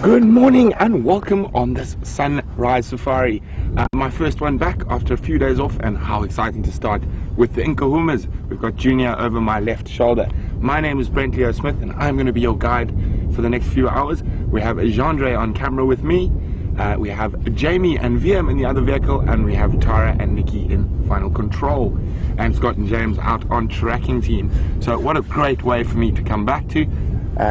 Good morning and welcome on this sunrise safari. My first one back after a few days off, and how exciting to start with the Nkuhumas. We've got Junior over my left shoulder. My name is Brent Smith and I'm going to be your guide for the next few hours. We have Jandre on camera with me. We have Jamie and VM in the other vehicle, and we have Tara and Nikki in final control, and Scott and James out on tracking team. So what a great way for me to come back to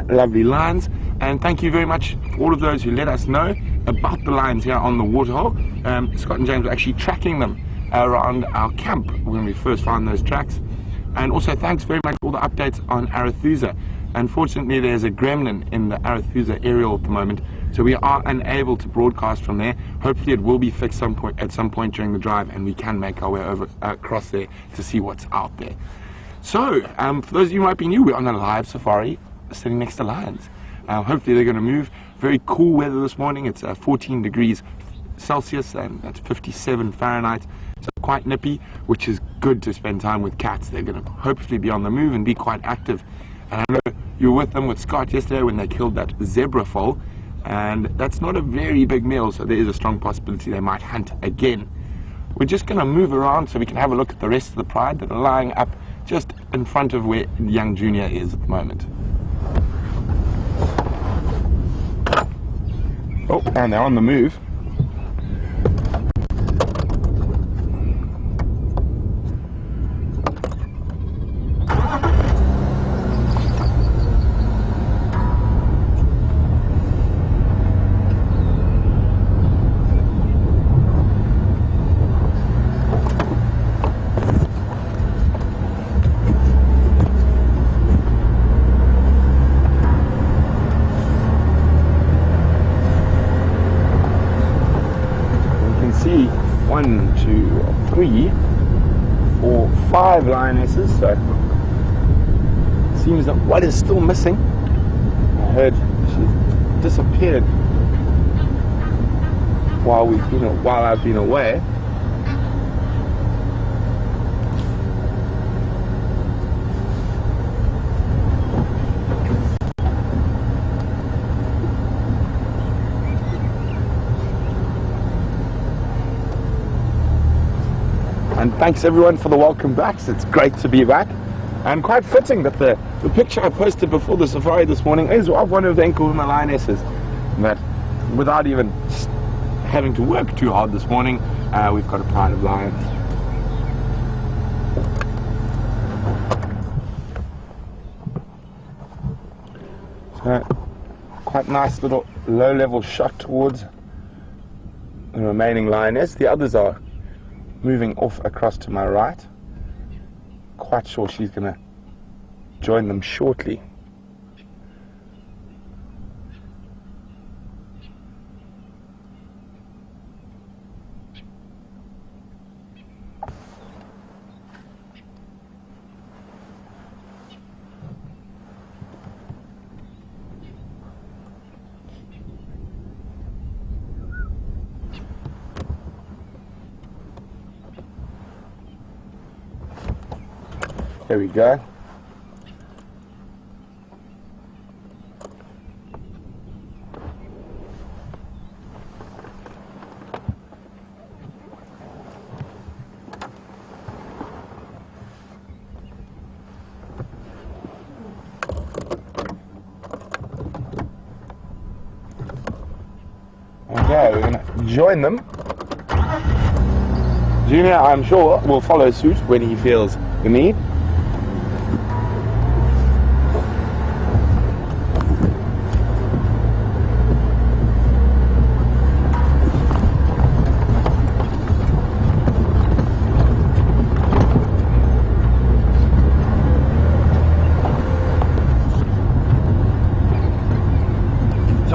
lovely lions. And thank you very much all of those who let us know about the lions here on the waterhole. Scott and James were actually tracking them around our camp when we first found those tracks. And also thanks very much for all the updates on Arethusa. Unfortunately, there's a gremlin in the Arethusa aerial at the moment, so we are unable to broadcast from there. Hopefully it will be fixed at some point during the drive, and we can make our way over across there to see what's out there. So for those of you who might be new, we're on a live safari sitting next to lions. Hopefully they're going to move. Very cool weather this morning. It's 14 degrees Celsius and that's 57 Fahrenheit. So quite nippy, which is good to spend time with cats. They're going to hopefully be on the move and be quite active. And I know you were with them with Scott yesterday when they killed that zebra foal, and that's not a very big meal, so there is a strong possibility they might hunt again. We're just going to move around so we can have a look at the rest of the pride that are lying up just in front of where young Junior is at the moment. Oh, and they're on the move. See 1, 2, 3, 4, 5 lionesses, so it seems that one is still missing. I heard she disappeared while I've been away. And thanks everyone for the welcome backs. It's great to be back, and quite fitting that the picture I posted before the safari this morning is of one of the Nkuhuma lionesses, that without even having to work too hard this morning, we've got a pride of lions. So quite nice little low-level shot towards the remaining lioness. The others are moving off across to my right. Quite sure she's going to join them shortly. There we go. Okay, we're going to join them. Junior, I'm sure, will follow suit when he feels the need.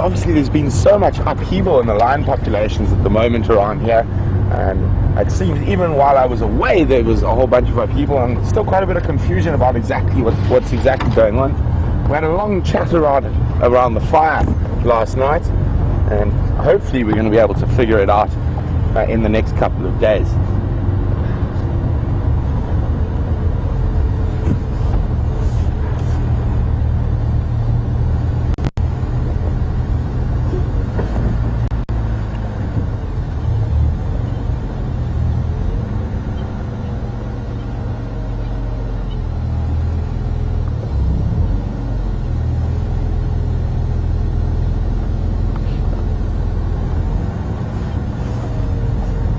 Obviously there's been so much upheaval in the lion populations at the moment around here, and it seems even while I was away there was a whole bunch of upheaval and still quite a bit of confusion about exactly what's exactly going on. We had a long chat around the fire last night, and hopefully we're going to be able to figure it out in the next couple of days.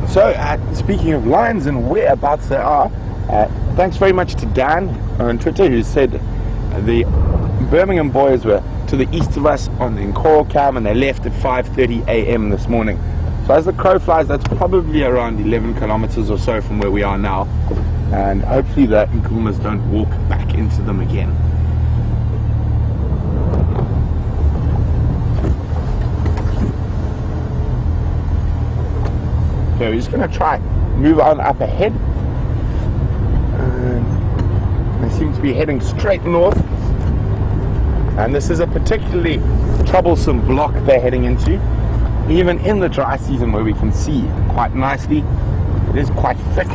So, speaking of lions and whereabouts they are, thanks very much to Dan on Twitter, who said the Birmingham boys were to the east of us on the Nkuhuma cam, and they left at 5:30 a.m. this morning. So as the crow flies, that's probably around 11 kilometers or so from where we are now, and hopefully the Nkuhumas don't walk back into them again. Okay, we're just going to try move on up ahead. They seem to be heading straight north, and this is a particularly troublesome block they're heading into. Even in the dry season, where we can see quite nicely, it is quite thick.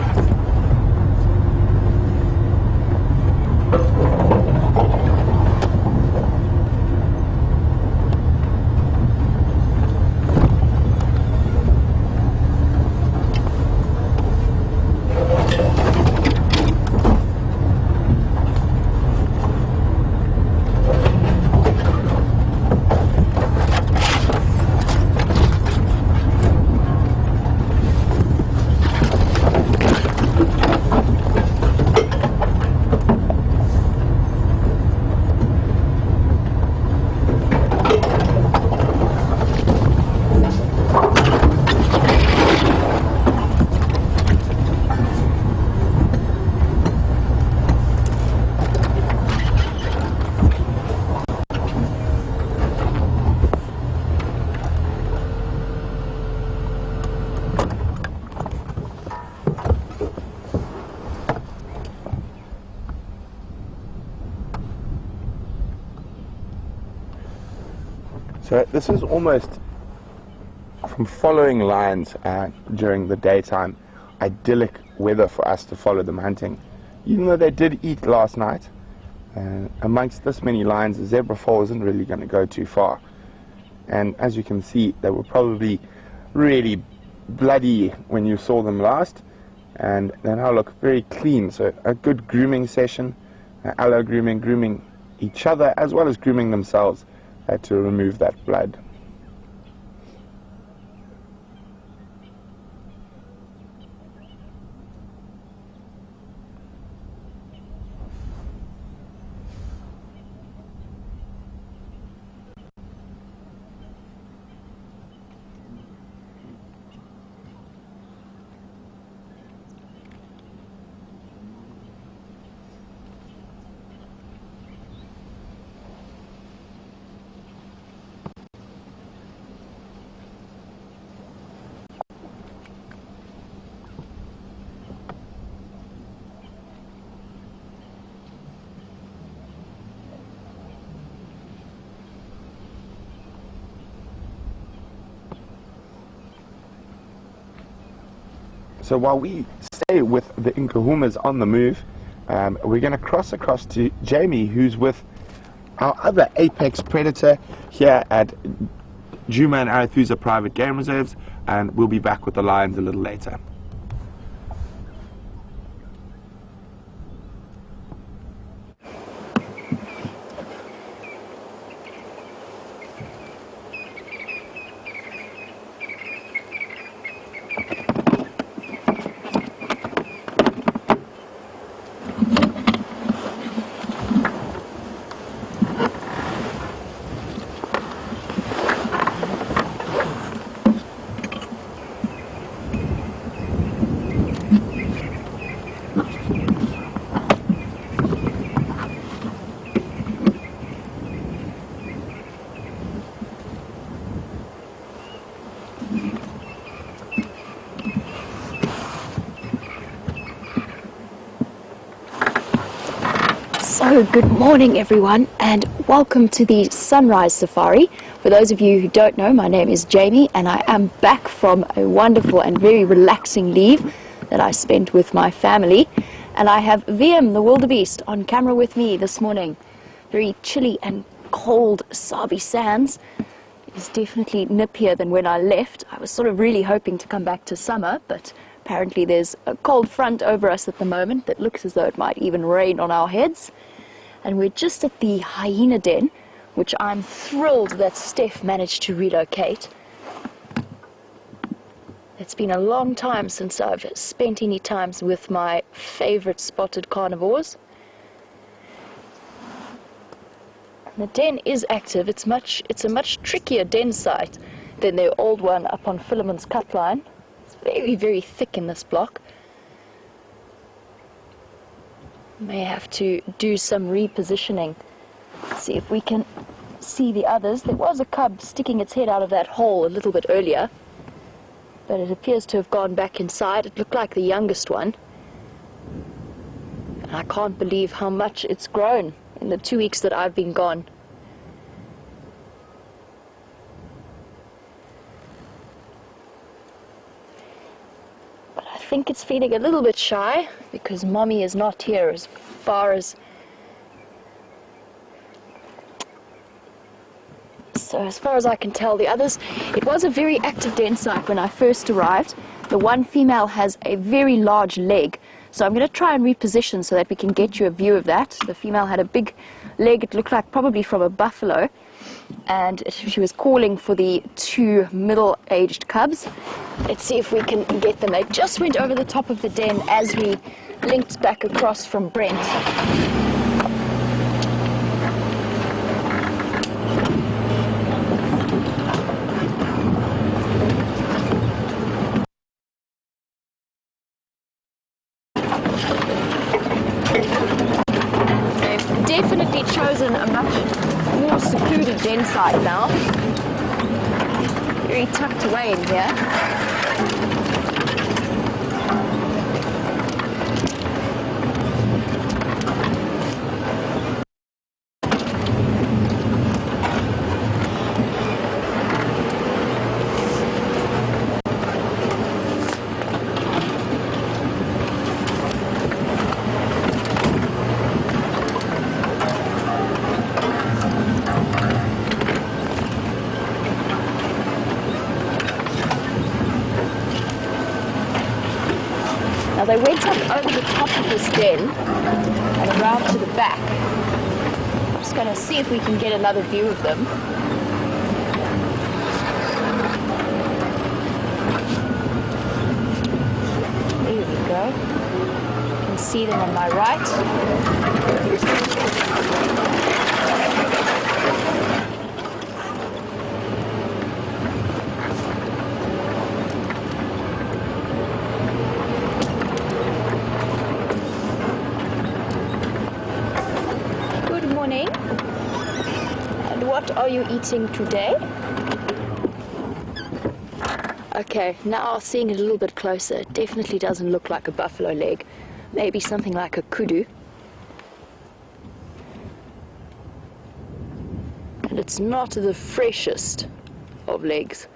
So this is almost, from following lions during the daytime, idyllic weather for us to follow them hunting. Even though they did eat last night, amongst this many lions, the zebra foal isn't really going to go too far. And as you can see, they were probably really bloody when you saw them last, and they now look very clean. So a good grooming session, aloe grooming each other as well as grooming themselves to remove that blood. So while we stay with the Nkuhumas on the move, we're going to cross across to Jamie, who's with our other apex predator here at Nkuhuma and Arathusa Private Game Reserves, and we'll be back with the lions a little later. So good morning everyone, and welcome to the Sunrise Safari. For those of you who don't know, my name is Jamie and I am back from a wonderful and very relaxing leave that I spent with my family, and I have VM the wildebeest on camera with me this morning. Very chilly and cold Sabi Sands. It's definitely nippier than when I left. I was sort of really hoping to come back to summer, but apparently there's a cold front over us at the moment that looks as though it might even rain on our heads. And we're just at the hyena den, which I'm thrilled that Steph managed to relocate. It's been a long time since I've spent any time with my favorite spotted carnivores. The den is active. It's a much trickier den site than their old one up on Philemon's cut line. It's very, very thick in this block. May have to do some repositioning. See if we can see the others. There was a cub sticking its head out of that hole a little bit earlier, but it appears to have gone back inside. It looked like the youngest one. And I can't believe how much it's grown in the 2 weeks that I've been gone. But I think it's feeling a little bit shy because mommy is not here as far as I can tell. The others, it was a very active den site when I first arrived. The one female has a very large leg, so I'm going to try and reposition so that we can get you a view of that. The female had a big leg, it looked like probably from a buffalo, and she was calling for the 2 middle-aged cubs. Let's see if we can get them. They just went over the top of the den as we linked back across from Brent. Definitely chosen a much more secluded den site now. Very tucked away in here. Now they went up over the top of this den and around to the back. I'm just going to see if we can get another view of them. There we go. You can see them on my right. And what are you eating today? Okay, now seeing it a little bit closer, it definitely doesn't look like a buffalo leg. Maybe something like a kudu. And it's not the freshest of legs.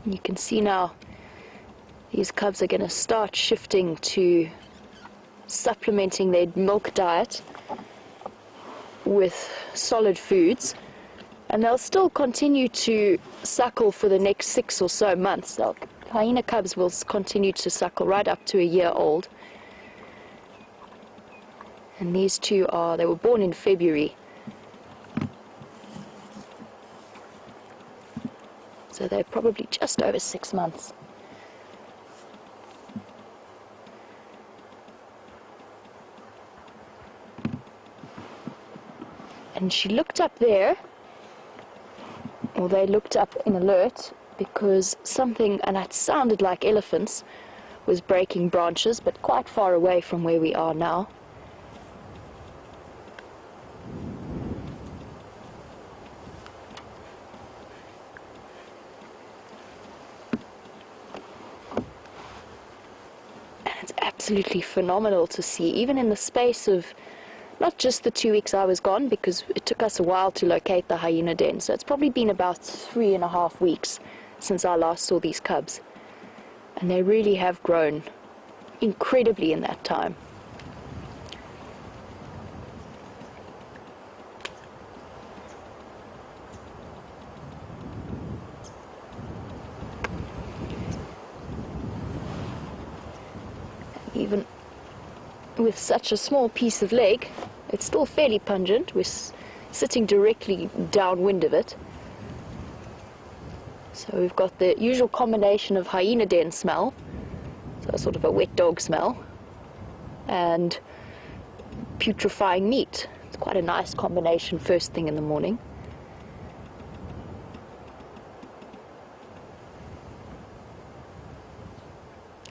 You can see now these cubs are going to start shifting to supplementing their milk diet with solid foods, and they'll still continue to suckle for the next 6 or so months. Hyena cubs will continue to suckle right up to a year old. And these two they were born in February. So they're probably just over 6 months. And she looked up there, or they looked up in alert, because something, and it sounded like elephants, was breaking branches, but quite far away from where we are now. Absolutely phenomenal to see, even in the space of not just the 2 weeks I was gone, because it took us a while to locate the hyena den, so it's probably been about 3.5 weeks since I last saw these cubs, and they really have grown incredibly in that time. Even with such a small piece of leg, It's still fairly pungent. We're sitting directly downwind of it. So we've got the usual combination of hyena den smell, so sort of a wet dog smell, and putrefying meat. It's quite a nice combination first thing in the morning.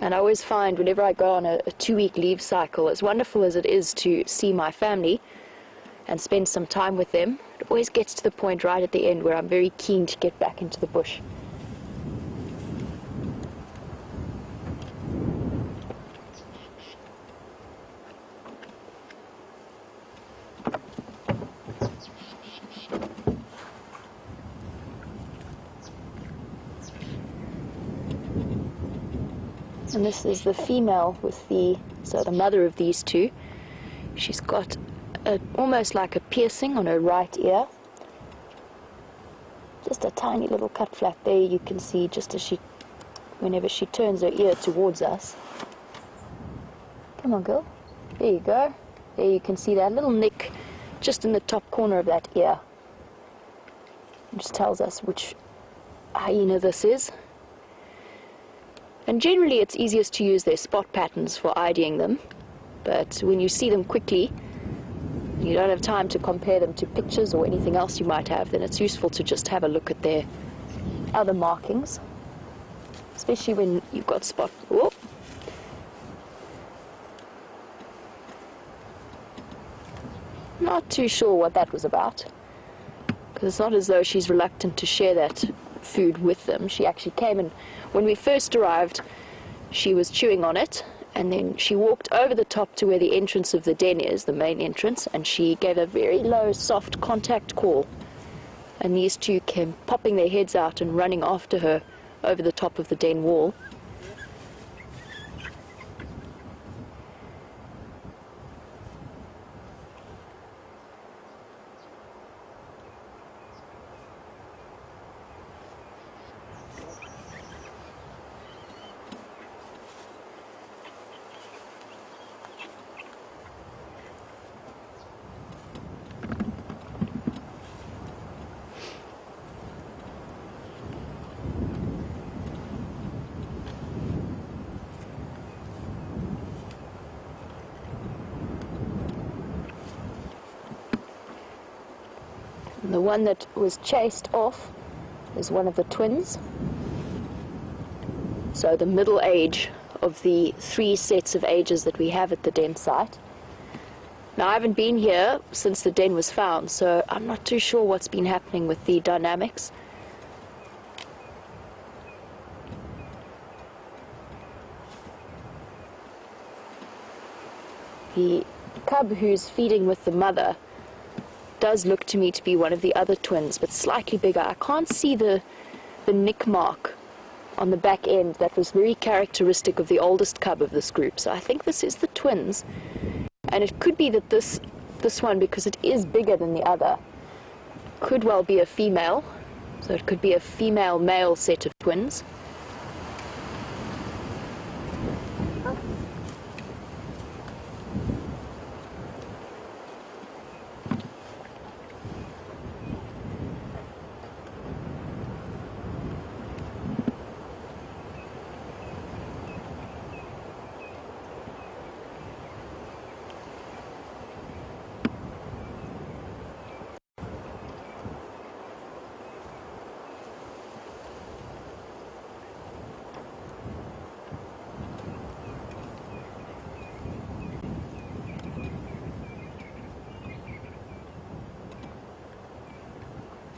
And I always find whenever I go on a 2-week leave cycle, as wonderful as it is to see my family and spend some time with them, it always gets to the point right at the end where I'm very keen to get back into the bush. And this is the female with the mother of these two. She's got almost like a piercing on her right ear. Just a tiny little cut flap there you can see just as whenever she turns her ear towards us. Come on, girl. There you go. There you can see that little nick just in the top corner of that ear. It just tells us which hyena this is. And generally it's easiest to use their spot patterns for IDing them, but when you see them quickly, you don't have time to compare them to pictures or anything else you might have, then it's useful to just have a look at their other markings, especially when you've got spot. Whoop. Not too sure what that was about, because it's not as though she's reluctant to share that food with them. She actually came, and when we first arrived she was chewing on it, and then she walked over the top to where the entrance of the den is, the main entrance, and she gave a very low soft contact call, and these two came popping their heads out and running after her over the top of the den wall. The one that was chased off is one of the twins, so the middle age of the 3 sets of ages that we have at the den site. Now I haven't been here since the den was found, so I'm not too sure what's been happening with the dynamics. The cub who's feeding with the mother does look to me to be one of the other twins, but slightly bigger. I can't see the nick mark on the back end that was very characteristic of the oldest cub of this group, so I think this is the twins, and it could be that this one, because it is bigger than the other, could well be a female, so it could be a female male set of twins.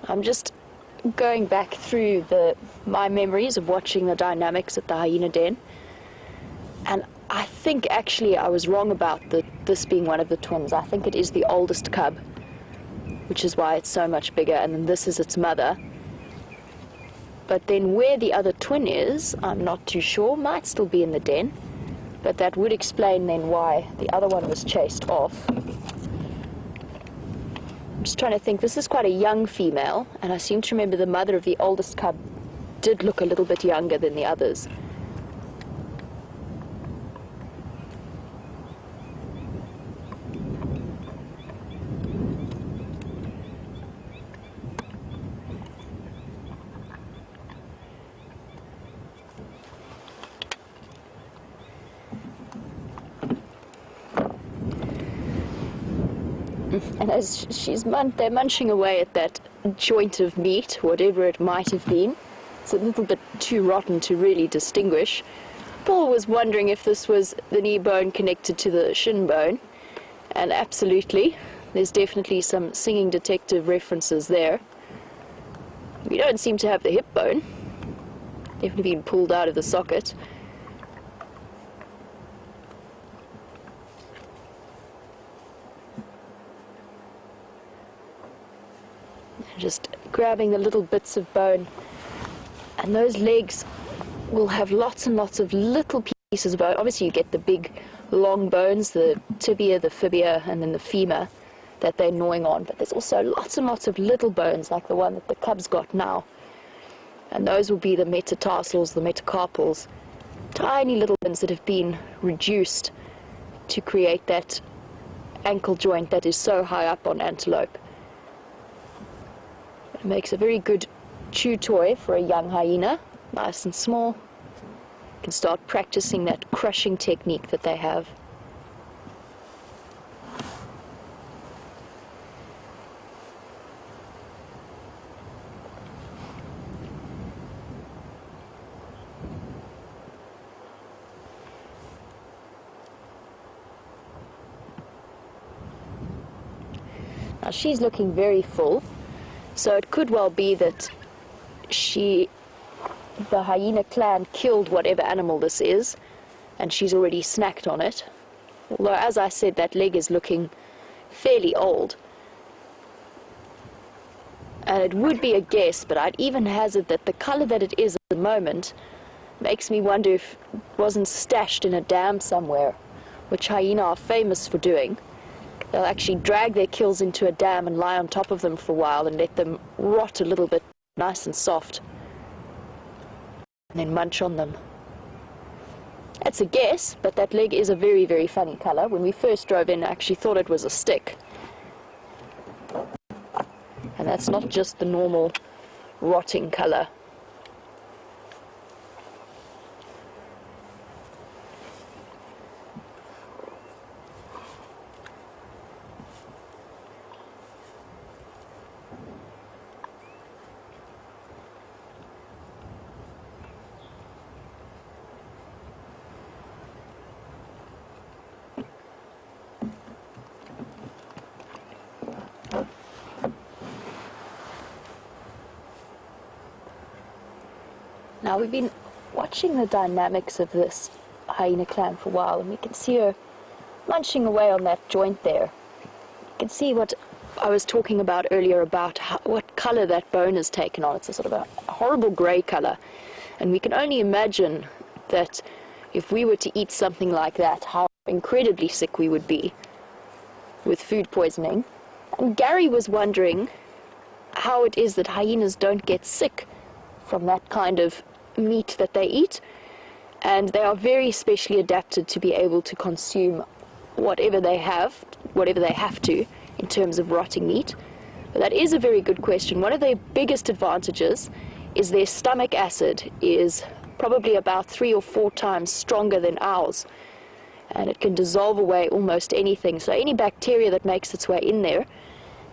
I'm just going back through my memories of watching the dynamics at the hyena den, and I think actually I was wrong about this being one of the twins. I think it is the oldest cub, which is why it's so much bigger, and then this is its mother. But then where the other twin is, I'm not too sure. Might still be in the den, but that would explain then why the other one was chased off. I'm just trying to think. This is quite a young female, and I seem to remember the mother of the oldest cub did look a little bit younger than the others. And as they're munching away at that joint of meat, whatever it might have been. It's a little bit too rotten to really distinguish. Paul was wondering if this was the knee bone connected to the shin bone, and absolutely, there's definitely some singing detective references there. We don't seem to have the hip bone, definitely been pulled out of the socket. Just grabbing the little bits of bone, and those legs will have lots and lots of little pieces of bone. Obviously you get the big long bones, the tibia, the fibia, and then the femur that they're gnawing on, but there's also lots and lots of little bones like the one that the cub's got now, and those will be the metatarsals, the metacarpals, tiny little bones that have been reduced to create that ankle joint that is so high up on antelope. It makes a very good chew toy for a young hyena, nice and small. You can start practicing that crushing technique that they have. Now she's looking very full, so it could well be that the hyena clan killed whatever animal this is, and she's already snacked on it. Although, as I said, that leg is looking fairly old. And it would be a guess, but I'd even hazard that the color that it is at the moment makes me wonder if it wasn't stashed in a dam somewhere, which hyena are famous for doing. They'll actually drag their kills into a dam and lie on top of them for a while and let them rot a little bit nice and soft, and then munch on them. That's a guess, but that leg is a very, very funny color. When we first drove in, I actually thought it was a stick. And that's not just the normal rotting color. Now we've been watching the dynamics of this hyena clan for a while, and we can see her munching away on that joint there. You can see what I was talking about earlier about what color that bone has taken on. It's a sort of a horrible grey color, and we can only imagine that if we were to eat something like that, how incredibly sick we would be with food poisoning. And Gary was wondering how it is that hyenas don't get sick from that kind of meat that they eat, and they are very specially adapted to be able to consume whatever they have to in terms of rotting meat. But that is a very good question. One of their biggest advantages is their stomach acid is probably about 3 or 4 times stronger than ours, and it can dissolve away almost anything. So any bacteria that makes its way in there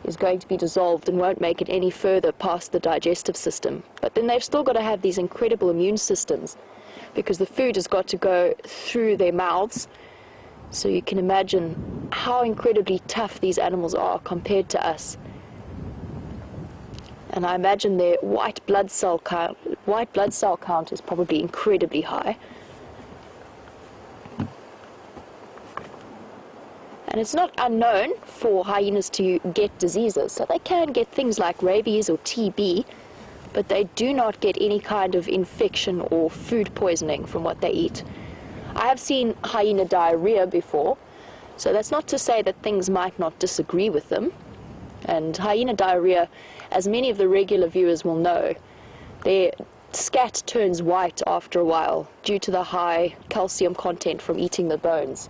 is going to be dissolved and won't make it any further past the digestive system. But then they've still got to have these incredible immune systems, because the food has got to go through their mouths. So you can imagine how incredibly tough these animals are compared to us. And I imagine their white blood cell count is probably incredibly high. And it's not unknown for hyenas to get diseases. So they can get things like rabies or TB, but they do not get any kind of infection or food poisoning from what they eat. I have seen hyena diarrhea before, so that's not to say that things might not disagree with them. And hyena diarrhea, as many of the regular viewers will know, their scat turns white after a while due to the high calcium content from eating the bones.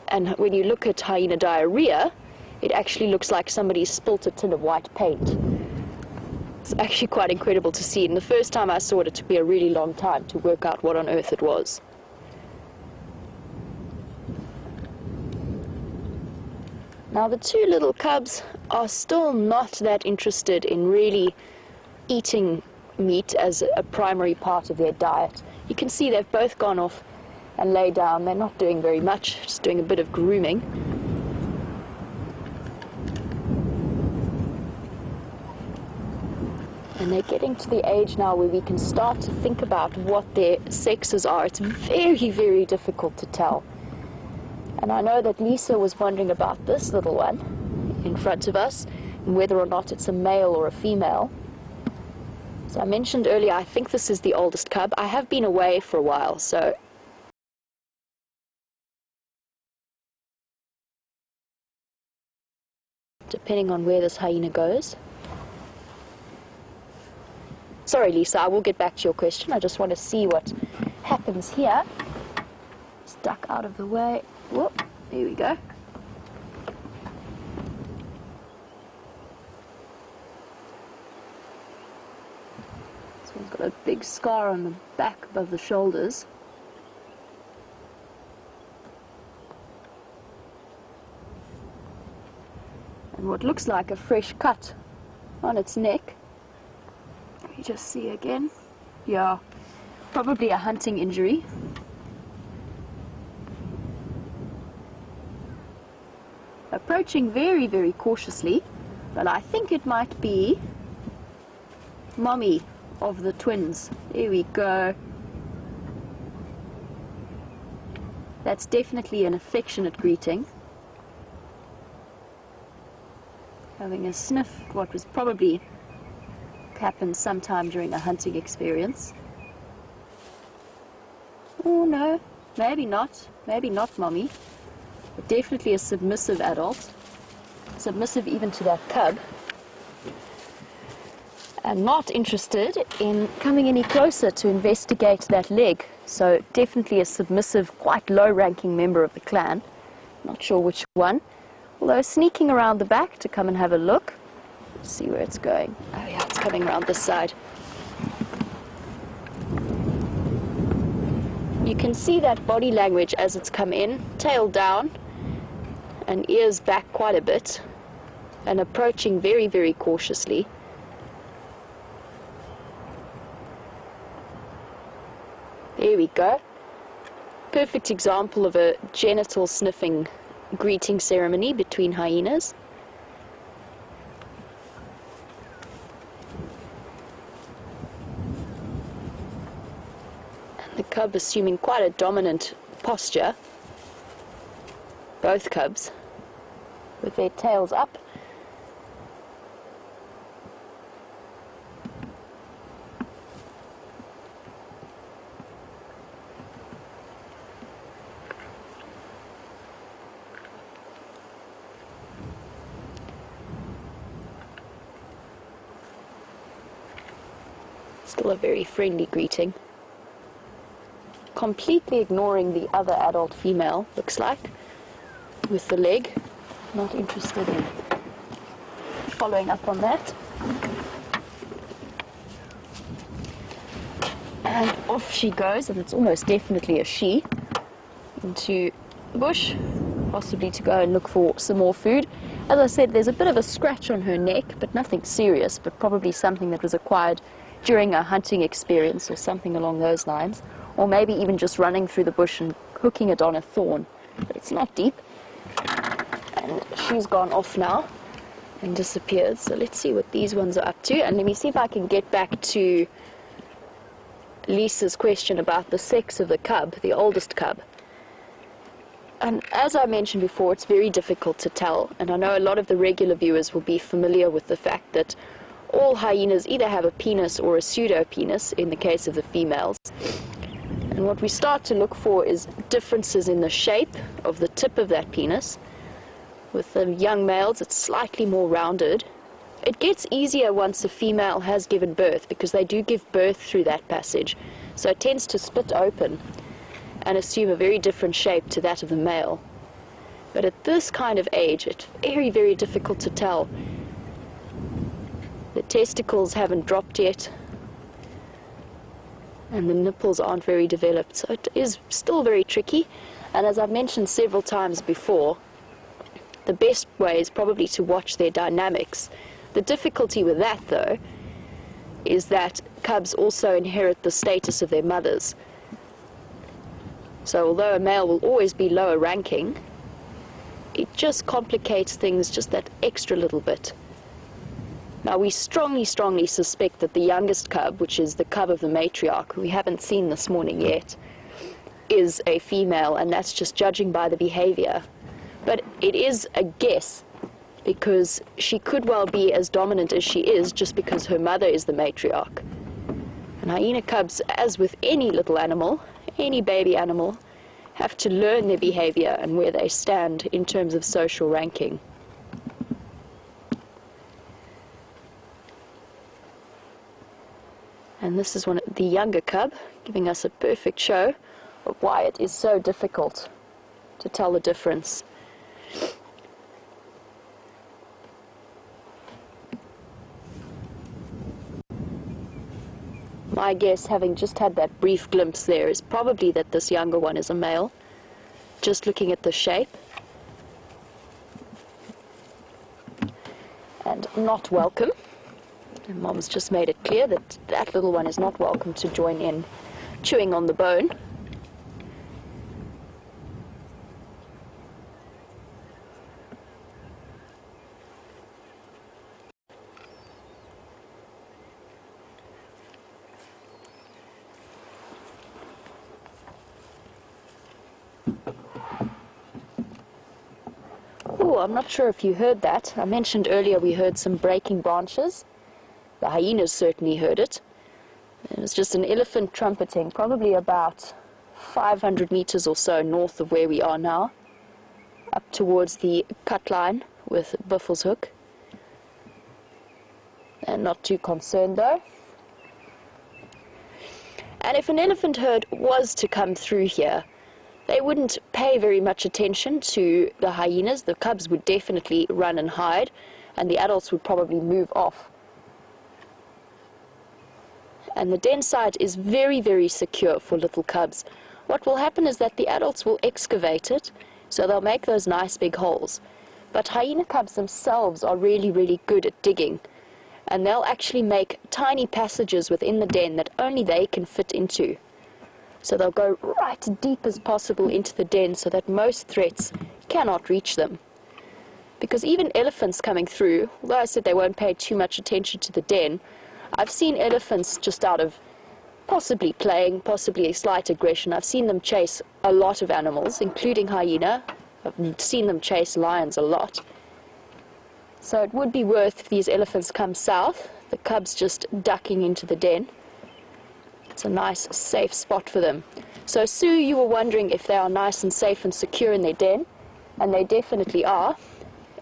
And when you look at hyena diarrhea, it actually looks like somebody spilt a tin of white paint. It's actually quite incredible to see. And the first time I saw it, it took me a really long time to work out what on earth it was. Now the two little cubs are still not that interested in really eating meat as a primary part of their diet. You can see they've both gone off and lay down. They're not doing very much, just doing a bit of grooming. And they're getting to the age now where we can start to think about what their sexes are. It's very, very difficult to tell. And I know that Lisa was wondering about this little one in front of us, and whether or not it's a male or a female. So I mentioned earlier, I think this is the oldest cub. I have been away for a while, so depending on where this hyena goes. Sorry, Lisa, I will get back to your question. I just want to see what happens here. Stuck out of the way. Whoop, there we go. This one's got a big scar on the back above the shoulders. And what looks like a fresh cut on its neck. Let me just see again. Yeah, probably a hunting injury. Approaching very, very cautiously, but I think it might be mommy of the twins. There we go. That's definitely an affectionate greeting. Having a sniff at what was probably happened sometime during a hunting experience. Oh no, maybe not mommy, but definitely a submissive adult, submissive even to that cub, and not interested in coming any closer to investigate that leg. So definitely a submissive, quite low-ranking member of the clan, not sure which one, although sneaking around the back to come and have a look. Let's see where it's going. Oh yeah, it's coming around this side. You can see that body language as it's come in, tail down and ears back quite a bit, and approaching very, very cautiously. There we go. Perfect example of a genital sniffing greeting ceremony between hyenas. The cub assuming quite a dominant posture, both cubs, with their tails up. Still a very friendly greeting. Completely ignoring the other adult female, looks like, with the leg. Not interested in following up on that. And off she goes, and it's almost definitely a she, into the bush, possibly to go and look for some more food. As I said, there's a bit of a scratch on her neck, but nothing serious, but probably something that was acquired during a hunting experience or something along those lines. Or maybe even just running through the bush and hooking it on a thorn. But it's not deep. And she's gone off now and disappeared. So let's see what these ones are up to. And let me see if I can get back to Lisa's question about the sex of the cub, the oldest cub. And as I mentioned before, it's very difficult to tell. And I know a lot of the regular viewers will be familiar with the fact that all hyenas either have a penis or a pseudo-penis in the case of the females. And what we start to look for is differences in the shape of the tip of that penis. With the young males, it's slightly more rounded. It gets easier once a female has given birth, because they do give birth through that passage. So it tends to split open and assume a very different shape to that of the male. But at this kind of age, it's very, very difficult to tell. The testicles haven't dropped yet, and the nipples aren't very developed, so it is still very tricky. And as I've mentioned several times before, the best way is probably to watch their dynamics. The difficulty with that, though, is that cubs also inherit the status of their mothers. So although a male will always be lower ranking, it just complicates things just that extra little bit. Now, we strongly suspect that the youngest cub, which is the cub of the matriarch, who we haven't seen this morning yet, is a female, and that's just judging by the behavior. But it is a guess, because she could well be as dominant as she is just because her mother is the matriarch. And hyena cubs, as with any little animal, any baby animal, have to learn their behavior and where they stand in terms of social ranking. And this is the younger cub, giving us a perfect show of why it is so difficult to tell the difference. My guess, having just had that brief glimpse there, is probably that this younger one is a male, just looking at the shape. And not welcome. And Mom's just made it clear that that little one is not welcome to join in chewing on the bone. Oh, I'm not sure if you heard that. I mentioned earlier we heard some breaking branches. The hyenas certainly heard it. It was just an elephant trumpeting, probably about 500 meters or so north of where we are now, up towards the cut line with Buffel's hook. And not too concerned though. And if an elephant herd was to come through here, they wouldn't pay very much attention to the hyenas. The cubs would definitely run and hide, and the adults would probably move off. And the den site is very, very secure for little cubs. What will happen is that the adults will excavate it, so they'll make those nice big holes. But hyena cubs themselves are really, really good at digging, and they'll actually make tiny passages within the den that only they can fit into. So they'll go right deep as possible into the den so that most threats cannot reach them. Because even elephants coming through, although I said they won't pay too much attention to the den, I've seen elephants just out of possibly playing, possibly a slight aggression. I've seen them chase a lot of animals, including hyena. I've seen them chase lions a lot. So it would be worth, if these elephants come south, the cubs just ducking into the den. It's a nice, safe spot for them. So Sue, you were wondering if they are nice and safe and secure in their den, and they definitely are.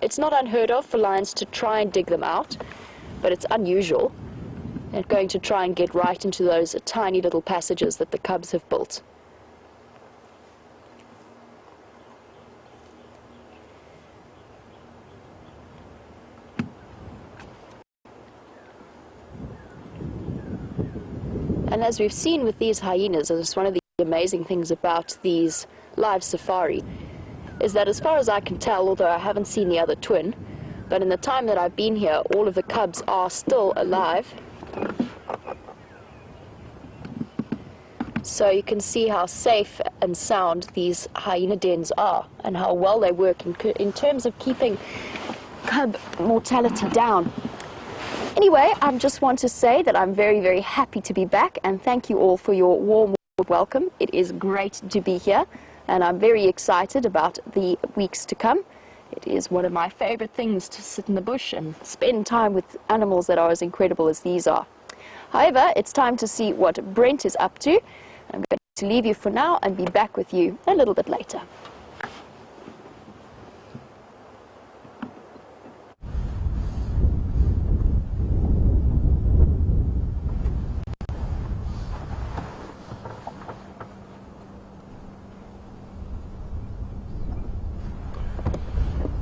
It's not unheard of for lions to try and dig them out, but it's unusual. They're going to try and get right into those tiny little passages that the cubs have built. And as we've seen with these hyenas, and it's one of the amazing things about these live safari, is that as far as I can tell, although I haven't seen the other twin, but in the time that I've been here, all of the cubs are still alive. So you can see how safe and sound these hyena dens are, and how well they work in terms of keeping cub mortality down. Anyway, I just want to say that I'm very, very happy to be back, and thank you all for your warm welcome. It is great to be here, and I'm very excited about the weeks to come. It is one of my favorite things to sit in the bush and spend time with animals that are as incredible as these are. However, it's time to see what Brent is up to. I'm going to leave you for now and be back with you a little bit later.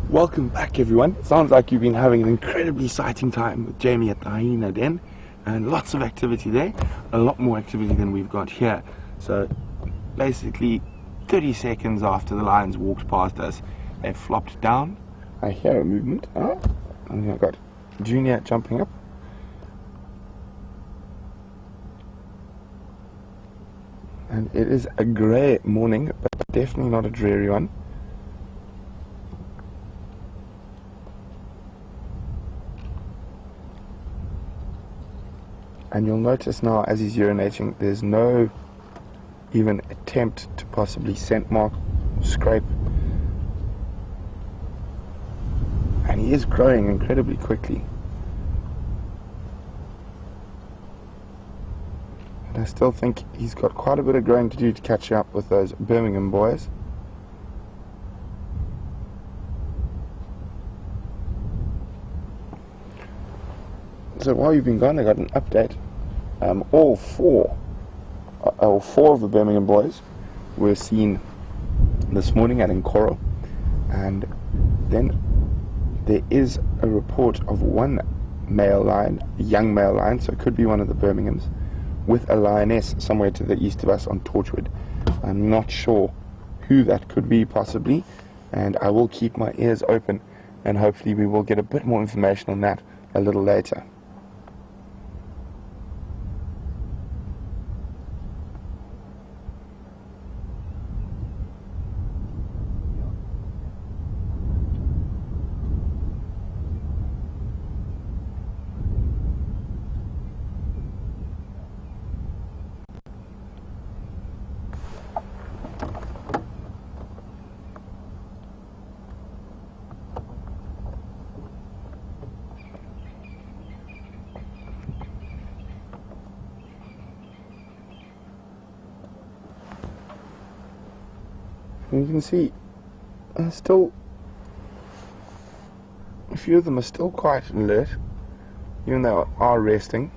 Welcome back, everyone. Sounds like you've been having an incredibly exciting time with Jamie at the hyena den, and lots of activity there, a lot more activity than we've got here. So basically 30 seconds after the lions walked past us, they flopped down, I hear a movement. Oh, and I've got Junior jumping up. And it is a grey morning, but definitely not a dreary one. And you'll notice now, as he's urinating, there's no even attempt to possibly scent mark, scrape. And he is growing incredibly quickly. And I still think he's got quite a bit of growing to do to catch up with those Birmingham boys. So while you've been gone, I got an update. All four of the Birmingham boys were seen this morning at Nkuhuma, and then there is a report of one male lion, a young male lion, so it could be one of the Birminghams, with a lioness somewhere to the east of us on Torchwood. I'm not sure who that could be possibly, and I will keep my ears open, and hopefully we will get a bit more information on that a little later. And you can see, still, a few of them are still quite alert, even though they are resting.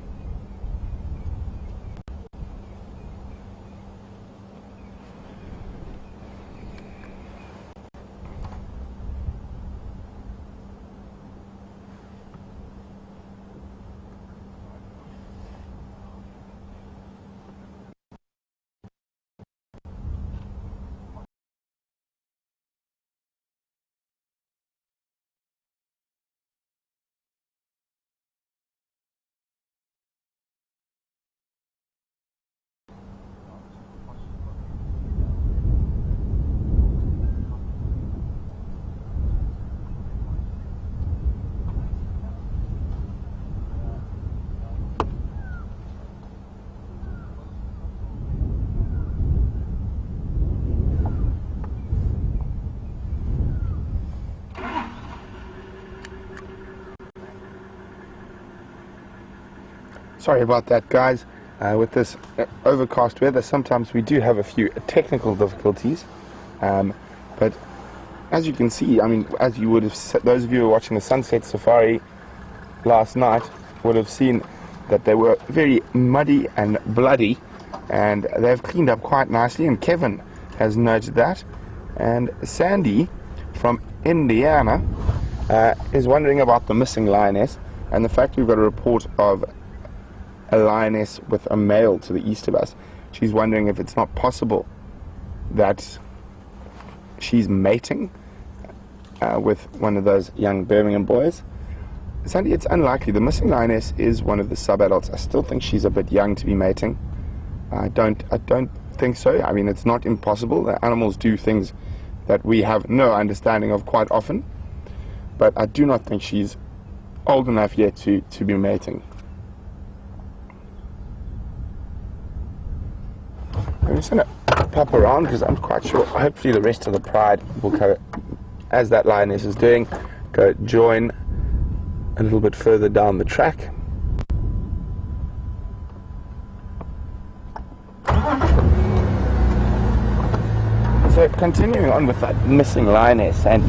Sorry about that, guys. With this overcast weather, sometimes we do have a few technical difficulties. But as you can see, I mean, as you would have, those of you who were watching the sunset safari last night would have seen that they were very muddy and bloody, and they've cleaned up quite nicely, and Kevin has noted that. And Sandy from Indiana is wondering about the missing lioness, and the fact we've got a report of a lioness with a male to the east of us. She's wondering if it's not possible that she's mating with one of those young Birmingham boys. Sandy, it's unlikely. The missing lioness is one of the sub-adults. I still think she's a bit young to be mating. I don't think so. I mean, it's not impossible. The animals do things that we have no understanding of quite often, but I do not think she's old enough yet to be mating. I'm just going to pop around because I'm quite sure hopefully the rest of the pride will go, as that lioness is doing, go join a little bit further down the track. So continuing on with that missing lioness, and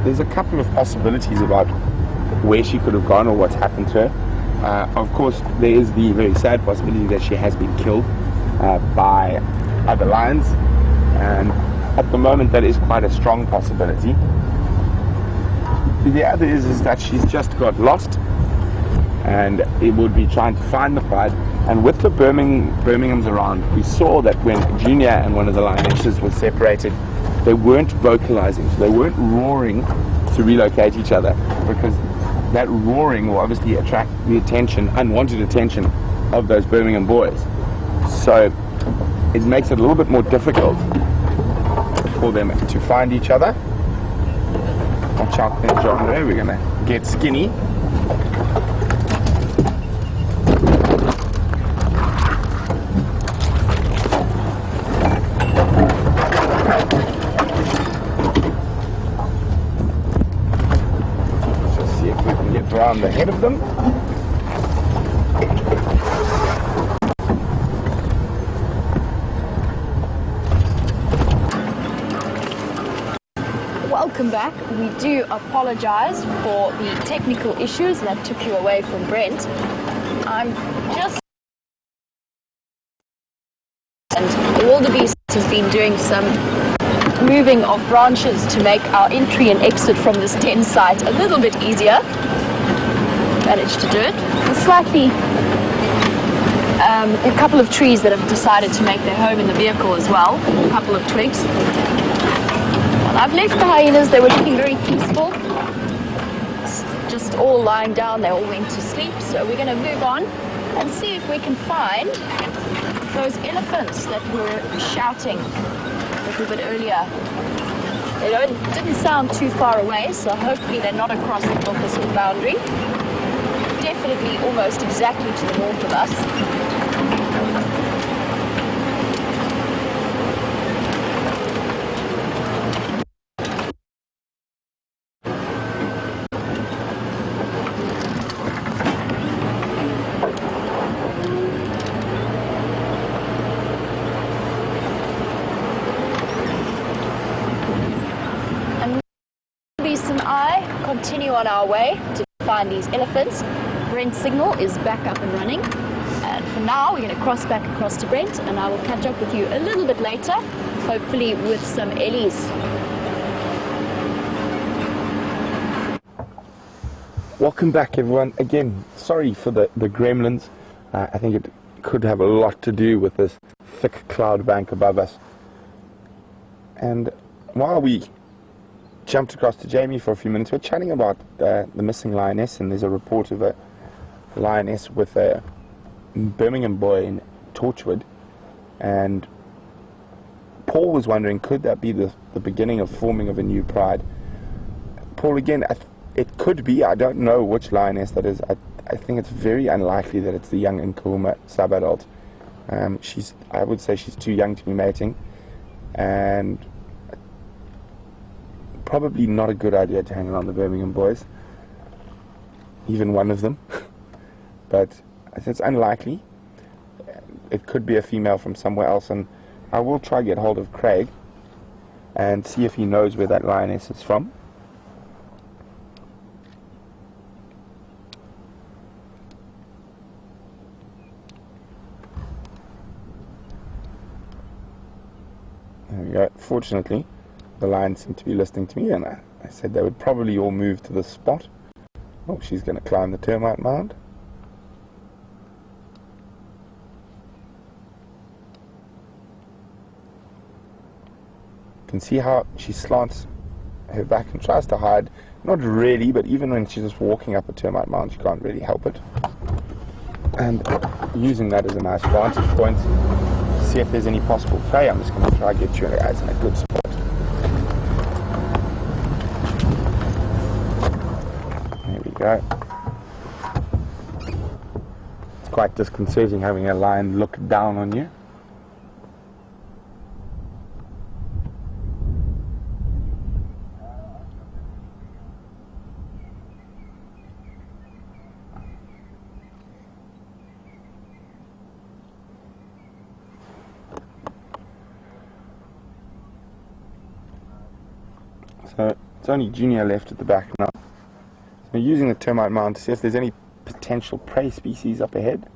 there's a couple of possibilities about where she could have gone or what's happened to her. Of course, there is the very sad possibility that she has been killed by other lions, and at the moment that is quite a strong possibility. The other is that she's just got lost, and it would be trying to find the pride. And with the Birminghams around, we saw that when Junior and one of the lionesses were separated, they weren't vocalizing, so they weren't roaring to to relocate each other, because that roaring will obviously attract the attention, unwanted attention, of those Birmingham boys. So it makes it a little bit more difficult for them to find each other. Watch out there, John, there, we're gonna get skinny. Let's just see if we can get around the head of them. Welcome back. We do apologize for the technical issues that took you away from Brent. I'm just... And the wildebeest has been doing some moving of branches to make our entry and exit from this tent site a little bit easier. Managed to do it. Slightly... a couple of trees that have decided to make their home in the vehicle as well. A couple of twigs. I've left the hyenas. They were looking very peaceful, just all lying down. They all went to sleep. So we're going to move on and see if we can find those elephants that were shouting a little bit earlier. They didn't sound too far away, so hopefully they're not across the opposite boundary. Definitely almost exactly to the north of us. And I continue on our way to find these elephants. Brent's signal is back up and running, and for now we're going to cross back across to Brent, and I will catch up with you a little bit later, hopefully with some Ellies. Welcome back, everyone. Again, sorry for the gremlins. I think it could have a lot to do with this thick cloud bank above us. And while we jumped across to Jamie for a few minutes, we're chatting about the missing lioness, and there's a report of a lioness with a Birmingham boy in Torchwood. And Paul was wondering, could that be the beginning of forming of a new pride? Paul, again, it could be. I don't know which lioness that is. I think it's very unlikely that it's the young Nkuhuma sub-adult. I would say she's too young to be mating, and probably not a good idea to hang around the Birmingham boys, even one of them. But it's unlikely. It could be a female from somewhere else, and I will try to get hold of Craig and see if he knows where that lioness is from. There we go. Fortunately, the lions seem to be listening to me, and I said they would probably all move to this spot. Oh, she's going to climb the termite mound. You can see how she slants her back and tries to hide. Not really, but even when she's just walking up a termite mound, she can't really help it. And using that as a nice vantage point, see if there's any possible prey. I'm just going to try to get you guys in a good spot. Go. It's quite disconcerting having a lion look down on you. So it's only Junior left at the back now. We're using the termite mound to see if there's any potential prey species up ahead.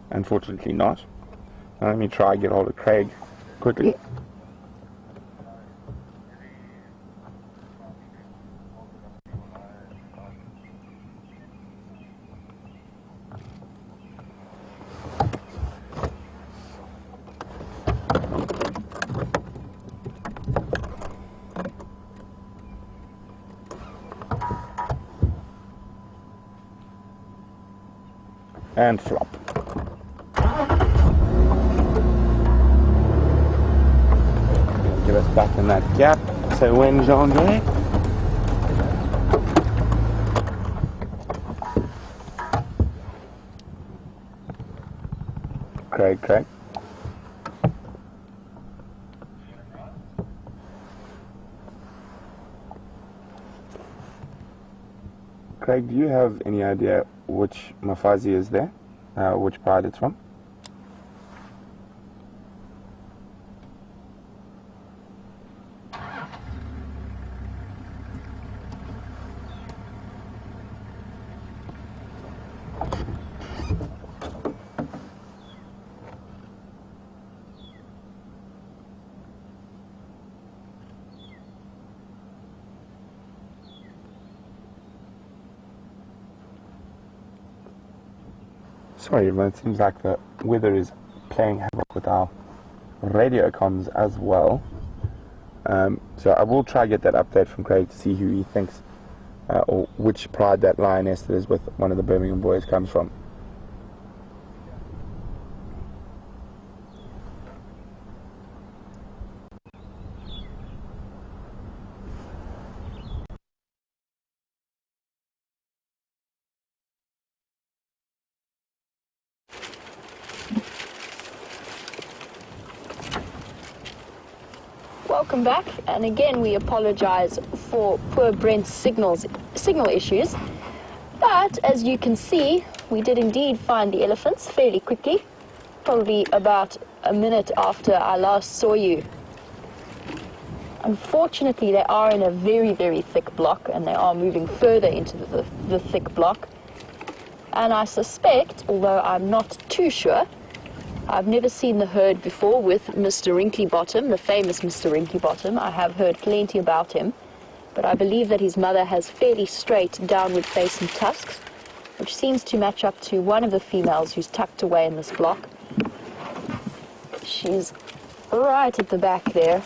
Unfortunately not. Now let me try and get hold of Craig quickly. and flop. Get us back in that gap. So when Jean-Jay. Craig. Craig, do you have any idea which Mafazi is there? Which pride it's from? Sorry everyone, it seems like the weather is playing havoc with our radio comms as well. So I will try to get that update from Craig to see who he thinks or which pride that lioness that is with one of the Birmingham boys comes from. Welcome back, and again we apologize for poor Brent's signal issues, but as you can see we did indeed find the elephants fairly quickly, probably about a minute after I last saw you. Unfortunately they are in a very, very thick block, and they are moving further into the thick block, and I suspect, although I'm not too sure, I've never seen the herd before with Mr. Wrinkly Bottom, the famous Mr. Wrinkly Bottom. I have heard plenty about him, but I believe that his mother has fairly straight downward facing tusks, which seems to match up to one of the females who's tucked away in this block. She's right at the back there,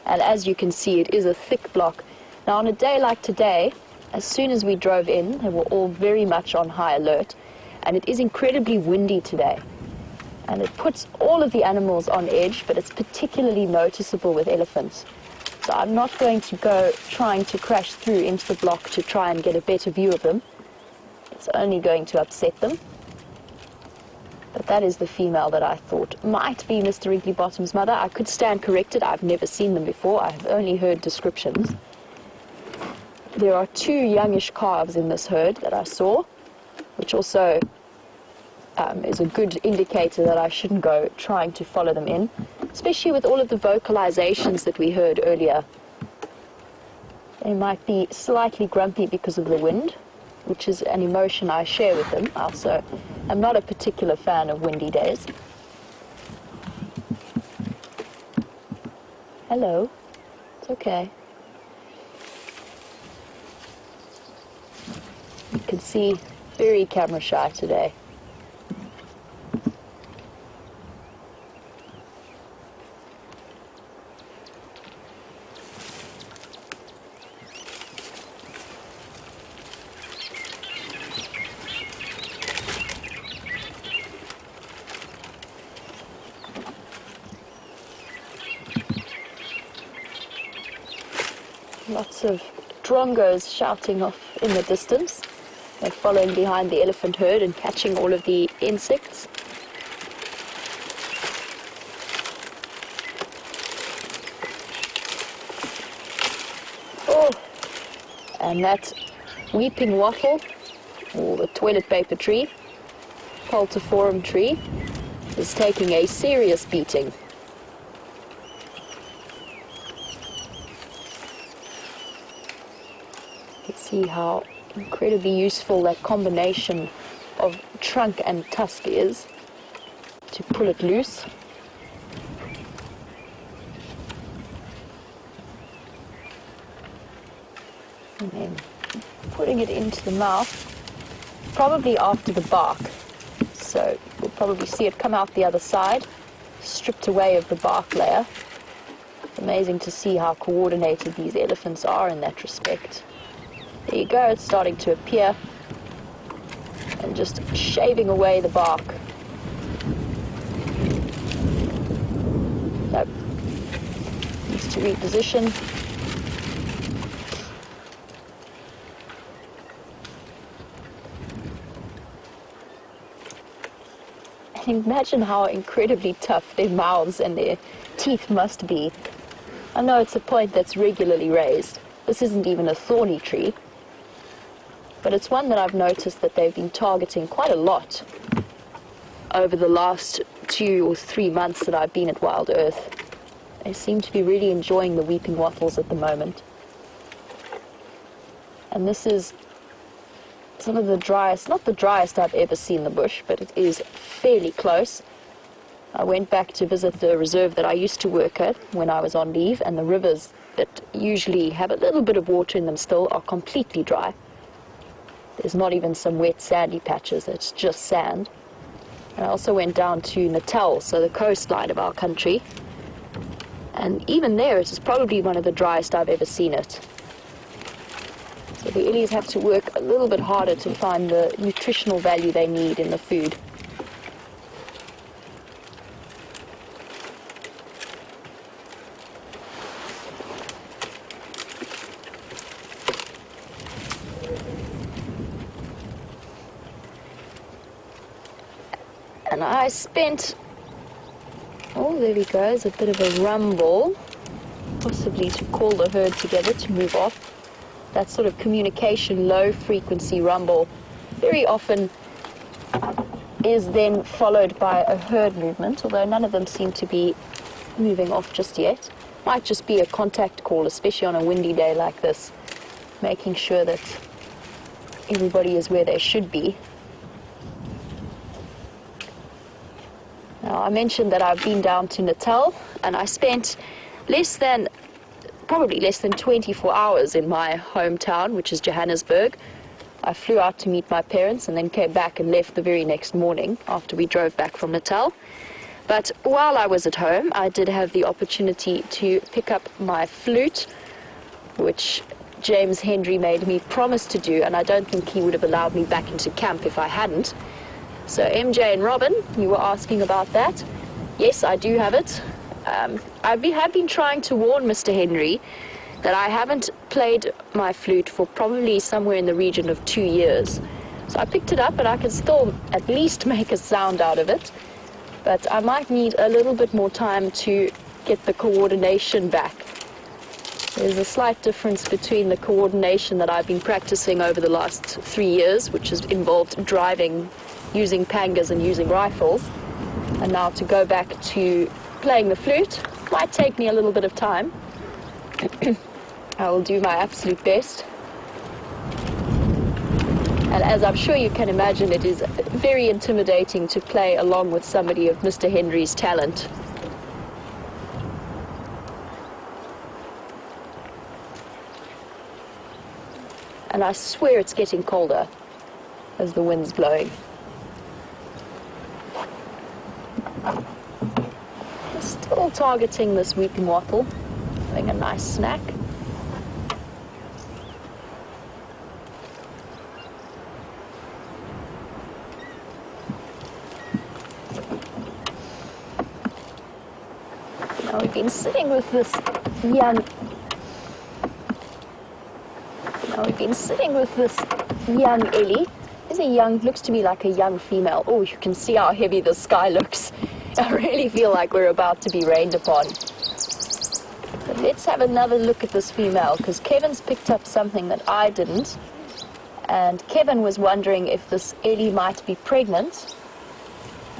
and as you can see it is a thick block. Now on a day like today, as soon as we drove in, they were all very much on high alert, and it is incredibly windy today. And it puts all of the animals on edge, but it's particularly noticeable with elephants. So I'm not going to go trying to crash through into the block to try and get a better view of them. It's only going to upset them. But that is the female that I thought might be Mr. Wrinkly Bottom's mother. I could stand corrected. I've never seen them before. I've only heard descriptions. There are 2 youngish calves in this herd that I saw, which also is a good indicator that I shouldn't go trying to follow them in, especially with all of the vocalizations that we heard earlier. They might be slightly grumpy because of the wind, which is an emotion I share with them. Also, I'm not a particular fan of windy days. Hello. It's okay. You can see, very camera shy today. Lots of drongos shouting off in the distance. They're following behind the elephant herd and catching all of the insects. Oh, and that weeping wattle, or the toilet paper tree, Pultiforum tree, is taking a serious beating. See how incredibly useful that combination of trunk and tusk is to pull it loose. And then putting it into the mouth, probably after the bark. So we'll probably see it come out the other side, stripped away of the bark layer. It's amazing to see how coordinated these elephants are in that respect. There you go, it's starting to appear. and just shaving away the bark. Nope. Needs to reposition. And imagine how incredibly tough their mouths and their teeth must be. I know it's a point that's regularly raised. This isn't even a thorny tree, but it's one that I've noticed that they've been targeting quite a lot over the last 2 or 3 months that I've been at WildEarth. They seem to be really enjoying the weeping wattles at the moment. And this is some of the driest, not the driest I've ever seen the bush, but it is fairly close. I went back to visit the reserve that I used to work at when I was on leave, and the rivers that usually have a little bit of water in them still are completely dry. There's not even some wet sandy patches, it's just sand. And I also went down to Natal, so the coastline of our country, and even there it is probably one of the driest I've ever seen it. So the Ellies have to work a little bit harder to find the nutritional value they need in the food. And I spent, oh, there we go, there's a bit of a rumble, possibly to call the herd together to move off. That sort of communication, low frequency rumble very often is then followed by a herd movement, although none of them seem to be moving off just yet. Might just be a contact call, especially on a windy day like this, making sure that everybody is where they should be. Now, I mentioned that I've been down to Natal, and I spent probably less than 24 hours in my hometown, which is Johannesburg. I flew out to meet my parents and then came back and left the very next morning after we drove back from Natal. But while I was at home, I did have the opportunity to pick up my flute, which James Hendry made me promise to do, and I don't think he would have allowed me back into camp if I hadn't. So MJ and Robin, you were asking about that. Yes, I do have it. I have been trying to warn Mr. Henry that I haven't played my flute for probably somewhere in the region of 2 years. So I picked it up and I can still at least make a sound out of it. But I might need a little bit more time to get the coordination back. There's a slight difference between the coordination that I've been practicing over the last 3 years, which has involved driving, using pangas and using rifles, and now to go back to playing the flute might take me a little bit of time. I will do my absolute best. And as I'm sure you can imagine, it is very intimidating to play along with somebody of Mr. Henry's talent. And I swear it's getting colder as the wind's blowing. Still targeting this weeping wattle, having a nice snack. Now we've been sitting with this young Ellie. Is a young, looks to me like a young female. Oh, you can see how heavy the sky looks. I really feel like we're about to be rained upon. But let's have another look at this female, because Kevin's picked up something that I didn't. And Kevin was wondering if this Ellie might be pregnant.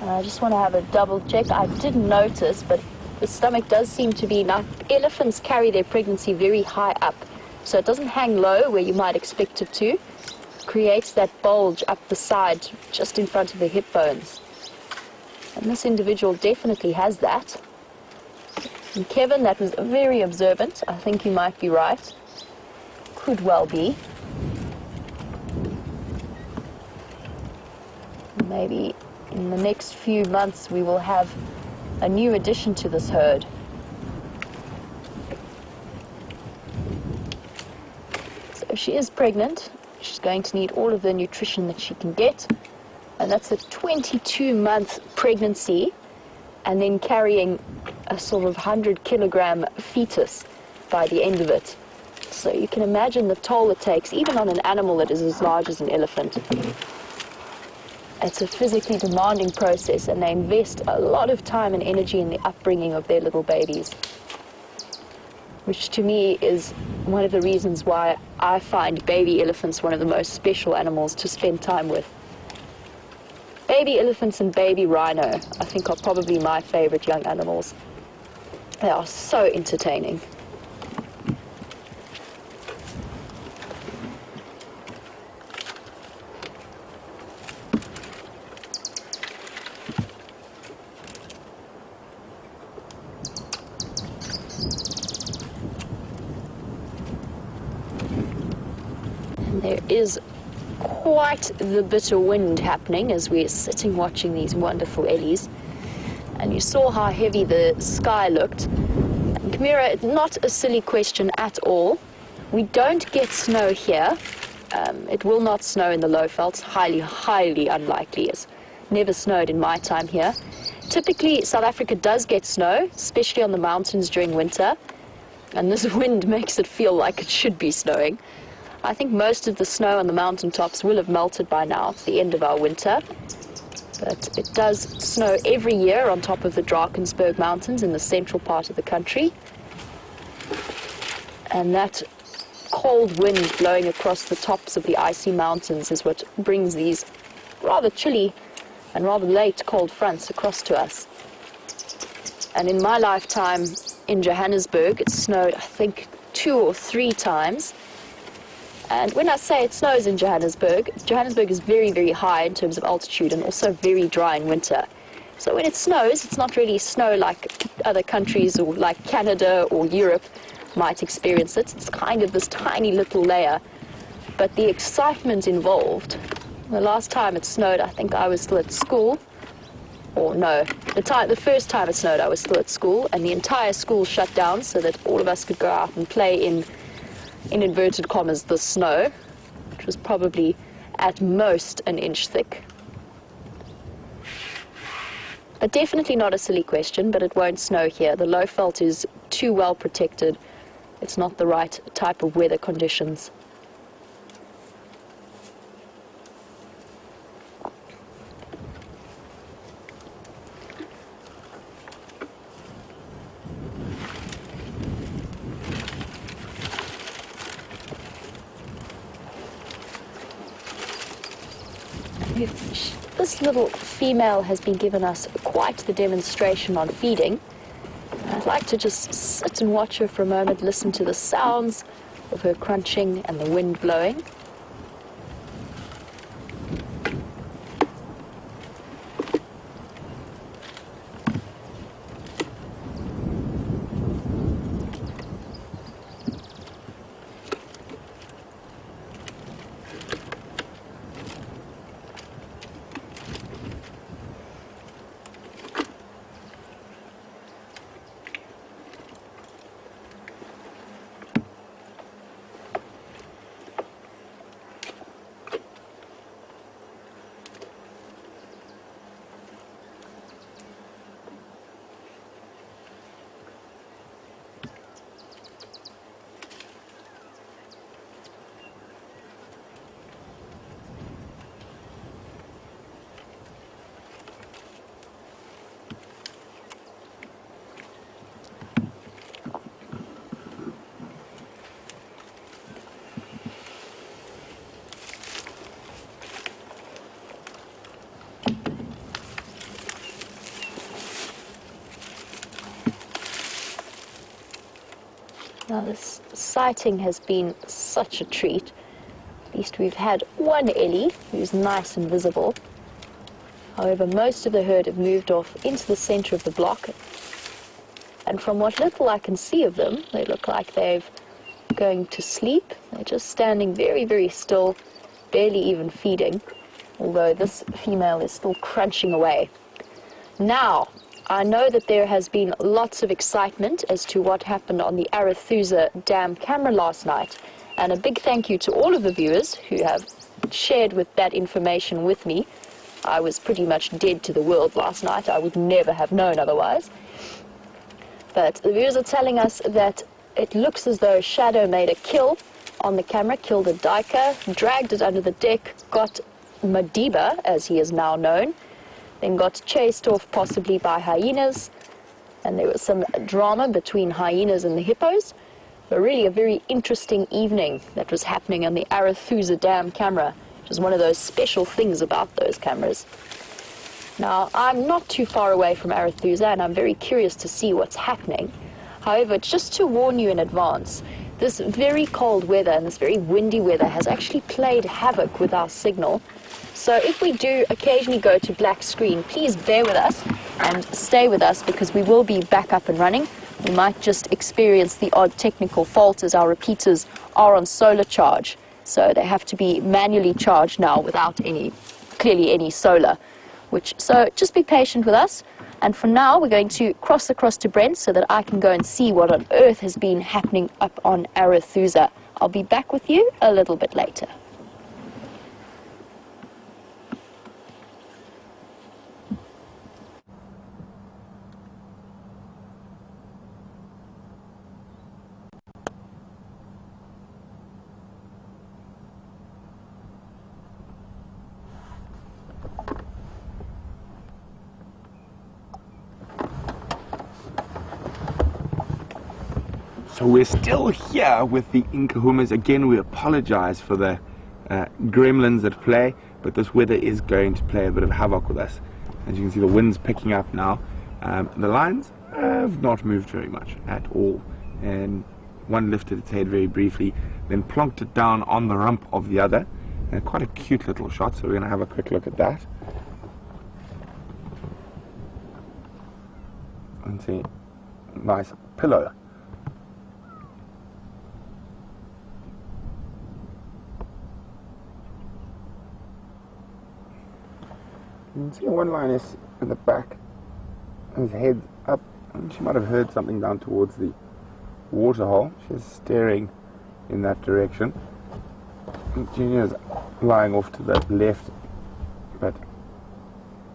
And I just want to have a double check. I didn't notice, but the stomach does seem to be, now elephants carry their pregnancy very high up. So it doesn't hang low where you might expect it to. It creates that bulge up the side just in front of the hip bones. And this individual definitely has that. And Kevin, that was very observant. I think you might be right. Could well be. Maybe in the next few months we will have a new addition to this herd. So if she is pregnant, She's going to need all of the nutrition that she can get. And that's a 22-month pregnancy, and then carrying a sort of 100-kilogram fetus by the end of it. So you can imagine the toll it takes, even on an animal that is as large as an elephant. It's a physically demanding process, and they invest a lot of time and energy in the upbringing of their little babies, which to me is one of the reasons why I find baby elephants one of the most special animals to spend time with. Baby elephants and baby rhino, I think, are probably my favorite young animals. They are so entertaining. And there is quite the bitter wind happening as we're sitting watching these wonderful Ellies. And you saw how heavy the sky looked. And Kamira, it's not a silly question at all. We don't get snow here. It will not snow in the low velds. Highly, highly unlikely. It's never snowed in my time here. Typically, South Africa does get snow, especially on the mountains during winter. And this wind makes it feel like it should be snowing. I think most of the snow on the mountaintops will have melted by now. It's the end of our winter. But it does snow every year on top of the Drakensberg Mountains in the central part of the country. And that cold wind blowing across the tops of the icy mountains is what brings these rather chilly and rather late cold fronts across to us. And in my lifetime in Johannesburg, it snowed, I think, 2 or 3 times. And when I say it snows in Johannesburg, Johannesburg is very, very high in terms of altitude and also very dry in winter. So when it snows, it's not really snow like other countries or like Canada or Europe might experience it. It's kind of this tiny little layer. But the excitement involved, the last time it snowed, I think I was still at school. Or no, the first time it snowed, I was still at school, and the entire school shut down so that all of us could go out and play in inverted commas, the snow, which was probably at most an inch thick. But definitely not a silly question, but it won't snow here. The low veld is too well protected. It's not the right type of weather conditions. This little female has been given us quite the demonstration on feeding. I'd like to just sit and watch her for a moment, listen to the sounds of her crunching and the wind blowing. Now this sighting has been such a treat. At least we've had one Ellie who's nice and visible. However, most of the herd have moved off into the center of the block. And from what little I can see of them, they look like they're going to sleep. They're just standing very, very still, barely even feeding, although this female is still crunching away. Now, I know that there has been lots of excitement as to what happened on the Arathusa Dam camera last night, And a big thank you to all of the viewers who have shared with that information with me. I was pretty much dead to the world last night. I would never have known otherwise. But the viewers are telling us that it looks as though Shadow made a kill on the camera, killed a duiker, dragged it under the deck, got Madiba, as he is now known, then got chased off possibly by hyenas, and there was some drama between hyenas and the hippos. But really a very interesting evening that was happening on the Arathusa Dam camera, which is one of those special things about those cameras. Now, I'm not too far away from Arathusa, and I'm very curious to see what's happening. However, just to warn you in advance, this very cold weather and this very windy weather has actually played havoc with our signal. So if we do occasionally go to black screen, please bear with us and stay with us, because we will be back up and running. We might just experience the odd technical fault as our repeaters are on solar charge. So they have to be manually charged now without clearly any solar. So just be patient with us. And for now, we're going to cross across to Brent so that I can go and see what on earth has been happening up on Arathusa. I'll be back with you a little bit later. So we're still here with the Nkuhumas. Again, we apologize for the gremlins at play, but this weather is going to play a bit of havoc with us. As you can see, the wind's picking up now. The lions have not moved very much at all, and one lifted its head very briefly, then plonked it down on the rump of the other. And quite a cute little shot, so we're going to have a quick look at that. And see, nice pillow. You can see one lioness in the back, his head up, and she might have heard something down towards the waterhole. She's staring in that direction. Junior's lying off to the left, but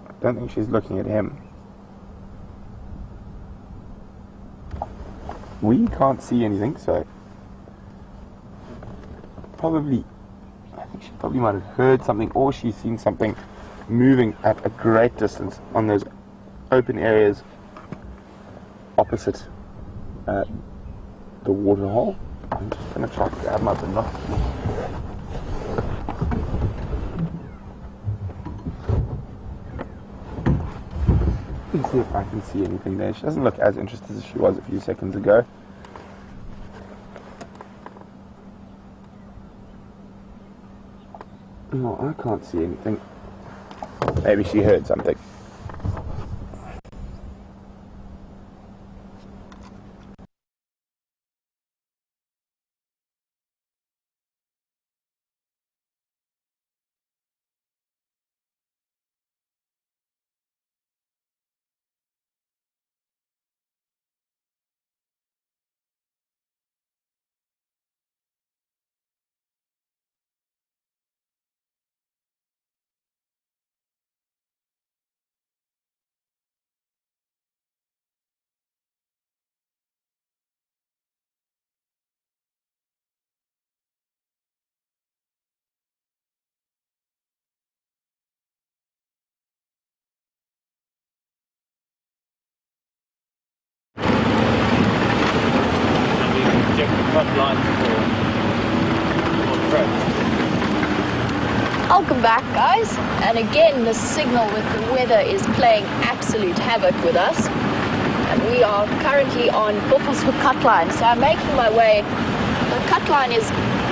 I don't think she's looking at him. We can't see anything, so I think she probably might have heard something, or she's seen something moving at a great distance on those open areas opposite the waterhole. I'm just going to try to grab my binoculars. Let's see if I can see anything there. She doesn't look as interested as she was a few seconds ago. No, I can't see anything. Maybe she heard something. Welcome back, guys, and again the signal with the weather is playing absolute havoc with us, and we are currently on Buffelshoek Cutline. So I'm making my way. The Cutline is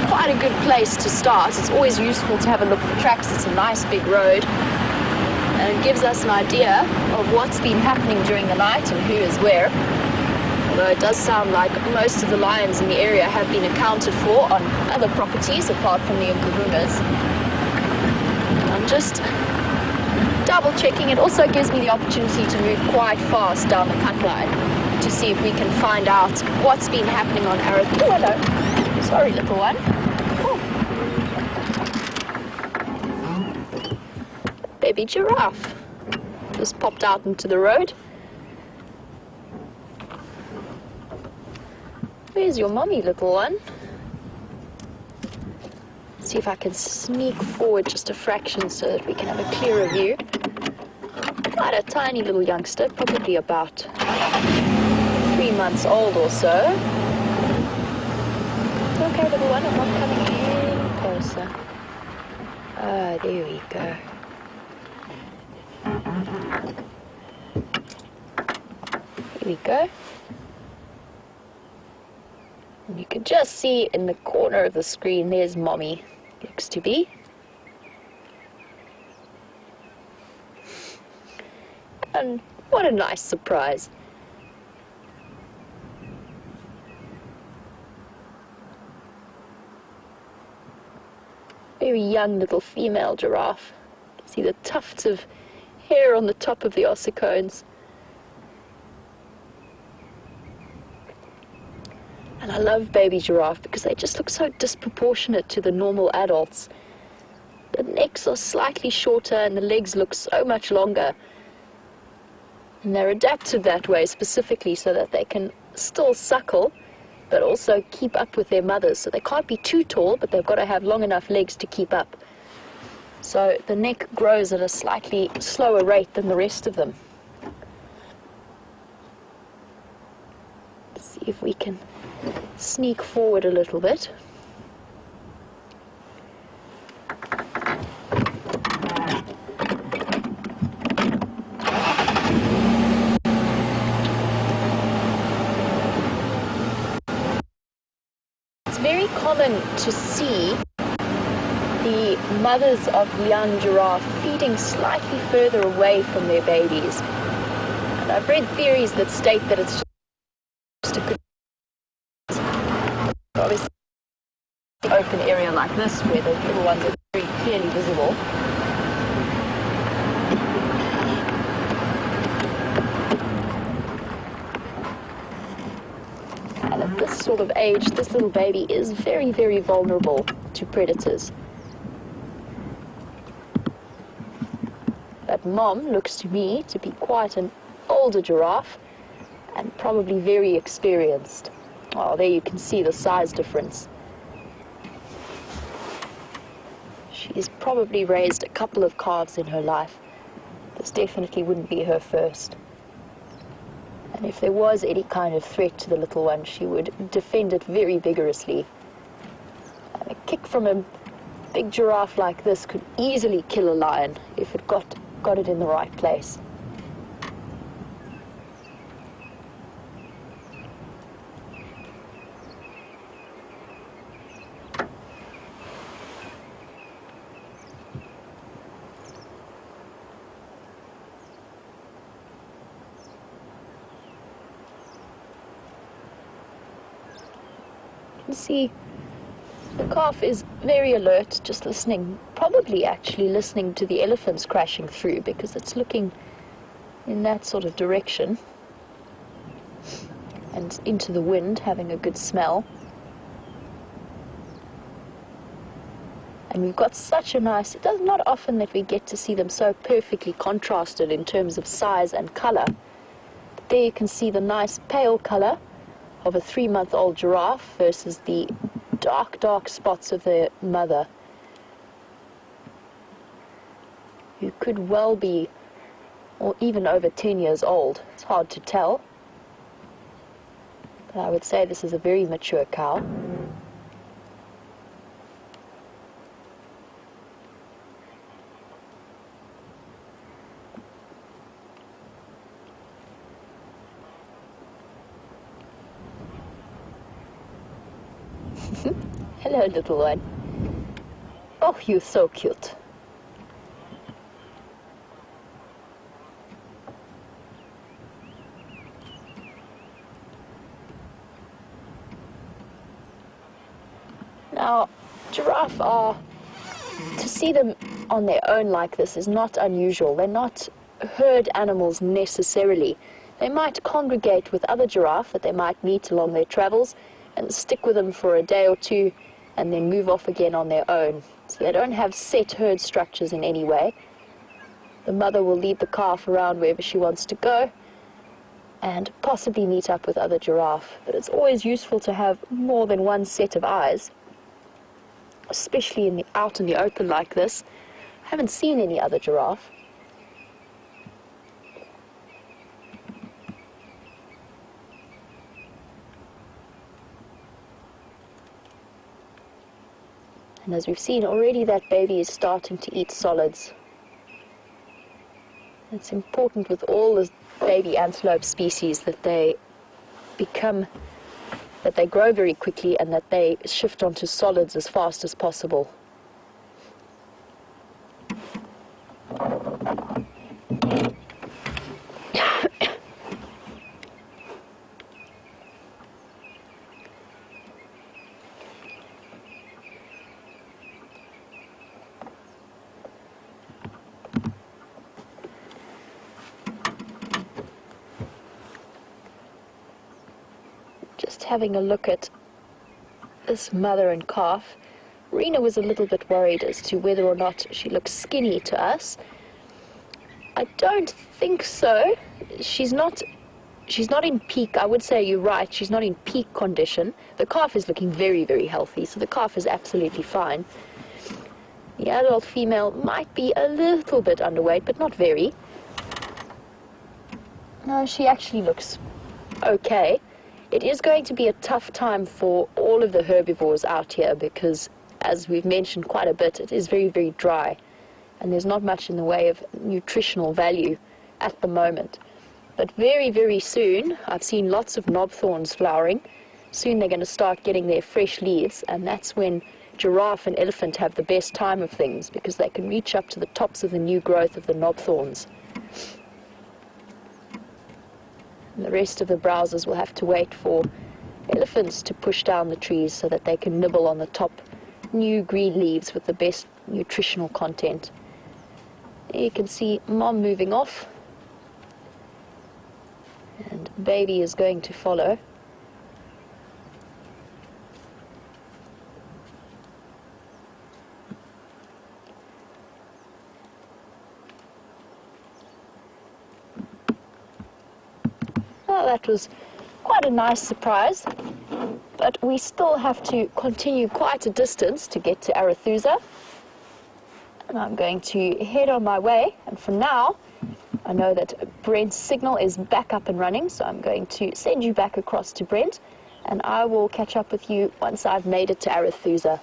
quite a good place to start. It's always useful to have a look for tracks. It's a nice big road, and it gives us an idea of what's been happening during the night and who is where. Although it does sound like most of the lions in the area have been accounted for on other properties apart from the Nkuhumas. I'm just double checking. It also gives me the opportunity to move quite fast down the cut line to see if we can find out what's been happening on Arathusa. Oh, hello. Sorry, little one. baby giraffe just popped out into the road. Where's your mommy, little one? See if I can sneak forward just a fraction so that we can have a clearer view. Quite a tiny little youngster, probably about 3 months old or so. Okay, little one, I'm not coming any closer. Ah, there we go. Here we go. And you can just see in the corner of the screen, there's mommy, looks to be. And what a nice surprise. Very young little female giraffe. You can see the tufts of hair on the top of the ossicones. And I love baby giraffe because they just look so disproportionate to the normal adults. The necks are slightly shorter and the legs look so much longer. And they're adapted that way specifically so that they can still suckle, but also keep up with their mothers. So they can't be too tall, but they've got to have long enough legs to keep up. So the neck grows at a slightly slower rate than the rest of them. Let's see if we can sneak forward a little bit. It's very common to see the mothers of young giraffe feeding slightly further away from their babies. And I've read theories that state that it's just a good, obviously, open area like this where the little ones are very clearly visible. And at this sort of age, this little baby is very, very vulnerable to predators. That mom looks to me to be quite an older giraffe and probably very experienced. Oh, there you can see the size difference. She's probably raised a couple of calves in her life. This definitely wouldn't be her first. And if there was any kind of threat to the little one, she would defend it very vigorously. And a kick from a big giraffe like this could easily kill a lion if it got it in the right place. You can see the calf is very alert, just listening, probably actually listening to the elephants crashing through because it's looking in that sort of direction and into the wind, having a good smell. And we've got such a nice, it does not often that we get to see them so perfectly contrasted in terms of size and color. But there you can see the nice pale color of a 3-month-old giraffe versus the dark, dark spots of their mother, who could well be, or even over 10 years old. It's hard to tell, but I would say this is a very mature cow. Hello, little one. Oh, you're so cute. Now, giraffe are, to see them on their own like this is not unusual. They're not herd animals necessarily. They might congregate with other giraffe that they might meet along their travels and stick with them for a day or two and then move off again on their own. So they don't have set herd structures in any way. The mother will lead the calf around wherever she wants to go and possibly meet up with other giraffe. But it's always useful to have more than one set of eyes, especially out in the open like this. I haven't seen any other giraffe. And as we've seen already, that baby is starting to eat solids. It's important with all the baby antelope species that they grow very quickly and that they shift onto solids as fast as possible. Just having a look at this mother and calf, Rena was a little bit worried as to whether or not she looks skinny to us. I don't think so. She's not in peak. I would say you're right. She's not in peak condition. The calf is looking very, very healthy, so the calf is absolutely fine. The adult female might be a little bit underweight, but not very. No, she actually looks okay. It is going to be a tough time for all of the herbivores out here because, as we've mentioned quite a bit, it is very, very dry and there's not much in the way of nutritional value at the moment. But very, very soon, I've seen lots of knobthorns flowering. Soon they're going to start getting their fresh leaves, and that's when giraffe and elephant have the best time of things because they can reach up to the tops of the new growth of the knobthorns. And the rest of the browsers will have to wait for elephants to push down the trees so that they can nibble on the top new green leaves with the best nutritional content. There you can see mom moving off, and baby is going to follow. Well, that was quite a nice surprise, but we still have to continue quite a distance to get to Arathusa. And I'm going to head on my way, and for now, I know that Brent's signal is back up and running, so I'm going to send you back across to Brent, and I will catch up with you once I've made it to Arathusa.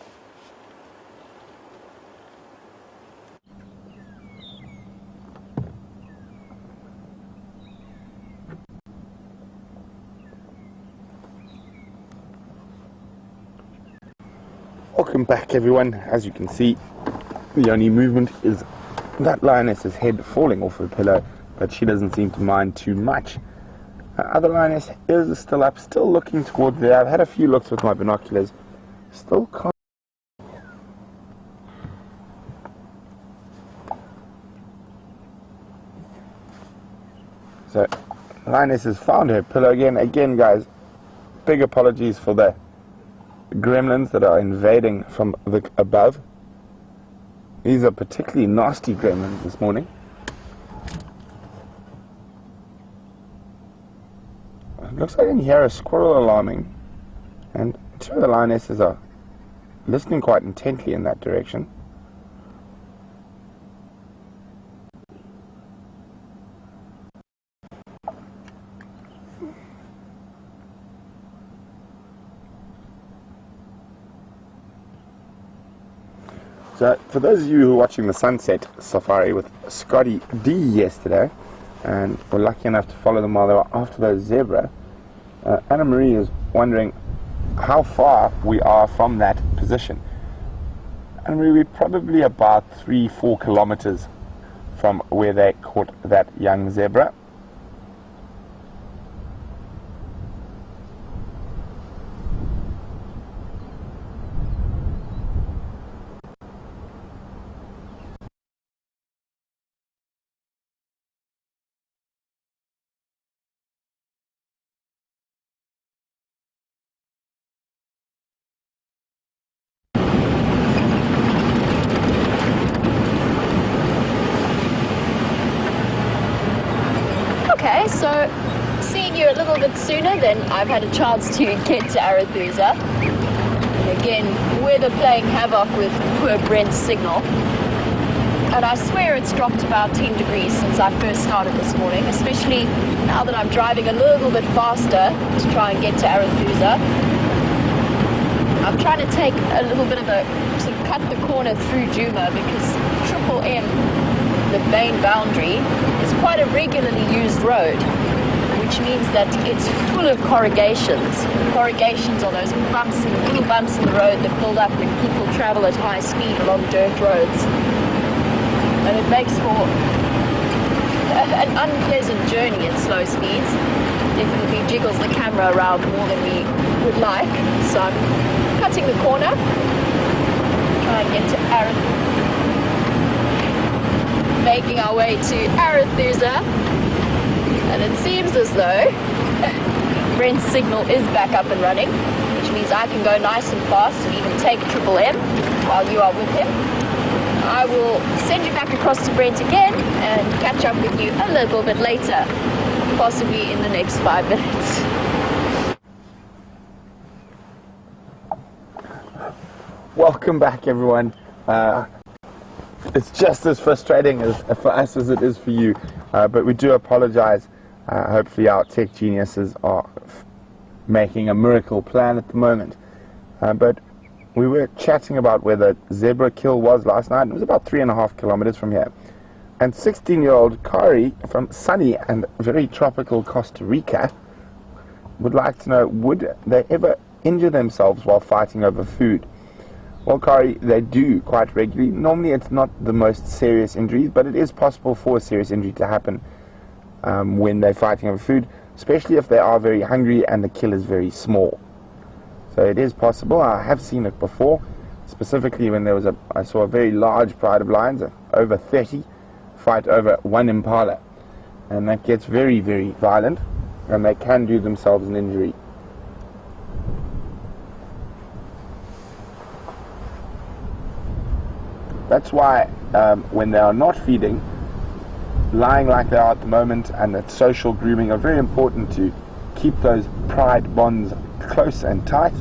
Welcome back, everyone. As you can see, the only movement is that lioness's head falling off her pillow, but she doesn't seem to mind too much. Other lioness is still up, still looking towards there. I've had a few looks with my binoculars. Still can't. So, lioness has found her pillow again. Again, guys, big apologies for the gremlins that are invading from the above. These are particularly nasty gremlins this morning. It looks like I can hear a squirrel alarming, and two of the lionesses are listening quite intently in that direction. So, for those of you who were watching the sunset safari with Scotty D yesterday, and were lucky enough to follow them while they were after those zebra, Anna Marie is wondering how far we are from that position. And we're probably about 3-4 kilometers from where they caught that young zebra. So, seeing you a little bit sooner than I've had a chance to get to Arethusa. And again, weather playing havoc with poor Brent's signal. And I swear it's dropped about 10 degrees since I first started this morning, especially now that I'm driving a little bit faster to try and get to Arethusa. I'm trying to take a little bit of a, sort of cut the corner through Djuma because Triple M, the main boundary, is quite a regularly used road, which means that it's full of corrugations. Corrugations are those bumps, little bumps in the road that build up when people travel at high speed along dirt roads. And it makes for an unpleasant journey at slow speeds. Definitely jiggles the camera around more than we would like. So I'm cutting the corner, try and get to making our way to Arethusa. And it seems as though Brent's signal is back up and running, which means I can go nice and fast and even take Triple M while you are with him. I will send you back across to Brent again and catch up with you a little bit later, possibly in the next 5 minutes. Welcome back, everyone. It's just as frustrating for us as it is for you, but we do apologize. Hopefully our tech geniuses are making a miracle plan at the moment. But we were chatting about where the zebra kill was last night. It was about 3.5 kilometers from here. And 16-year-old Kari from sunny and very tropical Costa Rica would like to know, would they ever injure themselves while fighting over food? Well, Kari, they do quite regularly. Normally it's not the most serious injuries, but it is possible for a serious injury to happen when they're fighting over food, especially if they are very hungry and the kill is very small. So it is possible. I have seen it before, specifically when I saw a very large pride of lions, over 30, fight over one impala. And that gets very, very violent, and they can do themselves an injury. That's why when they are not feeding, lying like they are at the moment, and that social grooming are very important to keep those pride bonds close and tight.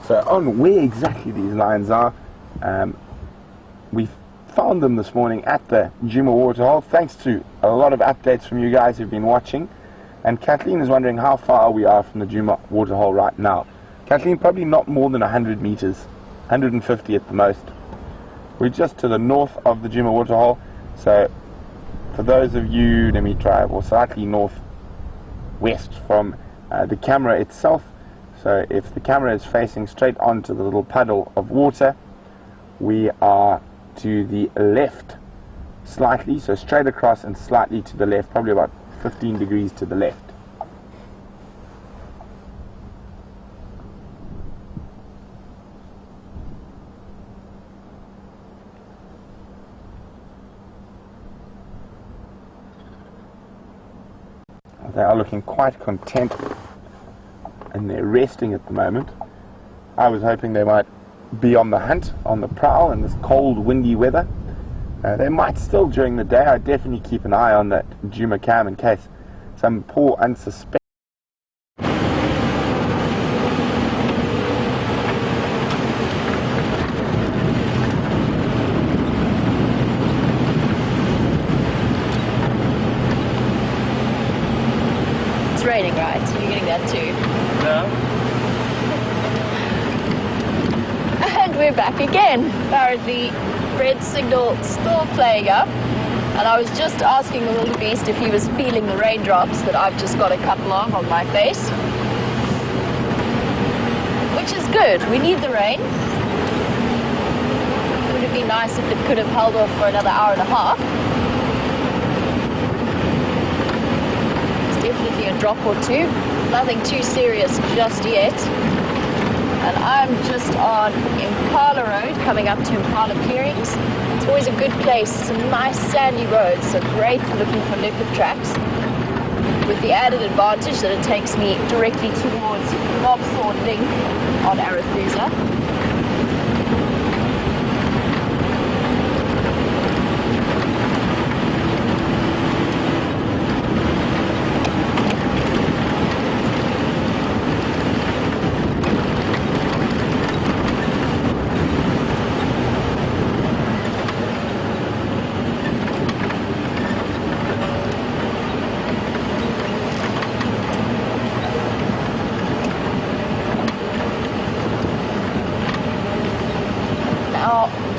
So on where exactly these lions are, we found them this morning at the Nkuhuma waterhole, thanks to a lot of updates from you guys who've been watching. And Kathleen is wondering how far we are from the Nkuhuma waterhole right now. Kathleen, probably not more than 100 meters, 150 at the most. We're just to the north of the Nkuhuma waterhole, so for those of you, let me try, well, slightly northwest from the camera itself. So if the camera is facing straight onto the little puddle of water, we are to the left slightly, so straight across and slightly to the left, probably about 15 degrees to the left. They are looking quite content, and they're resting at the moment. I was hoping they might be on the hunt, on the prowl in this cold, windy weather. They might still during the day. I definitely keep an eye on that Nkuhuma cam in case some poor unsuspecting. It's raining, right? So you're getting that too. No. And we're back again. Apparently, Brent's signal still playing up. And I was just asking the little beast if he was feeling the raindrops that I've just got a couple of on my face. Which is good. We need the rain. It would have been nice if it could have held off for another hour and a half. It's definitely a drop or two. Nothing too serious just yet. and I'm just on Impala Road, coming up to Impala Clearings. It's always a good place. It's a nice sandy road, so great for looking for leopard tracks, with the added advantage that it takes me directly towards Knobthorne Link on Arethusa.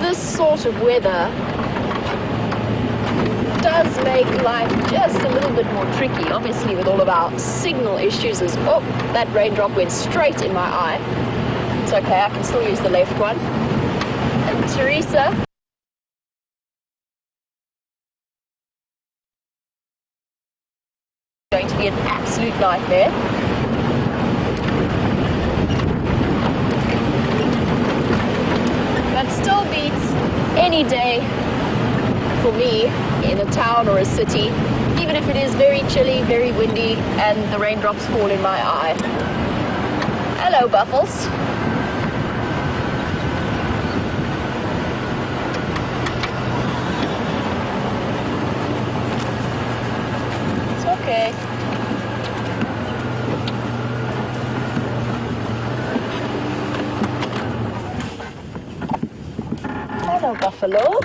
This sort of weather does make life just a little bit more tricky, obviously with all of our signal issues. Oh, that raindrop went straight in my eye. It's okay, I can still use the left one. And Teresa, going to be an absolute nightmare. But still beats any day for me in a town or a city, even if it is very chilly, very windy, and the raindrops fall in my eye. Hello, Buffles. It's okay. Hello, Buffalo.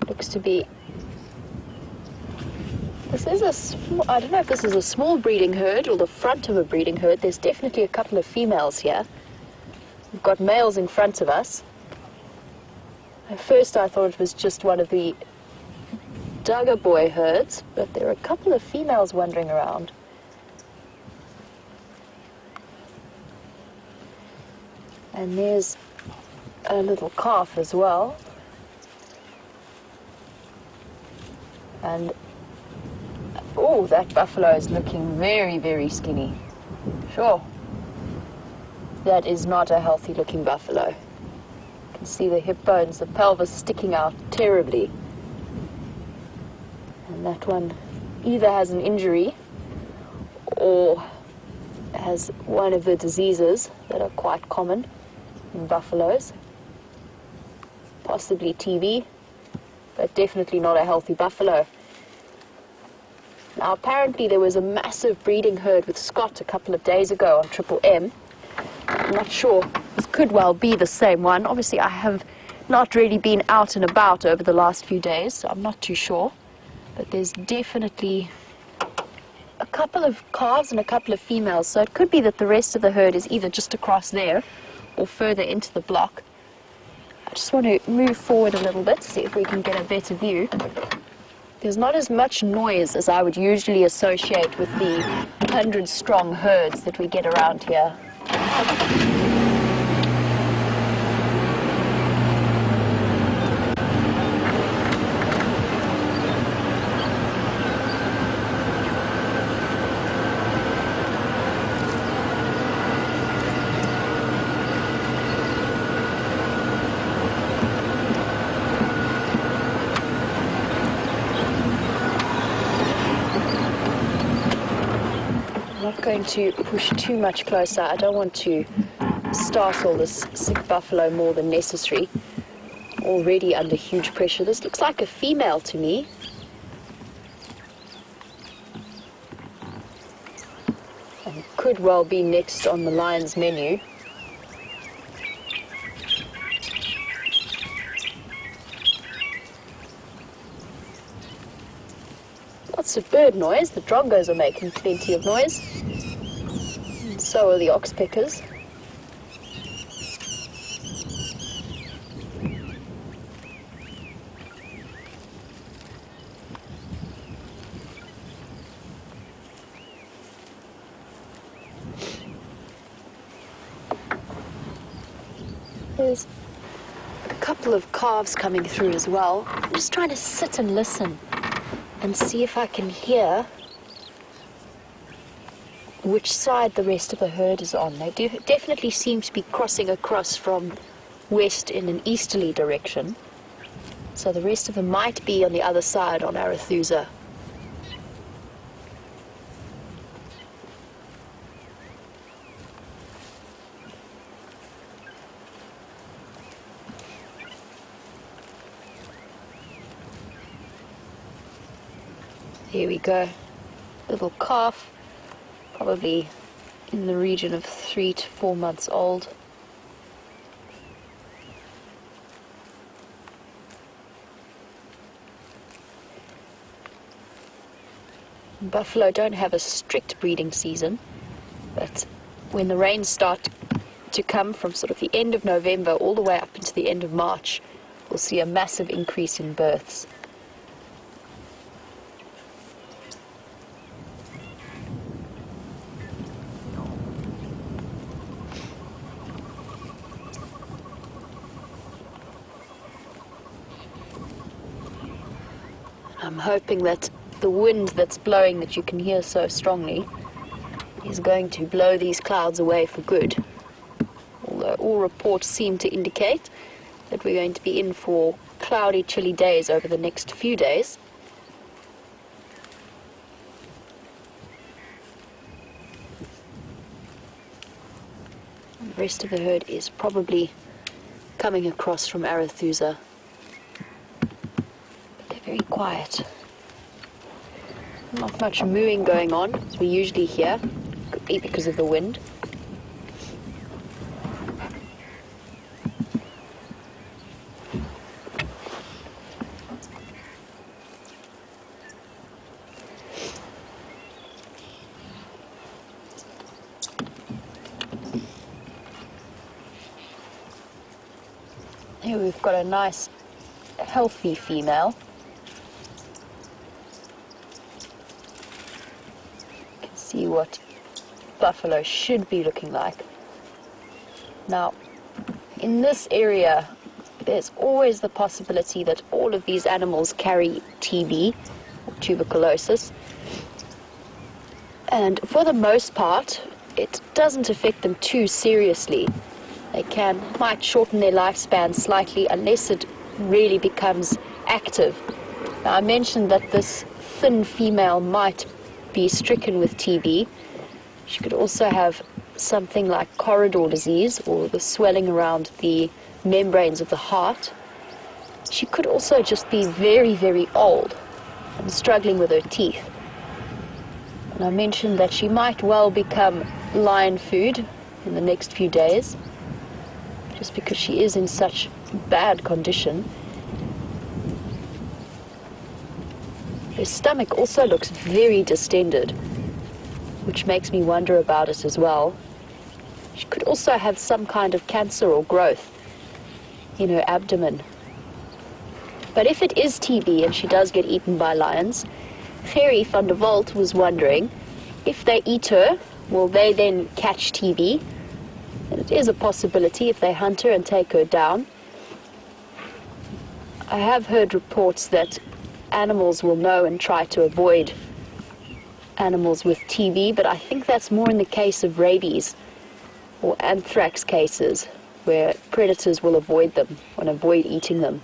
Looks to be... This is a small... I don't know if this is a small breeding herd or the front of a breeding herd. There's definitely a couple of females here. We've got males in front of us. At first I thought it was just one of the Duggar boy herds, but there are a couple of females wandering around. And there's a little calf as well. And, oh, that buffalo is looking very, very skinny. Sure. That is not a healthy looking buffalo. You can see the hip bones, the pelvis sticking out terribly. And that one either has an injury or has one of the diseases that are quite common in buffaloes. Possibly TB, but definitely not a healthy buffalo. Now apparently there was a massive breeding herd with Scott a couple of days ago on Triple M. I'm not sure, this could well be the same one. Obviously I have not really been out and about over the last few days, so I'm not too sure. But there's definitely a couple of calves and a couple of females, so it could be that the rest of the herd is either just across there or further into the block. I just want to move forward a little bit to see if we can get a better view. There's not as much noise as I would usually associate with the 100-strong herds that we get around here. I'm not going to push too much closer. I don't want to startle this sick buffalo more than necessary. Already under huge pressure. This looks like a female to me. And could well be next on the lion's menu. Lots of bird noise. The drongos are making plenty of noise. And so are the oxpeckers. There's a couple of calves coming through as well. I'm just trying to sit and listen and see if I can hear which side the rest of the herd is on. They do definitely seem to be crossing across from west in an easterly direction. So the rest of them might be on the other side on Arethusa. Here we go. Little calf, probably in the region of 3 to 4 months old. Buffalo don't have a strict breeding season, but when the rains start to come from sort of the end of November all the way up into the end of March, we'll see a massive increase in births. I'm hoping that the wind that's blowing, that you can hear so strongly, is going to blow these clouds away for good. Although all reports seem to indicate that we're going to be in for cloudy, chilly days over the next few days. And the rest of the herd is probably coming across from Arethusa. Very quiet. Not much mooing going on as we usually hear. Could be because of the wind. Here we've got a nice healthy female. See what buffalo should be looking like. Now, in this area, there's always the possibility that all of these animals carry TB, or tuberculosis, and for the most part, it doesn't affect them too seriously. They might shorten their lifespan slightly unless it really becomes active. Now, I mentioned that this thin female might be stricken with TB. She could also have something like corridor disease, or the swelling around the membranes of the heart. She could also just be very, very old and struggling with her teeth. And I mentioned that she might well become lion food in the next few days, just because she is in such bad condition. Her stomach also looks very distended, which makes me wonder about it as well. She could also have some kind of cancer or growth in her abdomen. But if it is TB and she does get eaten by lions, Gerry van der Walt was wondering, if they eat her, will they then catch TB? And it is a possibility if they hunt her and take her down. I have heard reports that animals will know and try to avoid animals with TB, but I think that's more in the case of rabies or anthrax cases, where predators will avoid them and avoid eating them.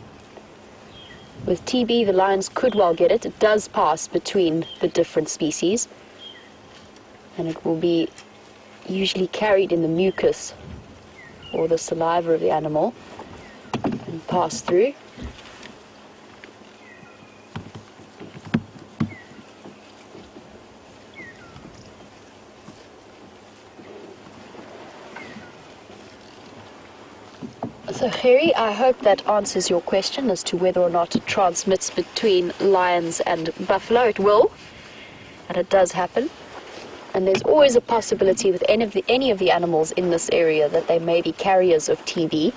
With TB, the lions could well get it. It does pass between the different species, and it will be usually carried in the mucus or the saliva of the animal and pass through. So Gerry, I hope that answers your question as to whether or not it transmits between lions and buffalo. It will, and it does happen. And there's always a possibility with any of the animals in this area that they may be carriers of TB,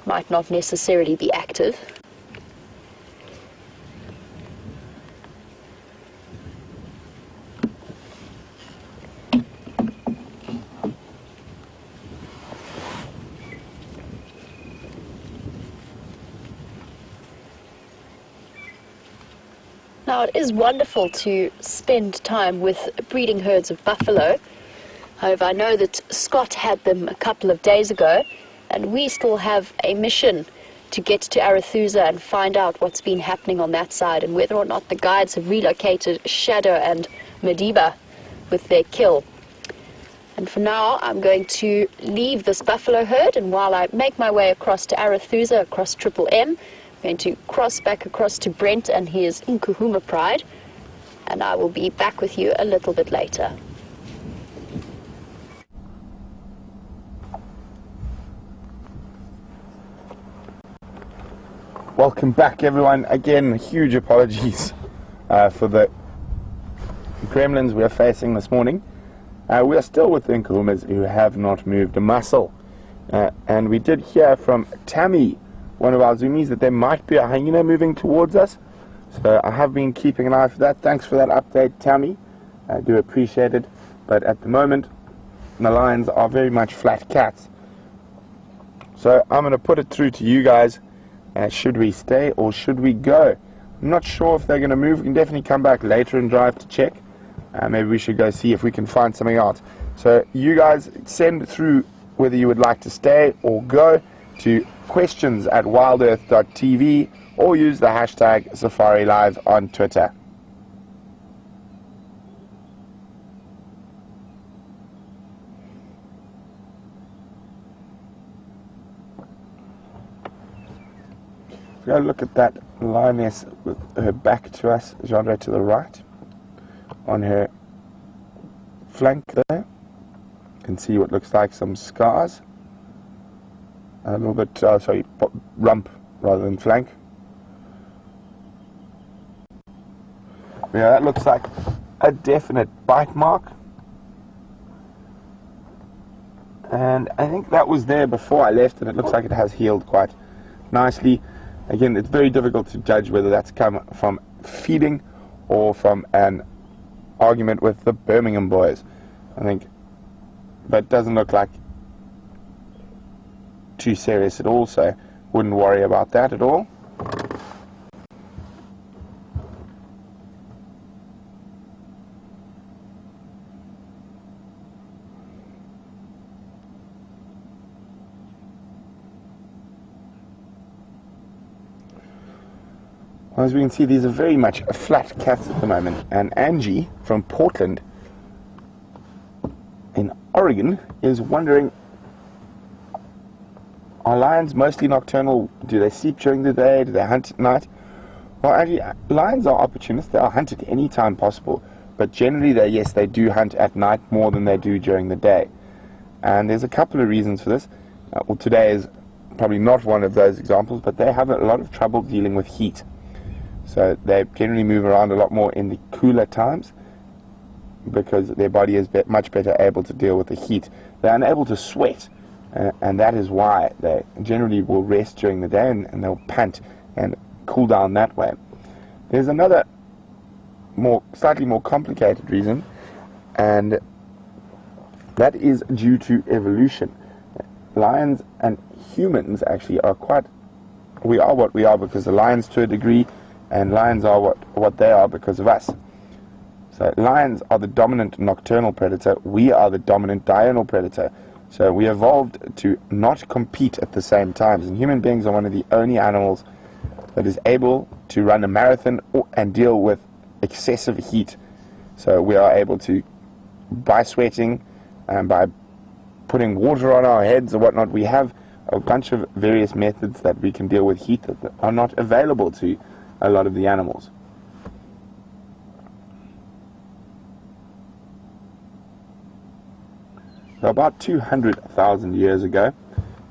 might not necessarily be active. Now, it is wonderful to spend time with breeding herds of buffalo, However, I know that Scott had them a couple of days ago, and we still have a mission to get to Arathusa and find out what's been happening on that side and whether or not the guides have relocated Shadow and Madiba with their kill. And for now, I'm going to leave this buffalo herd, and while I make my way across to Arathusa, across Triple M, I'm going to cross back across to Brent and his Nkuhuma pride, and I will be back with you a little bit later. Welcome back, everyone. Again, huge apologies for the gremlins we are facing this morning. We are still with the Nkuhumas who have not moved a muscle. And we did hear from Tammy, one of our zoomies, that there might be a hyena moving towards us. So I have been keeping an eye for that. Thanks for that update, Tammy. I do appreciate it. But at the moment, the lions are very much flat cats. So I'm going to put it through to you guys. Should we stay or should we go? I'm not sure if they're going to move. We can definitely come back later and drive to check. Maybe we should go see if we can find something else. So you guys send through whether you would like to stay or go to questions@wildearth.tv or use the hashtag Safari Live on Twitter. Go look at that lioness with her back to us, genre to the right, on her flank there. You can see what looks like some scars. A little bit, rump rather than flank. Yeah, that looks like a definite bite mark. And I think that was there before I left, and it looks like it has healed quite nicely. Again, it's very difficult to judge whether that's come from feeding or from an argument with the Birmingham boys, I think. But it doesn't look like too serious at all, so wouldn't worry about that at all. As we can see, these are very much flat cats at the moment, and Angie from Portland in Oregon is wondering, are lions mostly nocturnal? Do they sleep during the day? Do they hunt at night? Well, Angie, lions are opportunists. They are hunted any time possible, but generally they do hunt at night more than they do during the day. And there's a couple of reasons for this. Well, today is probably not one of those examples, but they have a lot of trouble dealing with heat. So they generally move around a lot more in the cooler times because their body is much better able to deal with the heat. They're unable to sweat, and that is why they generally will rest during the day and they'll pant and cool down that way. There's another slightly more complicated reason, and that is due to evolution. Lions and humans actually we are what we are because the lions to a degree, and lions are what they are because of us. So lions are the dominant nocturnal predator. We are the dominant diurnal predator. So we evolved to not compete at the same times. And human beings are one of the only animals that is able to run a marathon and deal with excessive heat. So we are able to, by sweating and by putting water on our heads or whatnot, we have a bunch of various methods that we can deal with heat that are not available to a lot of the animals. So about 200,000 years ago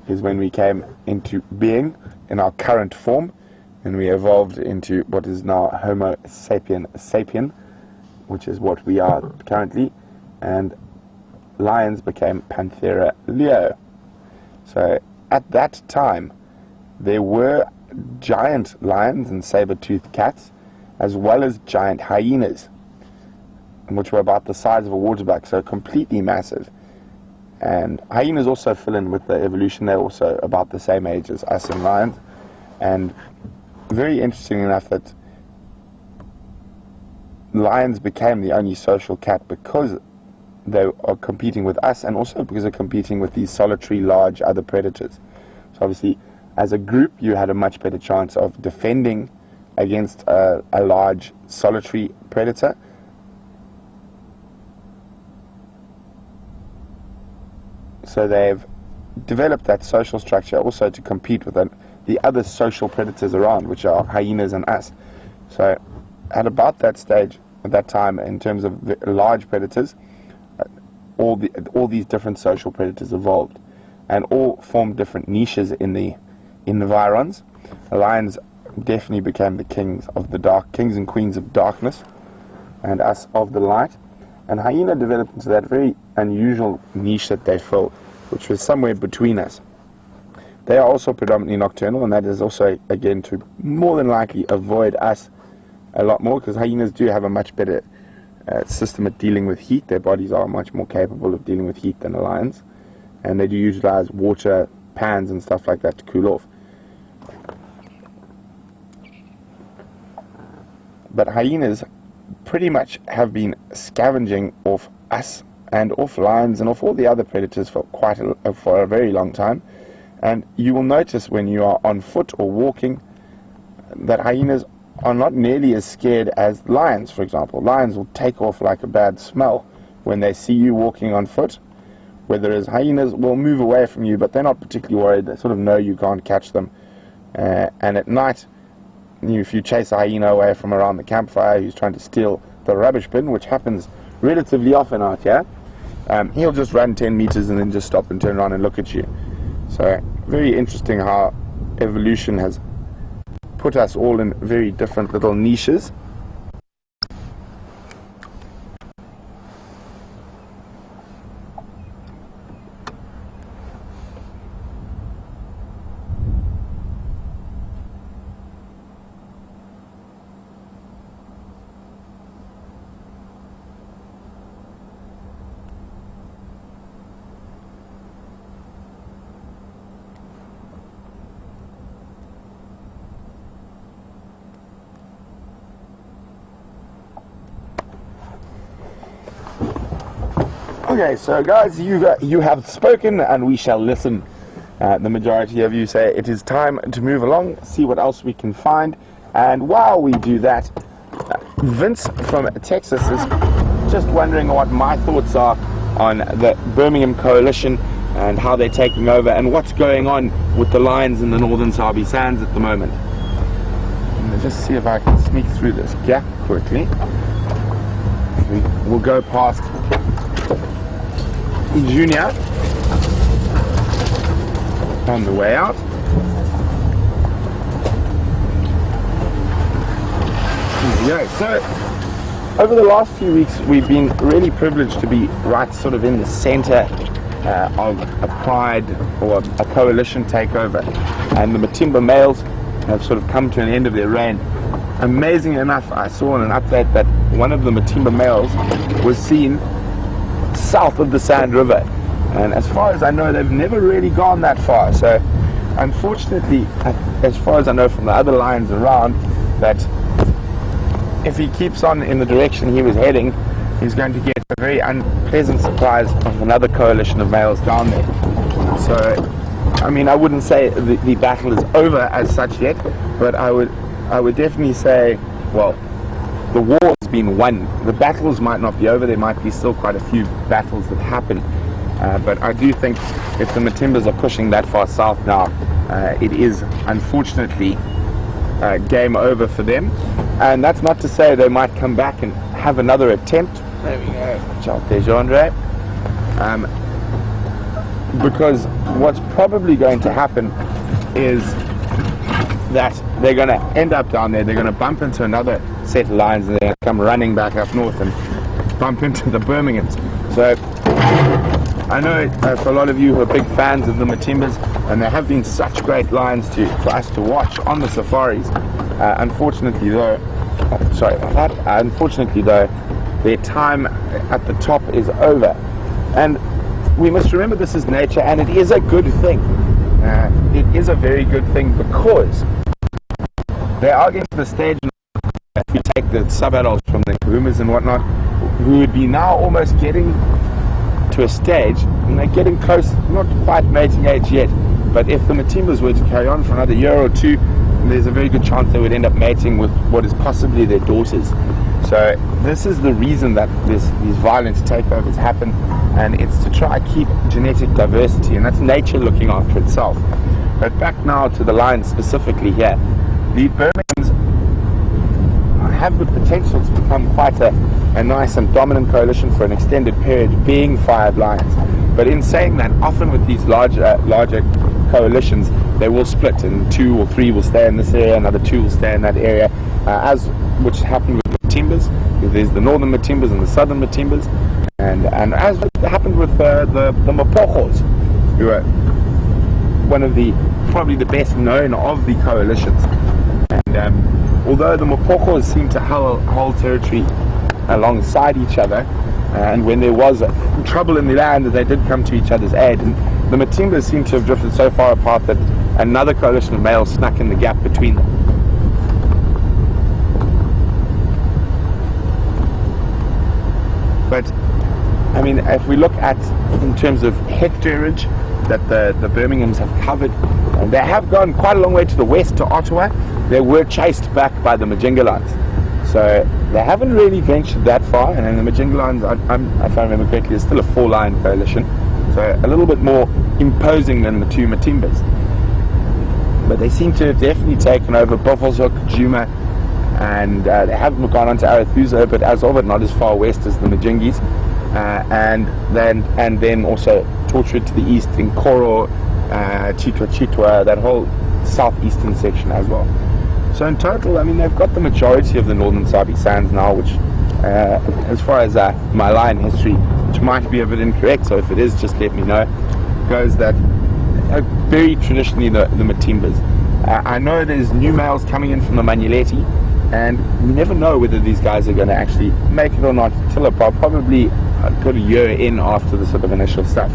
is when we came into being in our current form, and we evolved into what is now Homo sapien, which is what we are currently, and lions became Panthera leo. So at that time there were giant lions and saber-toothed cats, as well as giant hyenas, which were about the size of a waterbuck, so completely massive. And hyenas also fill in with the evolution. They're also about the same age as us and lions. And very interesting enough that lions became the only social cat because they are competing with us, and also because they're competing with these solitary large other predators. So obviously, as a group, you had a much better chance of defending against a large solitary predator. So they've developed that social structure also to compete with the other social predators around, which are hyenas and us. So at about that stage, at that time, in terms of large predators, all these different social predators evolved, and all formed different niches in the environs. The lions definitely became the kings and queens of darkness, and us of the light. And hyena developed into that very unusual niche that they fill, which was somewhere between us. They are also predominantly nocturnal, and that is also, again, to more than likely avoid us a lot more, because hyenas do have a much better system at dealing with heat. Their bodies are much more capable of dealing with heat than the lions, and they do utilize water pans and stuff like that to cool off. But hyenas pretty much have been scavenging off us and off lions and off all the other predators for for a very long time. And you will notice when you are on foot or walking that hyenas are not nearly as scared as lions, for example. Lions will take off like a bad smell when they see you walking on foot, whereas hyenas will move away from you, but they're not particularly worried. They sort of know you can't catch them. And at night, if you chase a hyena away from around the campfire who's trying to steal the rubbish bin, which happens relatively often out here, he'll just run 10 meters and then just stop and turn around and look at you. So very interesting how evolution has put us all in very different little niches. Okay, so guys, you have spoken, and we shall listen. The majority of you say it is time to move along, see what else we can find. And while we do that, Vince from Texas is just wondering what my thoughts are on the Birmingham Coalition and how they're taking over and what's going on with the lions in the Northern Sabi Sands at the moment. Let's just see if I can sneak through this gap quickly. We'll go past Junior on the way out. Yeah, so over the last few weeks we've been really privileged to be right sort of in the center of a pride or a coalition takeover, and the Matimba males have sort of come to an end of their reign. Amazing enough, I saw in an update that one of the Matimba males was seen south of the Sand River, and as far as I know they've never really gone that far. So unfortunately, as far as I know from the other lions around, that if he keeps on in the direction he was heading, he's going to get a very unpleasant surprise of another coalition of males down there. So I mean, I wouldn't say the battle is over as such yet, but I would definitely say, well, the war has been won. The battles might not be over. There might be still quite a few battles that happen, but I do think if the Matimbas are pushing that far south now, it is unfortunately game over for them. And that's not to say they might come back and have another attempt. There we go. Watch out there, Jean-Andre. Because what's probably going to happen is that they're going to end up down there, they're going to bump into another set of lions, and they're going to come running back up north and bump into the Birminghams. So I know for a lot of you who are big fans of the Matimbas, and there have been such great lions for us to watch on the safaris, unfortunately though, their time at the top is over. And we must remember this is nature, and it is a good thing. It is a very good thing, because they are getting to the stage, if we take the sub-adults from the Nkuhumas and whatnot, who would be now almost getting to a stage, and they're getting close, not quite mating age yet, but if the Matimbas were to carry on for another year or two, there's a very good chance they would end up mating with what is possibly their daughters. So this is the reason that these violent takeovers happen, and it's to try and keep genetic diversity, and that's nature looking after itself. But back now to the lions specifically here. The Birminghams have the potential to become quite a nice and dominant coalition for an extended period, being 5 lions. But in saying that, often with these larger coalitions, they will split, and 2 or 3 will stay in this area, another 2 will stay in that area, which happened with the Matimbas. There's the northern Matimbas and the southern Matimbas, and as happened with the Mapojos, who are one of probably the best known of the coalitions. And although the Mapojos seem to hold territory alongside each other, and when there was trouble in the land, they did come to each other's aid. And the Matimbas seem to have drifted so far apart that another coalition of males snuck in the gap between them. But I mean, if we look at in terms of hectareage that the Birminghams have covered, and they have gone quite a long way to the west to Ottawa. They were chased back by the Majingalans, so they haven't really ventured that far. And then the Majingalans, if I remember correctly, is still a 4-lion coalition, so a little bit more imposing than the 2 Matimbas. But they seem to have definitely taken over Buffelshoek, Nkuhuma, and they have gone on to Arathusa, but as of it, not as far west as the Majingis, and then also Tortured to the east in Koro, Chitwa, that whole southeastern section as well. So in total, I mean, they've got the majority of the northern Sabi Sands now, which, as far as my lion history, which might be a bit incorrect, so if it is, just let me know, goes that very traditionally the Matimbas. I know there's new males coming in from the Manuleti, and you never know whether these guys are going to actually make it or not until probably a good year in after the sort of initial stuff.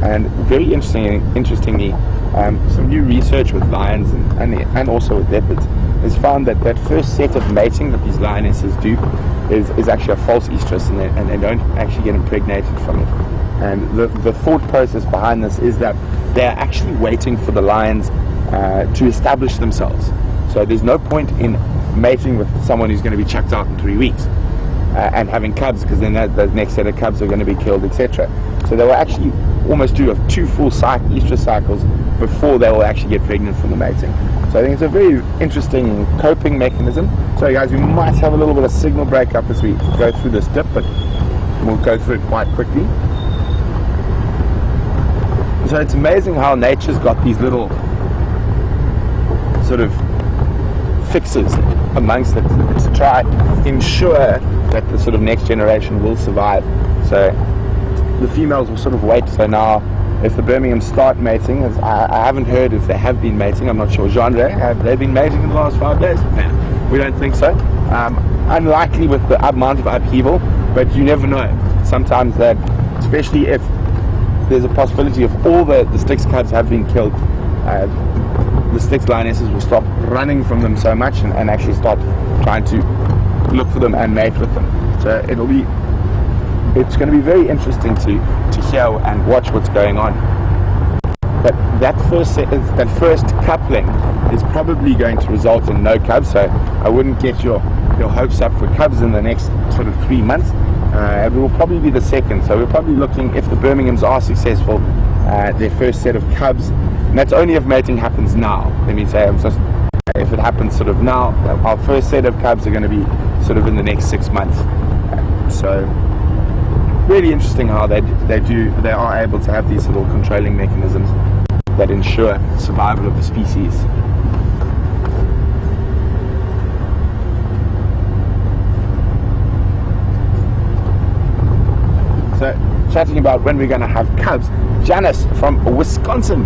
And very interestingly, some new research with lions and also with leopards has found that first set of mating that these lionesses do is actually a false estrus, and they don't actually get impregnated from it. And the thought process behind this is that they're actually waiting for the lions to establish themselves. So there's no point in mating with someone who's going to be chucked out in 3 weeks and having cubs, because then the next set of cubs are going to be killed, etc. So they will actually almost do 2 full estrus cycles before they will actually get pregnant from the mating. So I think it's a very interesting coping mechanism. So guys, we might have a little bit of signal breakup as we go through this dip, but we'll go through it quite quickly. So it's amazing how nature's got these little sort of fixes amongst it to try ensure that the sort of next generation will survive. So the females will sort of wait. So now if the Birminghams start mating, as I haven't heard if they have been mating, I'm not sure. Genre, have they been mating in the last 5 days? No, we don't think so. Unlikely with the amount of upheaval, but you never know. Sometimes that, especially if there's a possibility of all the Styx cubs have been killed, the Styx lionesses will stop running from them so much and actually start trying to look for them and mate with them. So it's going to be very interesting to hear and watch what's going on. But that first coupling is probably going to result in no cubs, so I wouldn't get your hopes up for cubs in the next sort of 3 months. It will probably be the second, so we're probably looking, if the Birminghams are successful, their first set of cubs, and that's only if mating happens now. Let me say, if it happens sort of now, our first set of cubs are going to be sort of in the next 6 months. So really interesting how they are able to have these little controlling mechanisms that ensure survival of the species. So, chatting about when we're going to have cubs, Janice from Wisconsin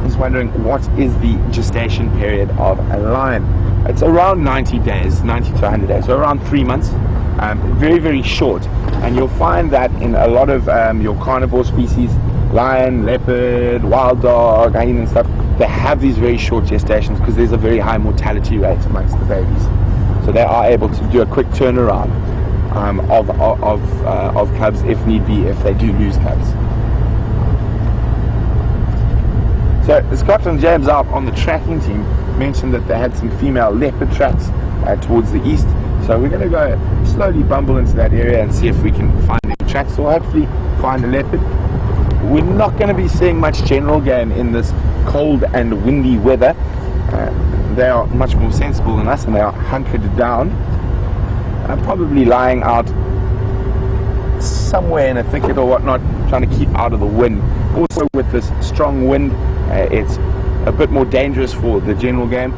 is wondering what is the gestation period of a lion. It's around 90 days, 90 to 100 days, so around 3 months. Very, very short. And you'll find that in a lot of your carnivore species, lion, leopard, wild dog, hyena and stuff, they have these very short gestations because there's a very high mortality rate amongst the babies. So they are able to do a quick turnaround. of cubs if need be, if they do lose cubs. So Scott and James out on the tracking team mentioned that they had some female leopard tracks towards the east. So we're going to go slowly bumble into that area and see if we can find any tracks, or hopefully find a leopard. We're not going to be seeing much general game in this cold and windy weather. They are much more sensible than us, and they are hunkered down, probably lying out somewhere in a thicket or whatnot, trying to keep out of the wind. Also, with this strong wind, it's a bit more dangerous for the general game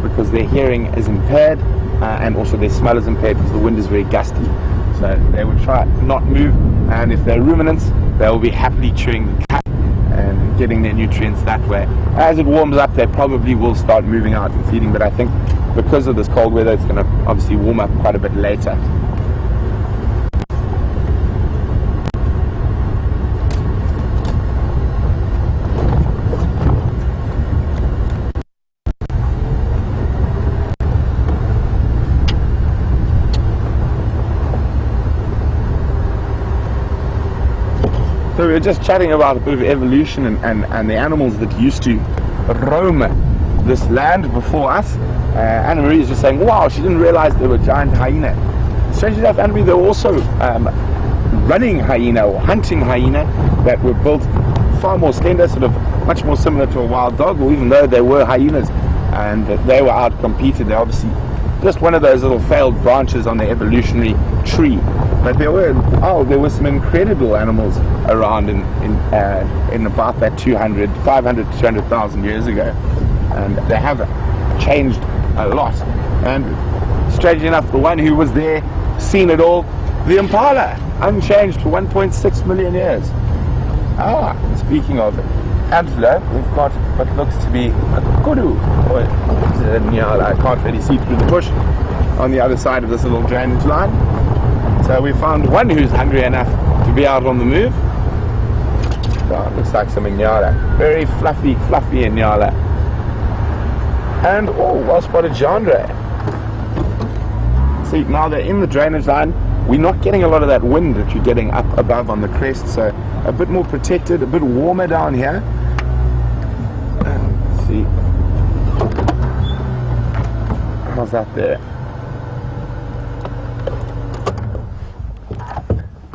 because their hearing is impaired, and also their smell is impaired because the wind is very gusty. So they would try not move, and if they're ruminants, they will be happily chewing the cud and getting their nutrients that way. As it warms up, they probably will start moving out and feeding, but I think because of this cold weather, it's going to obviously warm up quite a bit later. So we were just chatting about a bit of evolution and the animals that used to roam this land before us. Anna Marie is just saying, wow, she didn't realize there were giant hyena. Strangely enough, Anna Marie, there were also running hyena or hunting hyena that were built far more slender, sort of much more similar to a wild dog, or even though they were hyenas and they were out-competed, they're obviously just one of those little failed branches on the evolutionary tree. But there were some incredible animals around in about that 500 to 200,000 years ago, and they have changed a lot. And strangely enough, the one who was there, seen it all, the impala, unchanged for 1.6 million years. Speaking of antelope, we've got what looks to be a kudu, or a nyala. I can't really see through the bush on the other side of this little drainage line. So we found one who's hungry enough to be out on the move. Oh, it looks like some nyala. Very fluffy nyala. And, well spotted genre. See, now they're in the drainage line. We're not getting a lot of that wind that you're getting up above on the crest, so a bit more protected, a bit warmer down here. Let's see. How's that there?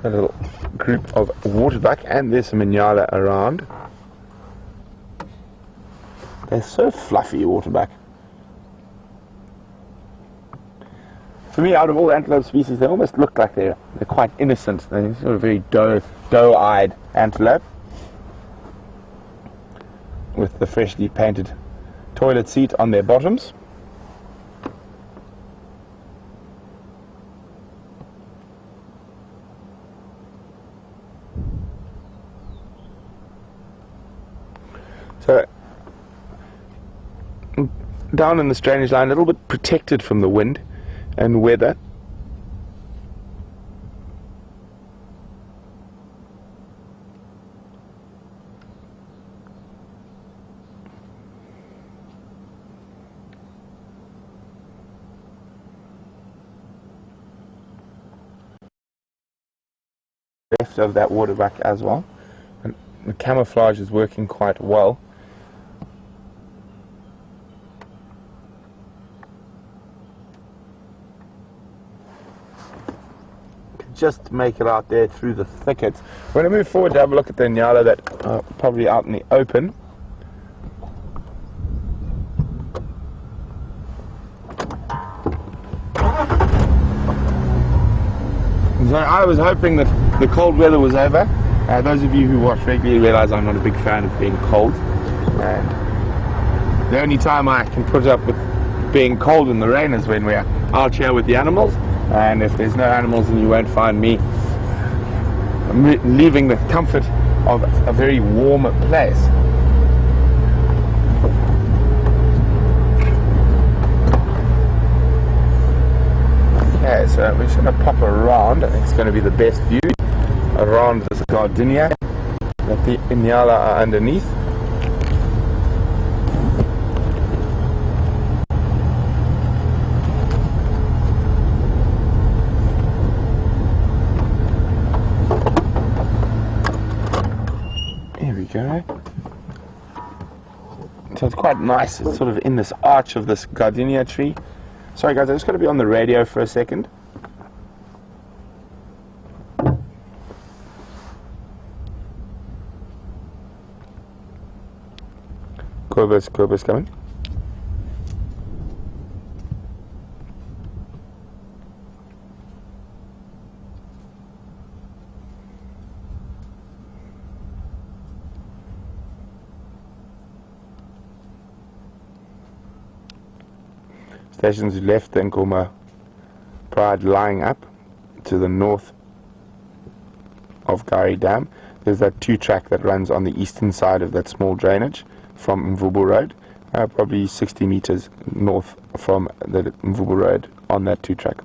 A little group of waterbuck, and there's some nyala around. They're so fluffy, waterbuck. For me, out of all antelope species, they almost look like they're quite innocent. They're sort of very doe-eyed antelope with the freshly painted toilet seat on their bottoms. So down in this drainage line, a little bit protected from the wind and weather. Left of that waterbuck as well, and the camouflage is working quite well. Just make it out there through the thickets. We're going to move forward to have a look at the nyala that are probably out in the open. So I was hoping that the cold weather was over. Those of you who watch regularly realize I'm not a big fan of being cold. And the only time I can put up with being cold in the rain is when we're out here with the animals. And if there's no animals, then you won't find me leaving the comfort of a very warm place. Okay, so we're just going to pop around. I think it's going to be the best view around this gardenia that the nyala are underneath. quite nice. It's sort of in this arch of this gardenia tree. Sorry guys, I just got to be on the radio for a second. Corvus coming. Stations left the Nkuhuma Pride lying up to the north of Gari Dam. There's that 2-track that runs on the eastern side of that small drainage from Mvubu Road, probably 60 meters north from the Mvubu Road on that 2-track.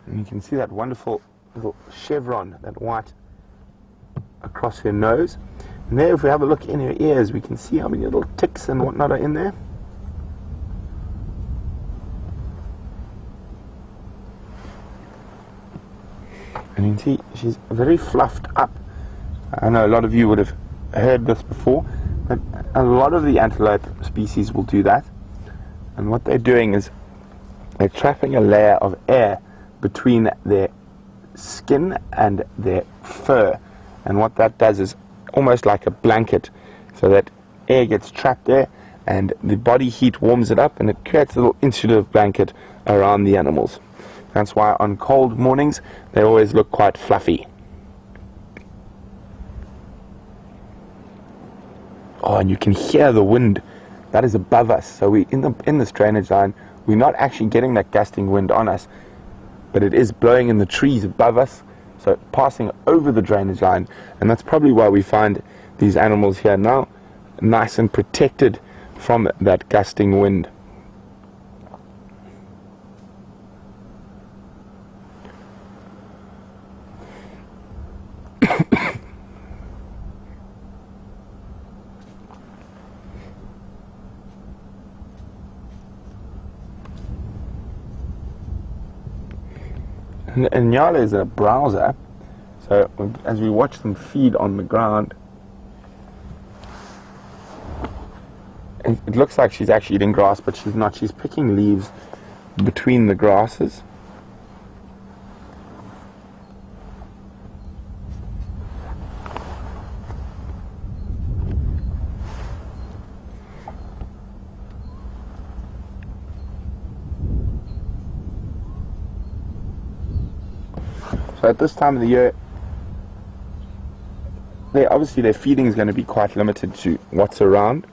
And you can see that wonderful little chevron, that white across her nose. And there, if we have a look in her ears, we can see how many little ticks and whatnot are in there. And you can see she's very fluffed up. I know a lot of you would have heard this before, but a lot of the antelope species will do that. And what they're doing is they're trapping a layer of air between their skin and their fur. And what that does is almost like a blanket, so that air gets trapped there and the body heat warms it up and it creates a little insulative blanket around the animals. That's why on cold mornings they always look quite fluffy. Oh, and you can hear the wind that is above us. So we in this drainage line, we're not actually getting that gusting wind on us, but it is blowing in the trees above us, so passing over the drainage line. And that's probably why we find these animals here now nice and protected from that gusting wind. And nyala is a browser, so as we watch them feed on the ground, it looks like she's actually eating grass, but she's not. She's picking leaves between the grasses. So at this time of the year, obviously their feeding is going to be quite limited to what's around.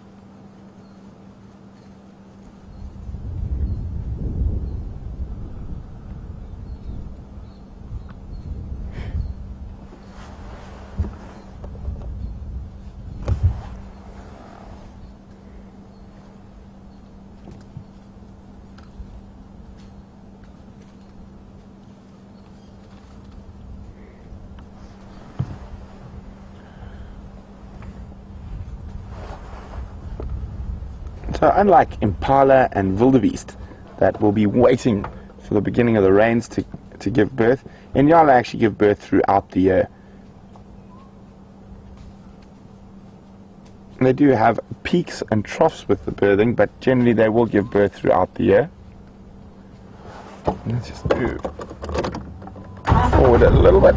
So unlike impala and wildebeest that will be waiting for the beginning of the rains to give birth, nyala actually give birth throughout the year. And they do have peaks and troughs with the birthing, but generally they will give birth throughout the year. Let's just move forward a little bit.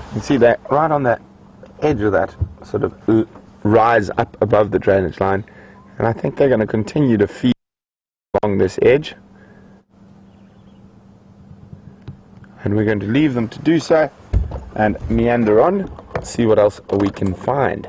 You can see that right on the edge of that sort of rise up above the drainage line, and I think they're going to continue to feed along this edge, and we're going to leave them to do so and meander on, see what else we can find.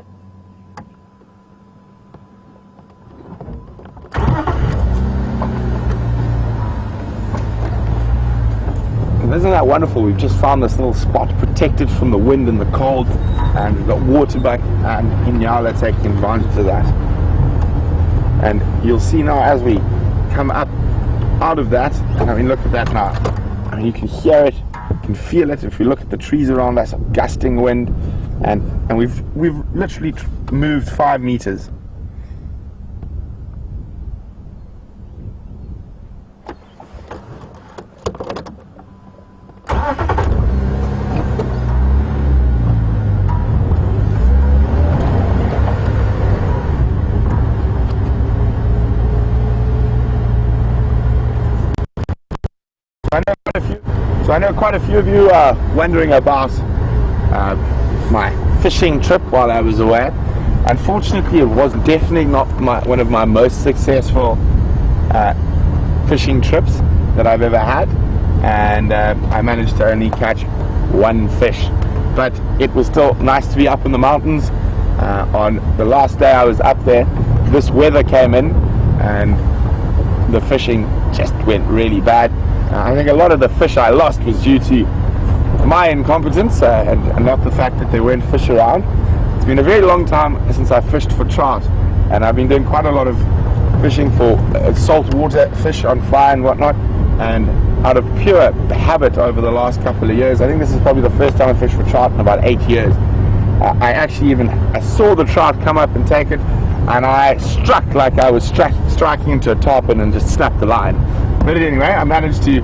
Isn't that wonderful? We've just found this little spot protected from the wind and the cold, and we've got waterbuck and nyala taking advantage of that. And you'll see now as we come up out of that, and I mean, look at that now. I mean, you can hear it, you can feel it. If you look at the trees around us, a gusting wind, and we've literally moved 5 meters. I know quite a few of you are wondering about my fishing trip while I was away. Unfortunately, it was definitely not one of my most successful fishing trips that I've ever had, and I managed to only catch 1 fish. But it was still nice to be up in the mountains. On the last day I was up there, this weather came in and the fishing just went really bad. I think a lot of the fish I lost was due to my incompetence and not the fact that there weren't fish around. It's been a very long time since I fished for trout, and I've been doing quite a lot of fishing for saltwater fish on fly and whatnot, and out of pure habit over the last couple of years, I think this is probably the first time I fished for trout in about 8 years. I saw the trout come up and take it, and I struck like I was striking into a tarpon and just snapped the line. But anyway, I managed to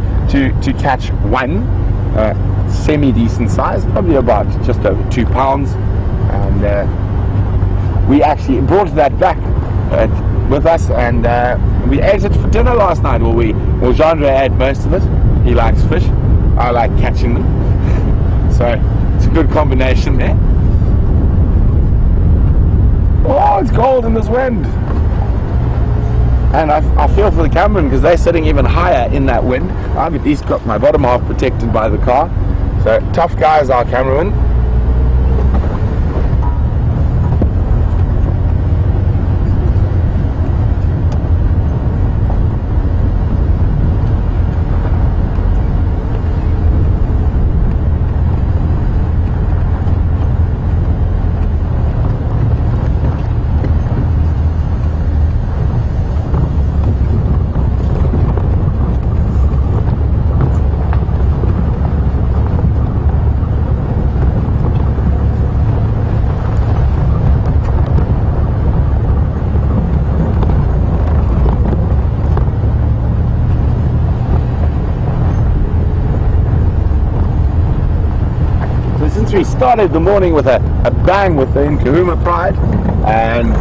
catch 1 semi-decent size, probably about just over 2 pounds, and we actually brought that back with us, and we ate it for dinner last night. Well, Genre ate most of it. He likes fish. I like catching them. So it's a good combination there. Oh, it's cold in this wind. And I feel for the cameraman because they're sitting even higher in that wind. I've at least got my bottom half protected by the car. So tough guy is our cameraman. We started the morning with a bang with the Nkuhuma Pride, and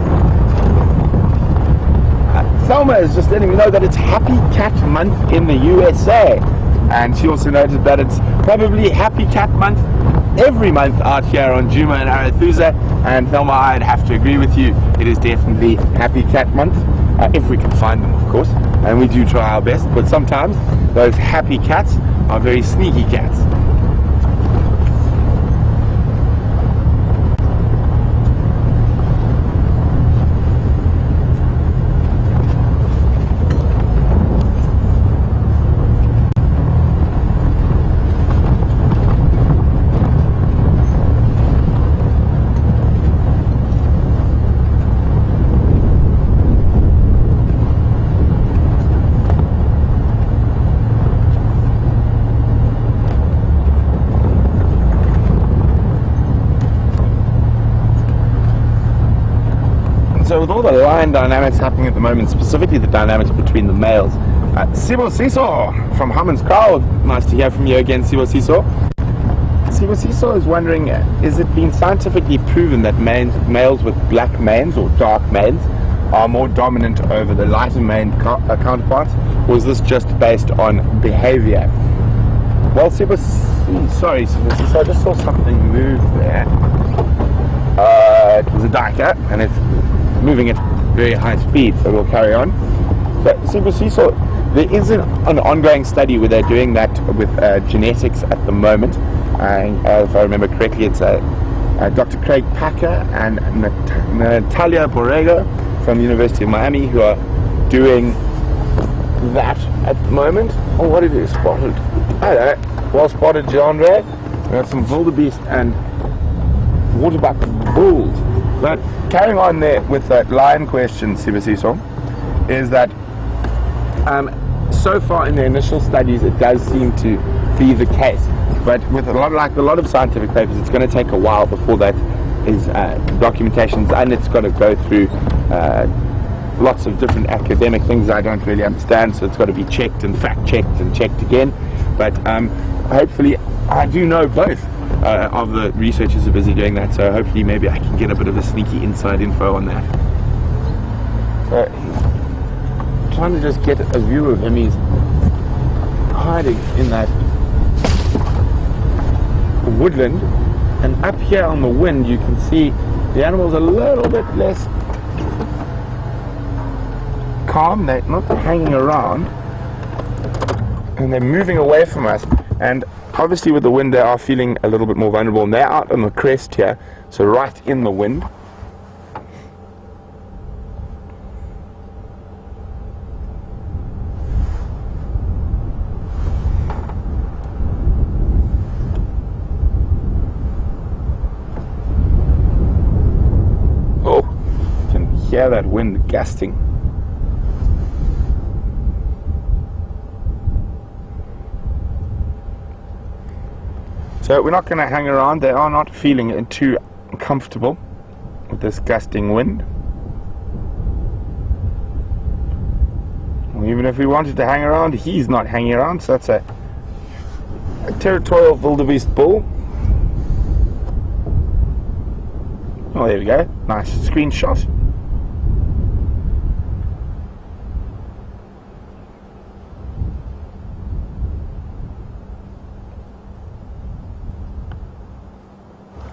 Thelma is just letting me know that it's Happy Cat Month in the USA, and she also noted that it's probably Happy Cat Month every month out here on Juma and Arathusa. And Thelma, I'd have to agree with you, it is definitely Happy Cat Month, if we can find them, of course, and we do try our best, but sometimes those happy cats are very sneaky cats. So with all the line dynamics happening at the moment, specifically the dynamics between the males, Sibo from Hammonds Crowd, nice to hear from you again, Sibo is wondering, is it been scientifically proven that males with black manes or dark manes are more dominant over the lighter maned counterparts, or is this just based on behavior? Well, Sibo, sorry, I just saw something move there. It was a diker, and it's moving at very high speed, so we'll carry on. But so there is an ongoing study where they're doing that with genetics at the moment, and if I remember correctly, it's Dr. Craig Packer and Natalia Borrego from the University of Miami who are doing that at the moment. Oh, what did you spotted? Hello, well spotted, Genre. We got some wildebeest and waterbuck bulls. But carrying on there with that lion question, Sibo, is that so far in the initial studies, it does seem to be the case. But with a lot of scientific papers, it's going to take a while before that is documentation's, and it's got to go through lots of different academic things I don't really understand. So it's got to be checked and fact checked and checked again. But hopefully, I do know both of the researchers are busy doing that. So hopefully, maybe I can get a bit of a sneaky inside info on that. So, trying to just get a view of him. He's hiding in that woodland, and up here on the wind you can see the animal's a little bit less calm. They're not hanging around and they're moving away from us, and obviously with the wind they are feeling a little bit more vulnerable, and they're out on the crest here, so right in the wind. Hear that wind gusting. So we're not going to hang around. They are not feeling too comfortable with this gusting wind. Even if we wanted to hang around, he's not hanging around. So that's a territorial wildebeest bull. Oh, there we go. Nice screenshot.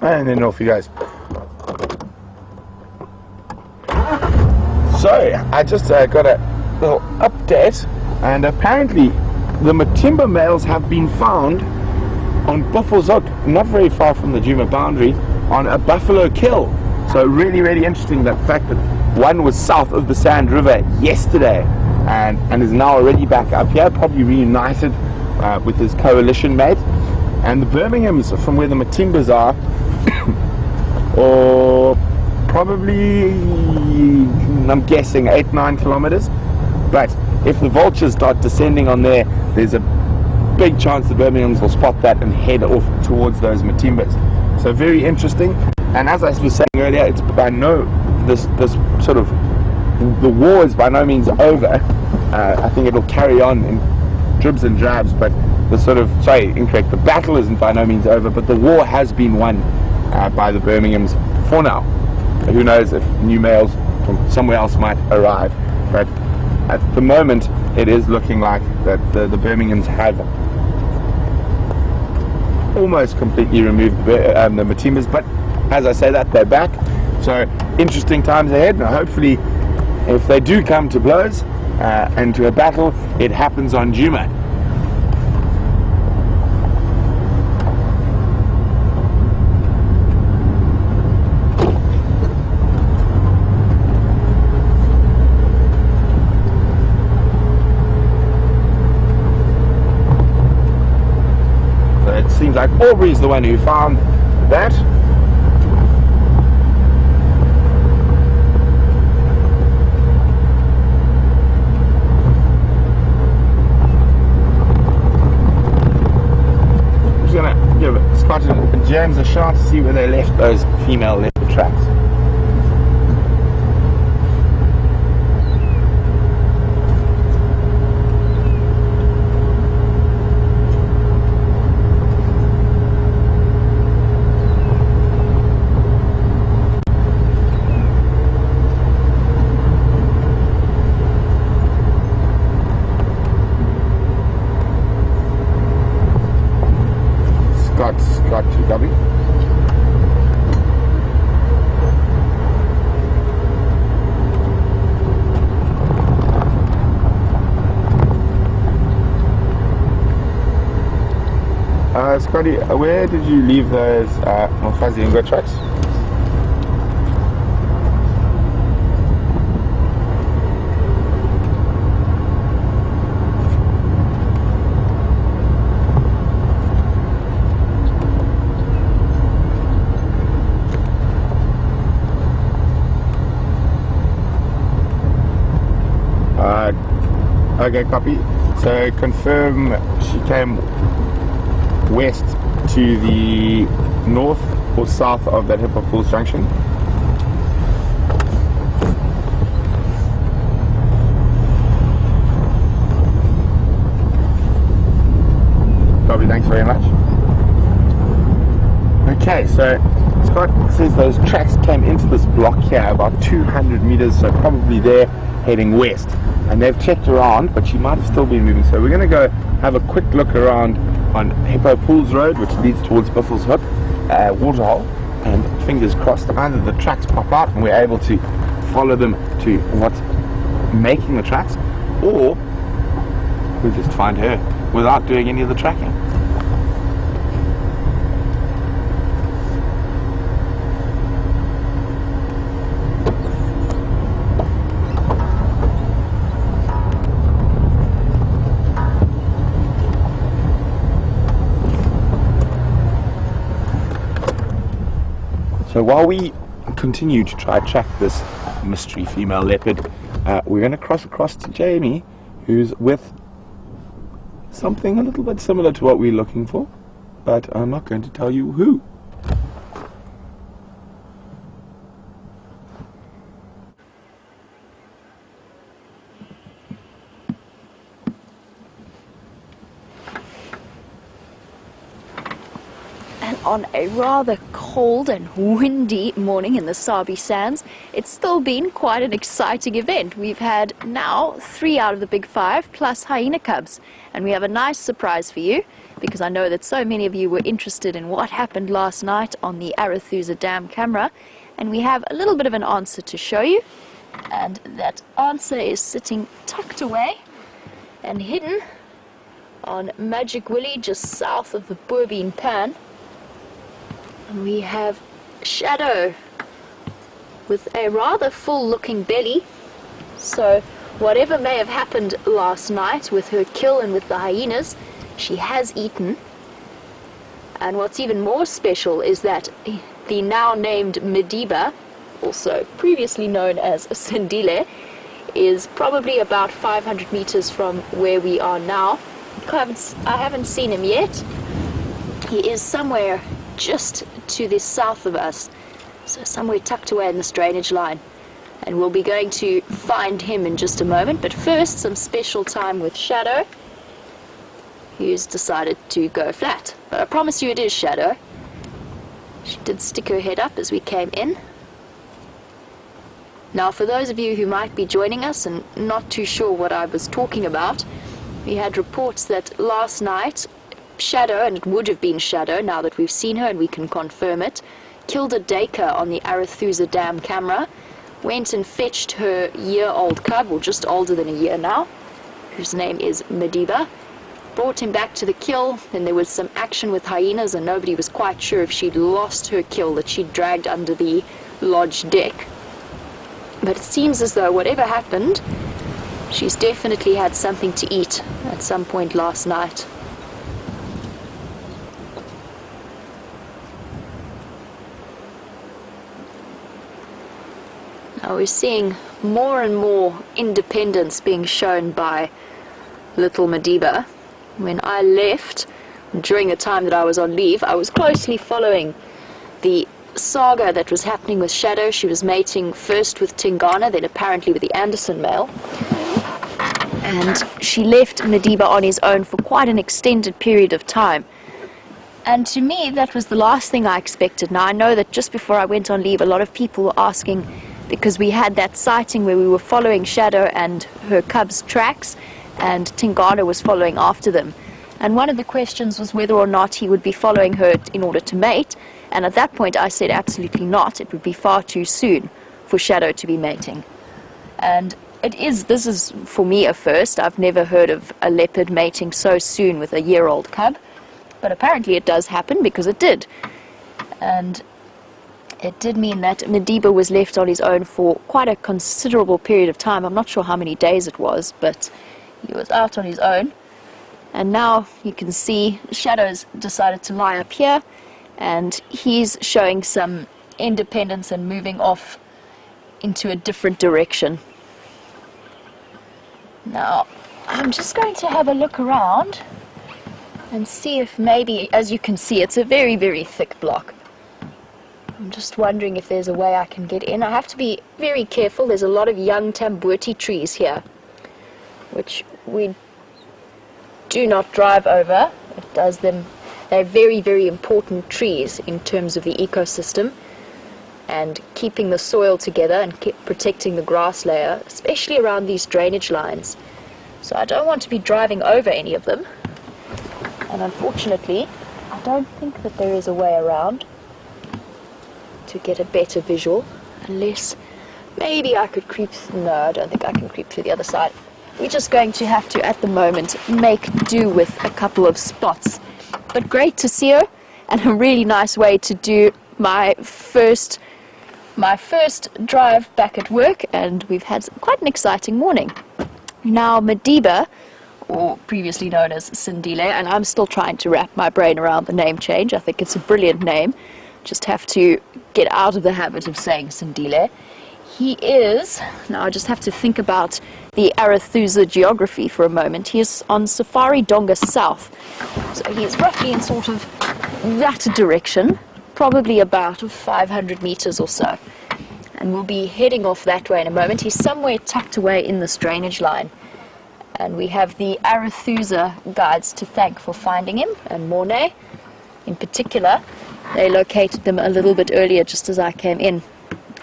And then off he goes. So I just got a little update, and apparently the Matimba males have been found on Buffelshoek, not very far from the Djuma boundary, on a buffalo kill. So really, really interesting, that fact that one was south of the Sand River yesterday and is now already back up here, probably reunited with his coalition mate. And the Birminghams, from where the Matimbas are, or probably, I'm guessing 8-9 kilometers. But if the vultures start descending on there, there's a big chance the Birminghams will spot that and head off towards those Matimbas. So very interesting. And as I was saying earlier, it's by this sort of, the war is by no means over. I think it'll carry on in dribs and drabs, but the battle isn't by no means over, but the war has been won by the Birminghams for now. Who knows if new males from somewhere else might arrive, but at the moment it is looking like that the Birminghams have almost completely removed the Matimbas, but as I say that, they're back. So interesting times ahead, and hopefully if they do come to blows and to a battle, it happens on Djuma. Seems like Aubrey's the one who found that. I'm just gonna give Scott and James a shot to see where they left those female leopard tracks. Scott GW. Scotty, where did you leave those Fuzzy and Go tracks? Okay, copy. So confirm she came west to the north or south of that Hippo Pools junction. Lovely, thanks very much. Okay, so Scott says those tracks came into this block here about 200 meters, so probably they're heading west. And they've checked around, but she might have still been moving. So we're going to go have a quick look around on Hippo Pools Road, which leads towards Biffle's Hook waterhole, and fingers crossed either the tracks pop out and we're able to follow them to what's making the tracks, or we'll just find her without doing any of the tracking. So while we continue to try to track this mystery female leopard, we're going to cross across to Jamie, who's with something a little bit similar to what we're looking for, but I'm not going to tell you who. And on a rather cold and windy morning in the Sabi Sands, it's still been quite an exciting event. We've had now 3 out of the big 5 plus hyena cubs, and we have a nice surprise for you, because I know that so many of you were interested in what happened last night on the Arathusa Dam camera, and we have a little bit of an answer to show you, and that answer is sitting tucked away and hidden on Magic Willie just south of the Boerbean Pan. And we have Shadow with a rather full looking belly, so whatever may have happened last night with her kill and with the hyenas, she has eaten. And what's even more special is that the now named Madiba, also previously known as Sindile, is probably about 500 meters from where we are now. I haven't seen him yet. He is somewhere just to the south of us, so somewhere tucked away in this drainage line, and we'll be going to find him in just a moment. But first, some special time with Shadow, who's decided to go flat. But I promise you it is Shadow. She did stick her head up as we came in. Now, for those of you who might be joining us and not too sure what I was talking about, we had reports that last night Shadow, and it would have been Shadow now that we've seen her and we can confirm it, killed a daker on the Arathusa Dam camera, went and fetched her year-old cub, or just older than a year now, whose name is Madiba, brought him back to the kill. Then there was some action with hyenas and nobody was quite sure if she'd lost her kill that she'd dragged under the lodge deck. But it seems as though whatever happened, she's definitely had something to eat at some point last night. Now we're seeing more and more independence being shown by little Madiba. When I left, during the time that I was on leave, I was closely following the saga that was happening with Shadow. She was mating first with Tingana, then apparently with the Anderson male. And she left Madiba on his own for quite an extended period of time. And to me, that was the last thing I expected. Now, I know that just before I went on leave, a lot of people were asking, because we had that sighting where we were following Shadow and her cubs' tracks, and Tingana was following after them. And one of the questions was whether or not he would be following her in order to mate. And at that point, I said absolutely not. It would be far too soon for Shadow to be mating. And this is for me a first. I've never heard of a leopard mating so soon with a year-old cub. But apparently it does happen, because it did. And it did mean that Madiba was left on his own for quite a considerable period of time. I'm not sure how many days it was, but he was out on his own. And now you can see Shadow's decided to lie up here, and he's showing some independence and moving off into a different direction. Now, I'm just going to have a look around and see if maybe, as you can see, it's a very, very thick block. I'm just wondering if there's a way I can get in. I have to be very careful. There's a lot of young tamboti trees here, which we do not drive over. It does them. They're very, very important trees in terms of the ecosystem and keeping the soil together and protecting the grass layer, especially around these drainage lines. So I don't want to be driving over any of them. And unfortunately, I don't think that there is a way around to get a better visual, unless maybe I could creep. No, I don't think I can creep through the other side. We're just going to have to, at the moment, make do with a couple of spots. But great to see her, and a really nice way to do my first drive back at work, and we've had quite an exciting morning. Now, Madiba, or previously known as Sindile, and I'm still trying to wrap my brain around the name change. I think it's a brilliant name. Just have to get out of the habit of saying Sindile. He is, now I just have to think about the Arathusa geography for a moment. He is on Safari Donga South. So he's roughly in sort of that direction, probably about 500 meters or so. And we'll be heading off that way in a moment. He's somewhere tucked away in this drainage line. And we have the Arathusa guides to thank for finding him, and Mornay in particular. They located them a little bit earlier just as I came in.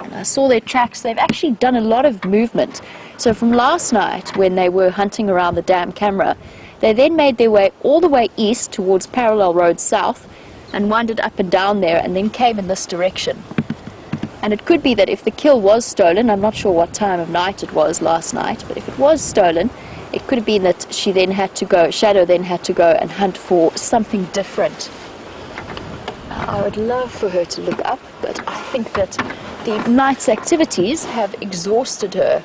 And I saw their tracks. They've actually done a lot of movement. So from last night, when they were hunting around the dam camera, they then made their way all the way east towards Parallel Road South and wandered up and down there and then came in this direction. And it could be that if the kill was stolen, I'm not sure what time of night it was last night, but if it was stolen, it could have been that she then had to go, Shadow then had to go and hunt for something different. I would love for her to look up, but I think that the night's activities have exhausted her.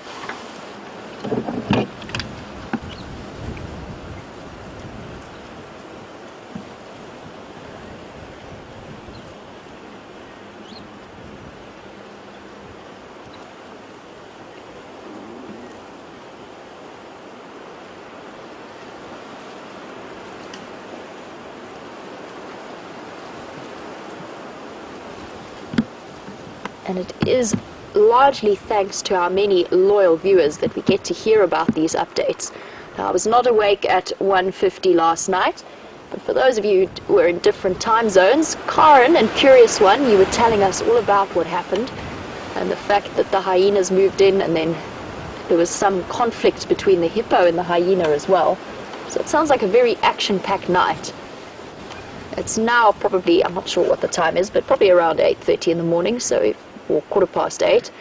And it is largely thanks to our many loyal viewers that we get to hear about these updates. Now, I was not awake at 1:50 last night, but for those of you who were in different time zones, Karen and Curious One, you were telling us all about what happened and the fact that the hyenas moved in, and then there was some conflict between the hippo and the hyena as well. So it sounds like a very action-packed night. It's now probably, I'm not sure what the time is, but probably around 8:30 in the morning, so, or 8:15.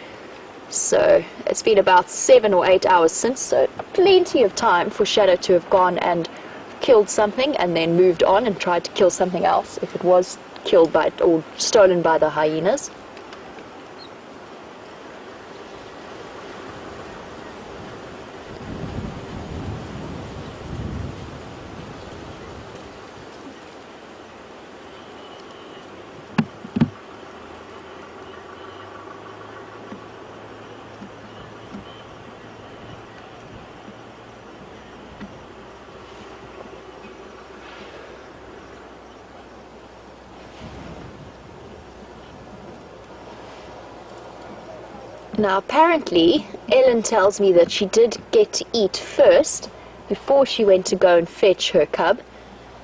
So it's been about 7 or 8 hours since, so plenty of time for Shadow to have gone and killed something and then moved on and tried to kill something else if it was killed by or stolen by the hyenas. Now apparently, Ellen tells me that she did get to eat first before she went to go and fetch her cub,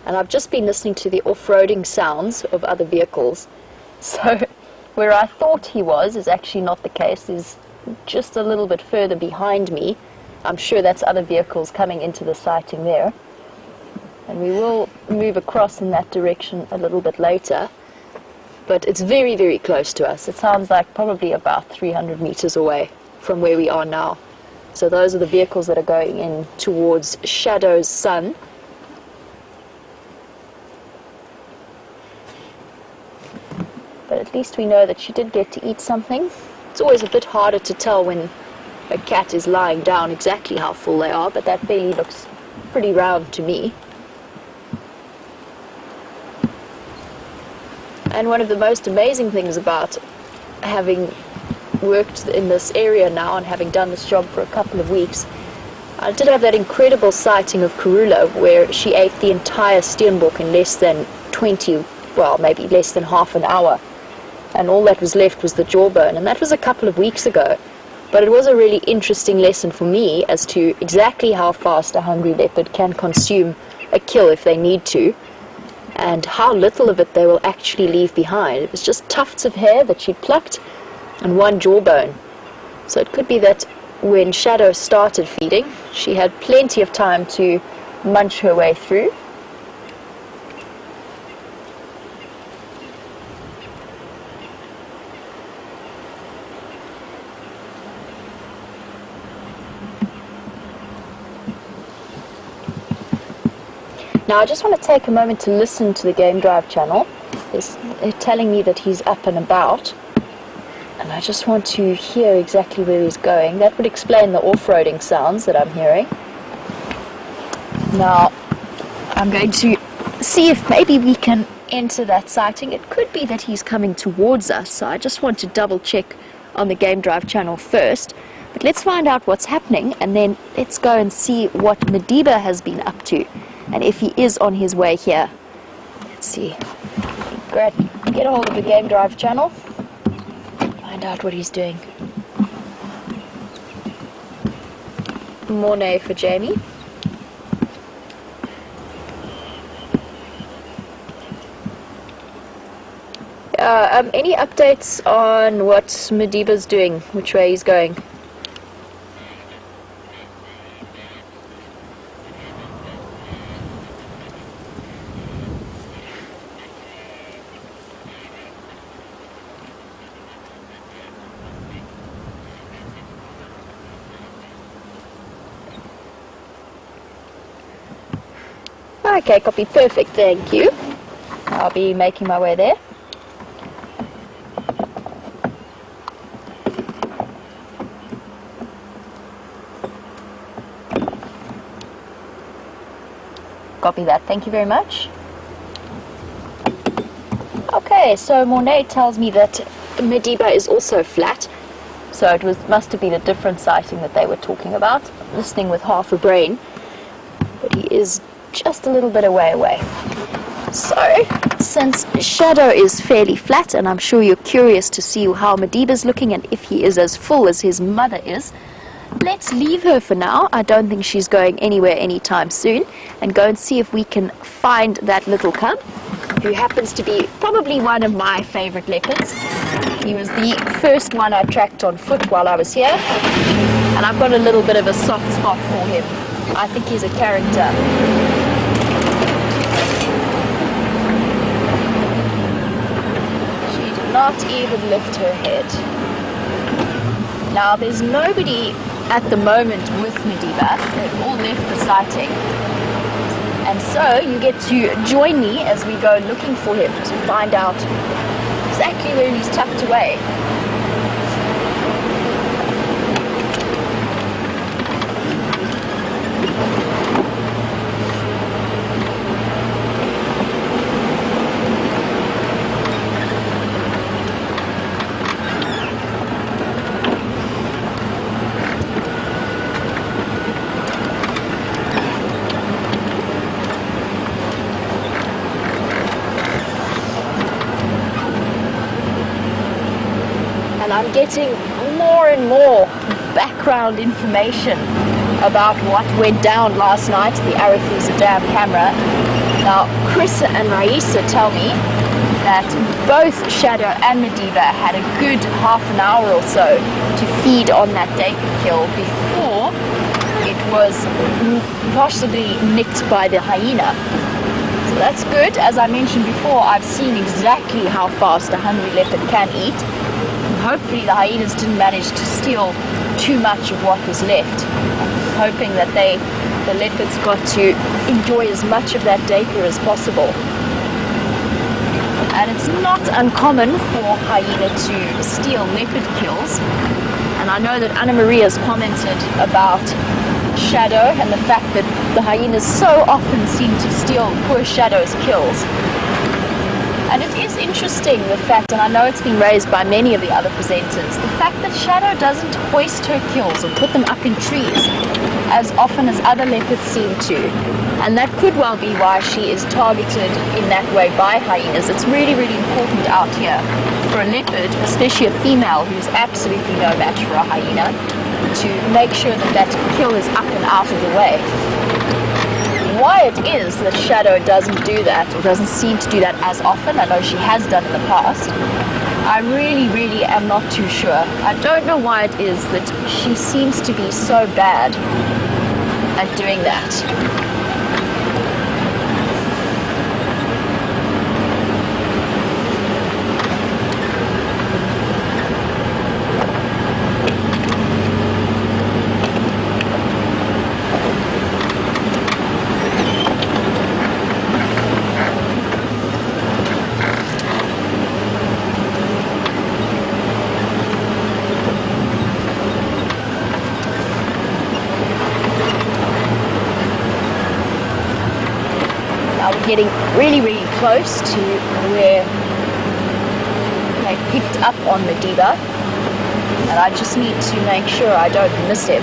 and I've just been listening to the off-roading sounds of other vehicles. So where I thought he was is actually not the case. He's just a little bit further behind me. I'm sure that's other vehicles coming into the sighting there. And we will move across in that direction a little bit later. But it's very, very close to us. It sounds like probably about 300 meters away from where we are now. So those are the vehicles that are going in towards Shadow's son. But at least we know that she did get to eat something. It's always a bit harder to tell when a cat is lying down exactly how full they are, but that belly looks pretty round to me. And one of the most amazing things about having worked in this area now and having done this job for a couple of weeks, I did have that incredible sighting of Karula where she ate the entire steenbok in less than 20, well, maybe less than half an hour. And all that was left was the jawbone. And that was a couple of weeks ago. But it was a really interesting lesson for me as to exactly how fast a hungry leopard can consume a kill if they need to, and how little of it they will actually leave behind. It was just tufts of hair that she plucked and one jawbone. So it could be that when Shadow started feeding, she had plenty of time to munch her way through. Now I just want to take a moment to listen to the Game Drive channel. They're telling me that he's up and about, and I just want to hear exactly where he's going. That would explain the off-roading sounds that I'm hearing. Now I'm going to see if maybe we can enter that sighting. It could be that he's coming towards us, so I just want to double check on the Game Drive channel first. But let's find out what's happening, and then let's go and see what Madiba has been up to, and if he is on his way here. Let's see. Great. Get a hold of the Game Drive channel. Find out what he's doing. Mornay for Jamie. Any updates on what Madiba's doing, which way he's going? Okay, copy, perfect, thank you. I'll be making my way there. Copy that, thank you very much. Okay, so Mornay tells me that Madiba is also flat, so it must have been a different sighting that they were talking about. I'm listening with half a brain, but he is just a little bit away. So, since Shadow is fairly flat, and I'm sure you're curious to see how Madiba's looking and if he is as full as his mother is, let's leave her for now. I don't think she's going anywhere anytime soon, and go and see if we can find that little cub, who happens to be probably one of my favorite leopards. He was the first one I tracked on foot while I was here, and I've got a little bit of a soft spot for him. I think he's a character. Not even lift her head. Now there's nobody at the moment with Madiba. They've all left the sighting, and so you get to join me as we go looking for him to find out exactly where he's tucked away. I'm getting more and more background information about what went down last night in the Arethusa Dam camera. Now, Chris and Raisa tell me that both Shadow and Madiba had a good half an hour or so to feed on that daker kill before it was possibly nicked by the hyena. So that's good. As I mentioned before, I've seen exactly how fast a hungry leopard can eat. Hopefully the hyenas didn't manage to steal too much of what was left. I'm hoping that the leopards got to enjoy as much of that daker as possible. And it's not uncommon for hyena to steal leopard kills. And I know that Anna Maria's commented about Shadow and the fact that the hyenas so often seem to steal poor Shadow's kills. And it is interesting, the fact, and I know it's been raised by many of the other presenters, the fact that Shadow doesn't hoist her kills or put them up in trees, as often as other leopards seem to. And that could well be why she is targeted in that way by hyenas. It's really, really important out here for a leopard, especially a female who's absolutely no match for a hyena, to make sure that that kill is up and out of the way. Why it is that Shadow doesn't do that, or doesn't seem to do that as often, I know she has done in the past, I really, really am not too sure. I don't know why it is that she seems to be so bad at doing that. Getting really, really close to where they picked up on Madiba, and I just need to make sure I don't miss him.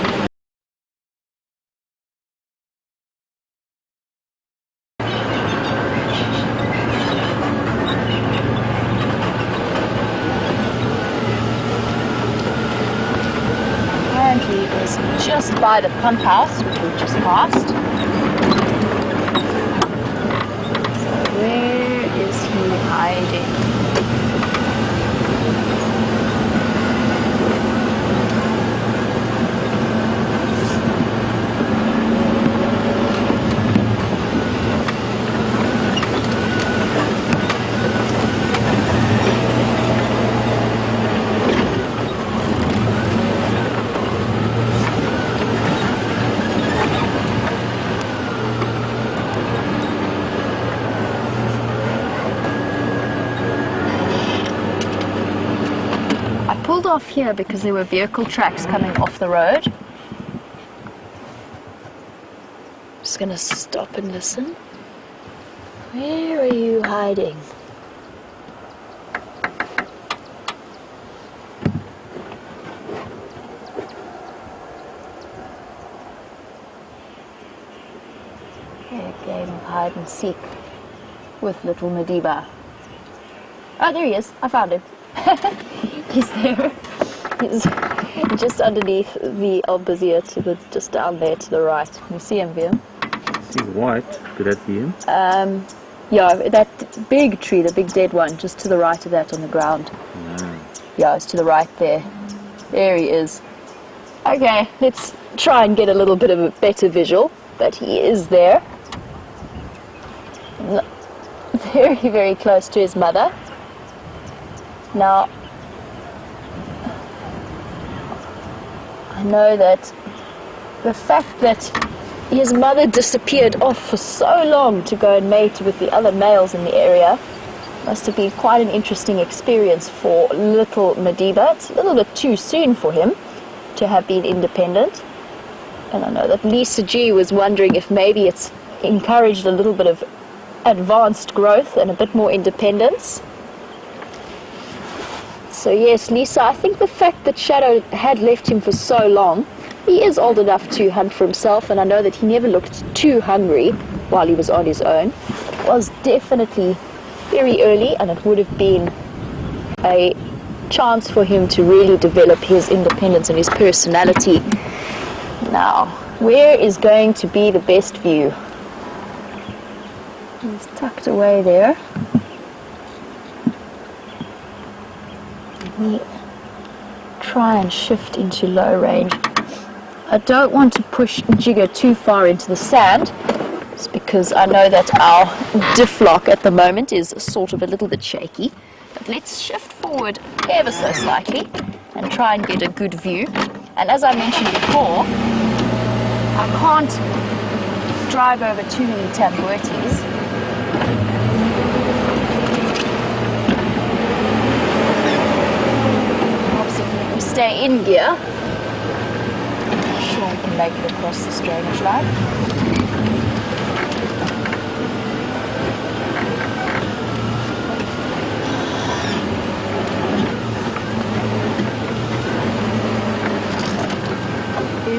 Apparently it was just by the pump house, which we've just passed. Where is he hiding? Off here because there were vehicle tracks coming off the road. Just gonna stop and listen. Where are you hiding? A game of hide and seek with little Madiba. Oh, there he is. I found him. He's there. He's just underneath the albizia, just down there to the right. Can you see him, Liam? See white. Could that be him? Yeah, that big tree, the big dead one, just to the right of that on the ground. No. Yeah, it's to the right there. There he is. Okay, let's try and get a little bit of a better visual, but he is there. Very, very close to his mother. Now, I know that the fact that his mother disappeared off for so long to go and mate with the other males in the area must have been quite an interesting experience for little Madiba. It's a little bit too soon for him to have been independent. And I know that Lisa G was wondering if maybe it's encouraged a little bit of advanced growth and a bit more independence. So yes, Lisa, I think the fact that Shadow had left him for so long, he is old enough to hunt for himself, and I know that he never looked too hungry while he was on his own. It was definitely very early, and it would have been a chance for him to really develop his independence and his personality. Now, where is going to be the best view? He's tucked away there. We try and shift into low range. I don't want to push Jigger too far into the sand. It's because I know that our diff lock at the moment is sort of a little bit shaky. But let's shift forward ever so slightly and try and get a good view. And as I mentioned before, I can't drive over too many tambuertes. Stay in gear. I'm sure we can make it across this drainage line.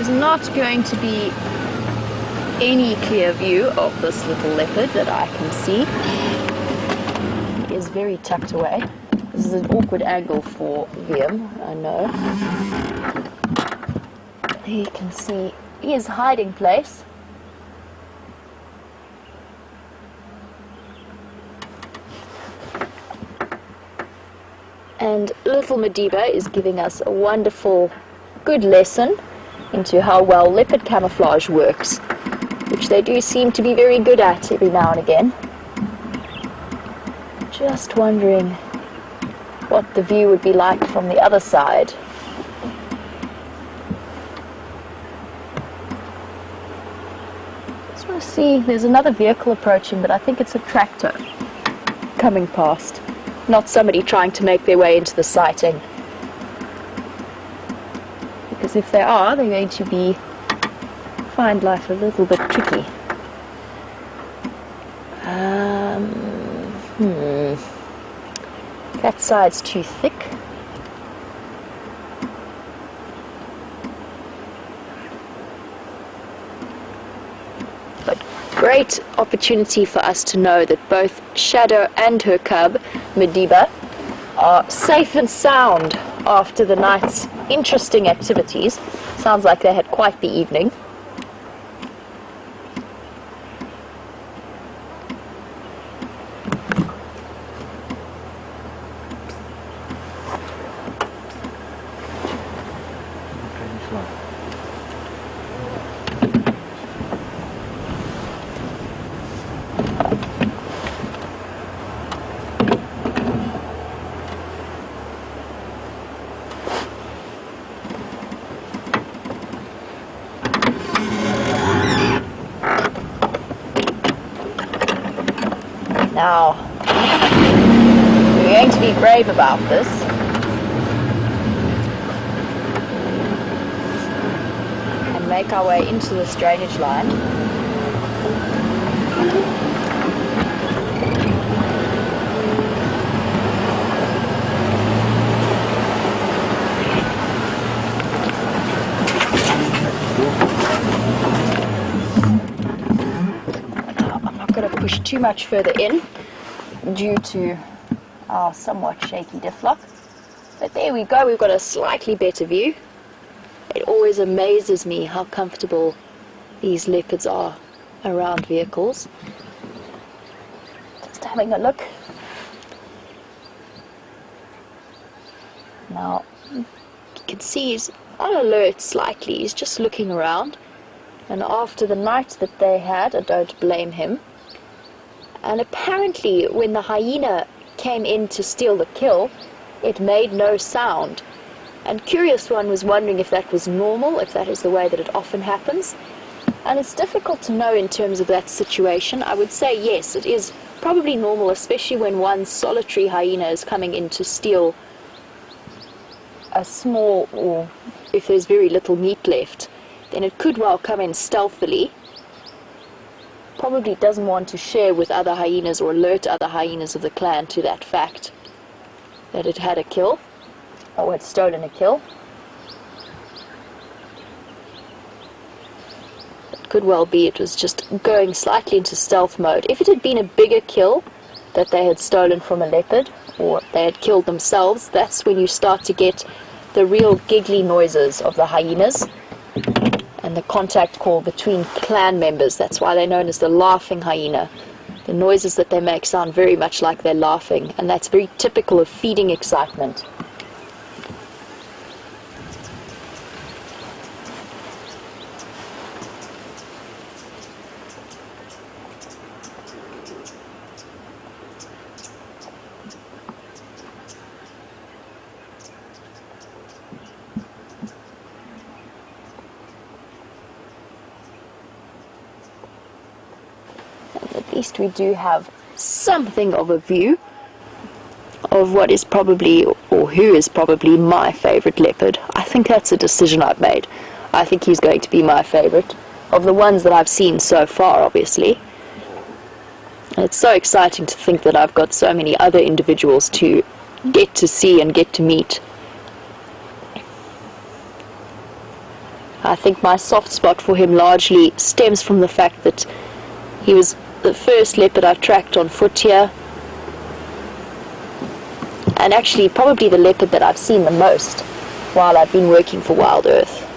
There's not going to be any clear view of this little leopard that I can see. He is very tucked away. This is an awkward angle for him, I know. There you can see his hiding place. And little Madiba is giving us a wonderful, good lesson into how well leopard camouflage works, which they do seem to be very good at every now and again. Just wondering what the view would be like from the other side. Just want to see, there's another vehicle approaching, but I think it's a tractor coming past. Not somebody trying to make their way into the sighting. Because if they are, they're going to find life a little bit tricky. That side's too thick. But great opportunity for us to know that both Shadow and her cub, Madiba, are safe and sound after the night's interesting activities. Sounds like they had quite the evening. Now, we're going to be brave about this. And make our way into this drainage line. I'm not going to push too much further in due to our somewhat shaky diff lock. But there we go, we've got a slightly better view. It always amazes me how comfortable these leopards are around vehicles. Just having a look. Now, you can see he's on alert slightly, he's just looking around. And after the night that they had, I don't blame him. And apparently when the hyena came in to steal the kill, it made no sound. And Curious One was wondering if that was normal, if that is the way that it often happens. And it's difficult to know in terms of that situation. I would say yes, it is probably normal, especially when one solitary hyena is coming in to steal a small, or if there's very little meat left, then it could well come in stealthily. Probably doesn't want to share with other hyenas or alert other hyenas of the clan to that fact that it had a kill, or had stolen a kill. It could well be it was just going slightly into stealth mode. If it had been a bigger kill that they had stolen from a leopard, or they had killed themselves, that's when you start to get the real giggly noises of the hyenas and the contact call between clan members. That's why they're known as the laughing hyena. The noises that they make sound very much like they're laughing, and that's very typical of feeding excitement. At least we do have something of a view of what is probably, or who is probably, my favorite leopard. I think that's a decision I've made. I think he's going to be my favorite of the ones that I've seen so far, obviously. And it's so exciting to think that I've got so many other individuals to get to see and get to meet. I think my soft spot for him largely stems from the fact that he was the first leopard I tracked on foot here, and actually probably the leopard that I've seen the most while I've been working for WildEarth.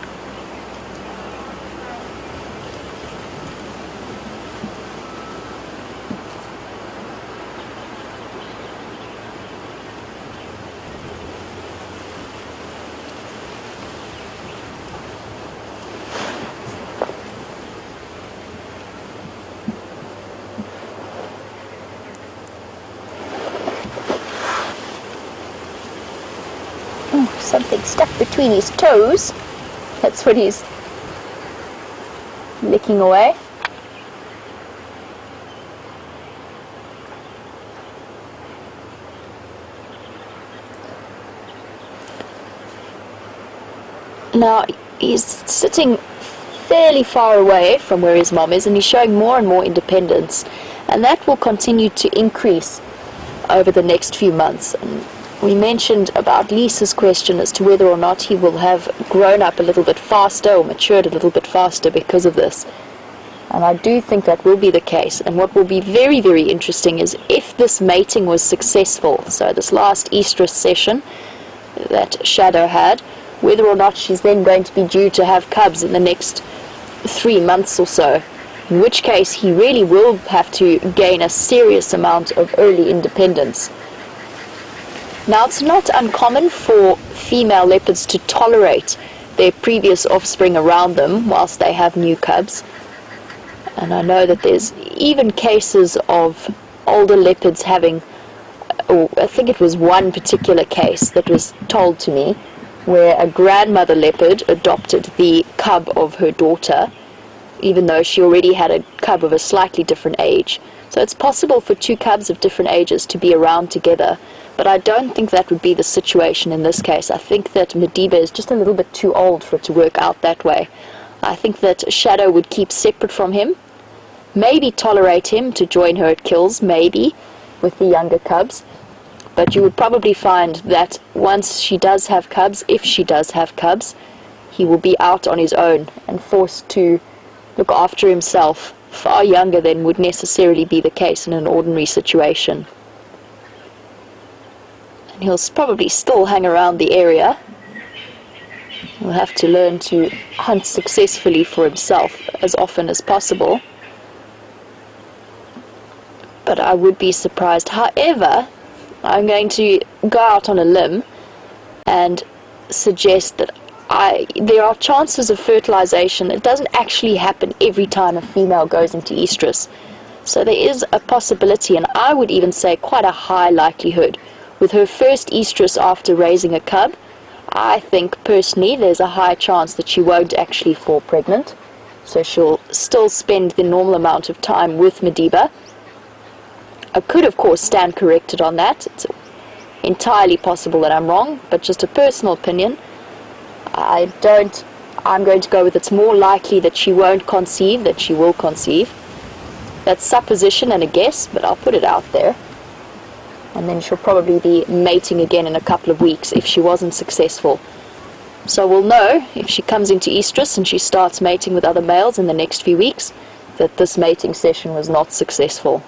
Something stuck between his toes. That's what he's licking away. Now he's sitting fairly far away from where his mom is, and he's showing more and more independence, and that will continue to increase over the next few months. And we mentioned about Lisa's question as to whether or not he will have grown up a little bit faster or matured a little bit faster because of this. And I do think that will be the case. And what will be very, very interesting is if this mating was successful, so this last estrus session that Shadow had, whether or not she's then going to be due to have cubs in the next 3 months or so, in which case he really will have to gain a serious amount of early independence. Now, it's not uncommon for female leopards to tolerate their previous offspring around them whilst they have new cubs. And I know that there's even cases of older leopards having, or I think it was one particular case that was told to me, where a grandmother leopard adopted the cub of her daughter, even though she already had a cub of a slightly different age. So it's possible for 2 cubs of different ages to be around together. But I don't think that would be the situation in this case. I think that Madiba is just a little bit too old for it to work out that way. I think that Shadow would keep separate from him, maybe tolerate him to join her at kills, maybe, with the younger cubs. But you would probably find that once she does have cubs, if she does have cubs, he will be out on his own and forced to look after himself, far younger than would necessarily be the case in an ordinary situation. And he'll probably still hang around the area. He'll have to learn to hunt successfully for himself as often as possible. But I would be surprised. However, I'm going to go out on a limb and suggest that there are chances of fertilization. It doesn't actually happen every time a female goes into estrus. So there is a possibility, and I would even say quite a high likelihood. With her first estrus after raising a cub, I think personally there's a high chance that she won't actually fall pregnant. So she'll still spend the normal amount of time with Madiba. I could of course stand corrected on that. It's entirely possible that I'm wrong, but just a personal opinion. I'm going to go with it's more likely that she won't conceive than she will conceive. That's supposition and a guess, but I'll put it out there. And then she'll probably be mating again in a couple of weeks if she wasn't successful. So we'll know if she comes into estrus and she starts mating with other males in the next few weeks that this mating session was not successful.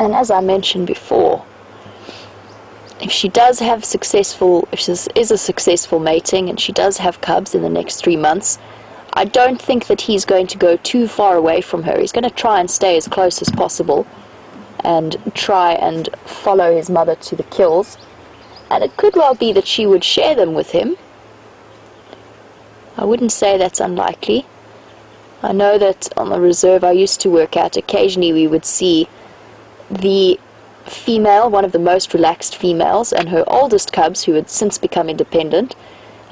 And as I mentioned before, if she does have if this is a successful mating and she does have cubs in the next 3 months, I don't think that he's going to go too far away from her. He's going to try and stay as close as possible and try and follow his mother to the kills. And it could well be that she would share them with him. I wouldn't say that's unlikely. I know that on the reserve I used to work at, occasionally we would see the female, one of the most relaxed females, and her oldest cubs, who had since become independent.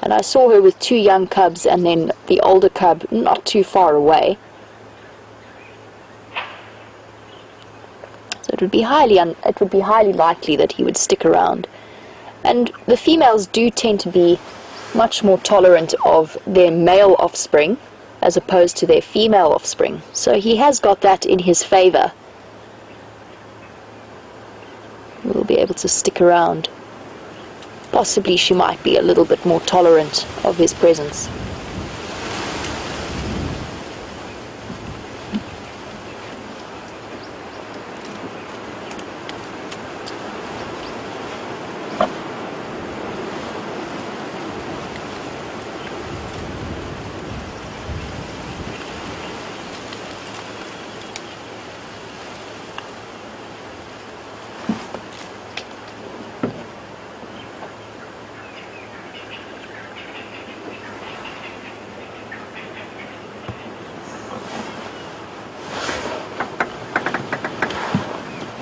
And I saw her with 2 young cubs and then the older cub not too far away. So it would be highly likely that he would stick around. And the females do tend to be much more tolerant of their male offspring as opposed to their female offspring. So he has got that in his favor. We'll be able to stick around. Possibly she might be a little bit more tolerant of his presence.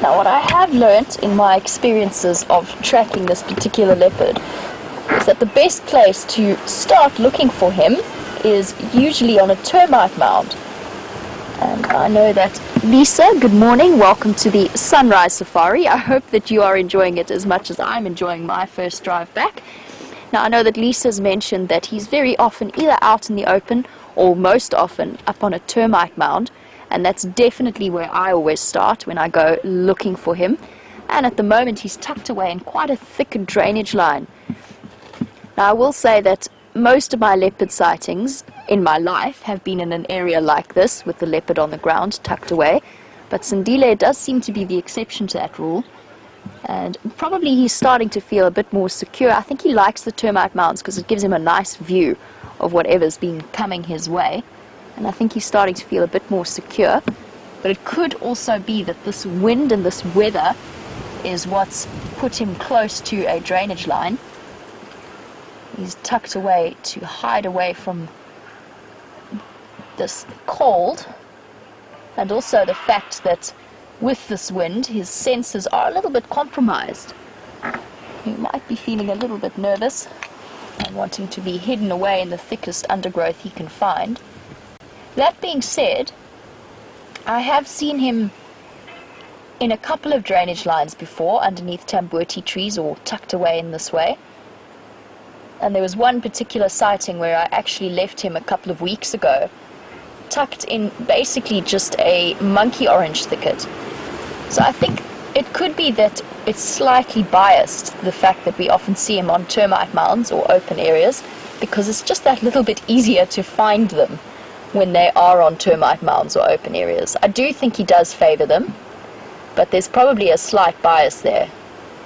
Now, what I have learnt in my experiences of tracking this particular leopard is that the best place to start looking for him is usually on a termite mound. And I know that Lisa, good morning, welcome to the Sunrise Safari. I hope that you are enjoying it as much as I'm enjoying my first drive back. Now, I know that Lisa's mentioned that he's very often either out in the open or most often up on a termite mound. And that's definitely where I always start when I go looking for him. And at the moment he's tucked away in quite a thick drainage line. Now I will say that most of my leopard sightings in my life have been in an area like this with the leopard on the ground tucked away. But Sindile does seem to be the exception to that rule. And probably he's starting to feel a bit more secure. I think he likes the termite mounds because it gives him a nice view of whatever's been coming his way. And I think he's starting to feel a bit more secure. But it could also be that this wind and this weather is what's put him close to a drainage line. He's tucked away to hide away from this cold, and also the fact that with this wind his senses are a little bit compromised. He might be feeling a little bit nervous and wanting to be hidden away in the thickest undergrowth he can find. That being said, I have seen him in a couple of drainage lines before, underneath tambuti trees or tucked away in this way. And there was one particular sighting where I actually left him a couple of weeks ago, tucked in basically just a monkey orange thicket. So I think it could be that it's slightly biased, the fact that we often see him on termite mounds or open areas, because it's just that little bit easier to find them when they are on termite mounds or open areas. I do think he does favor them, but there's probably a slight bias there,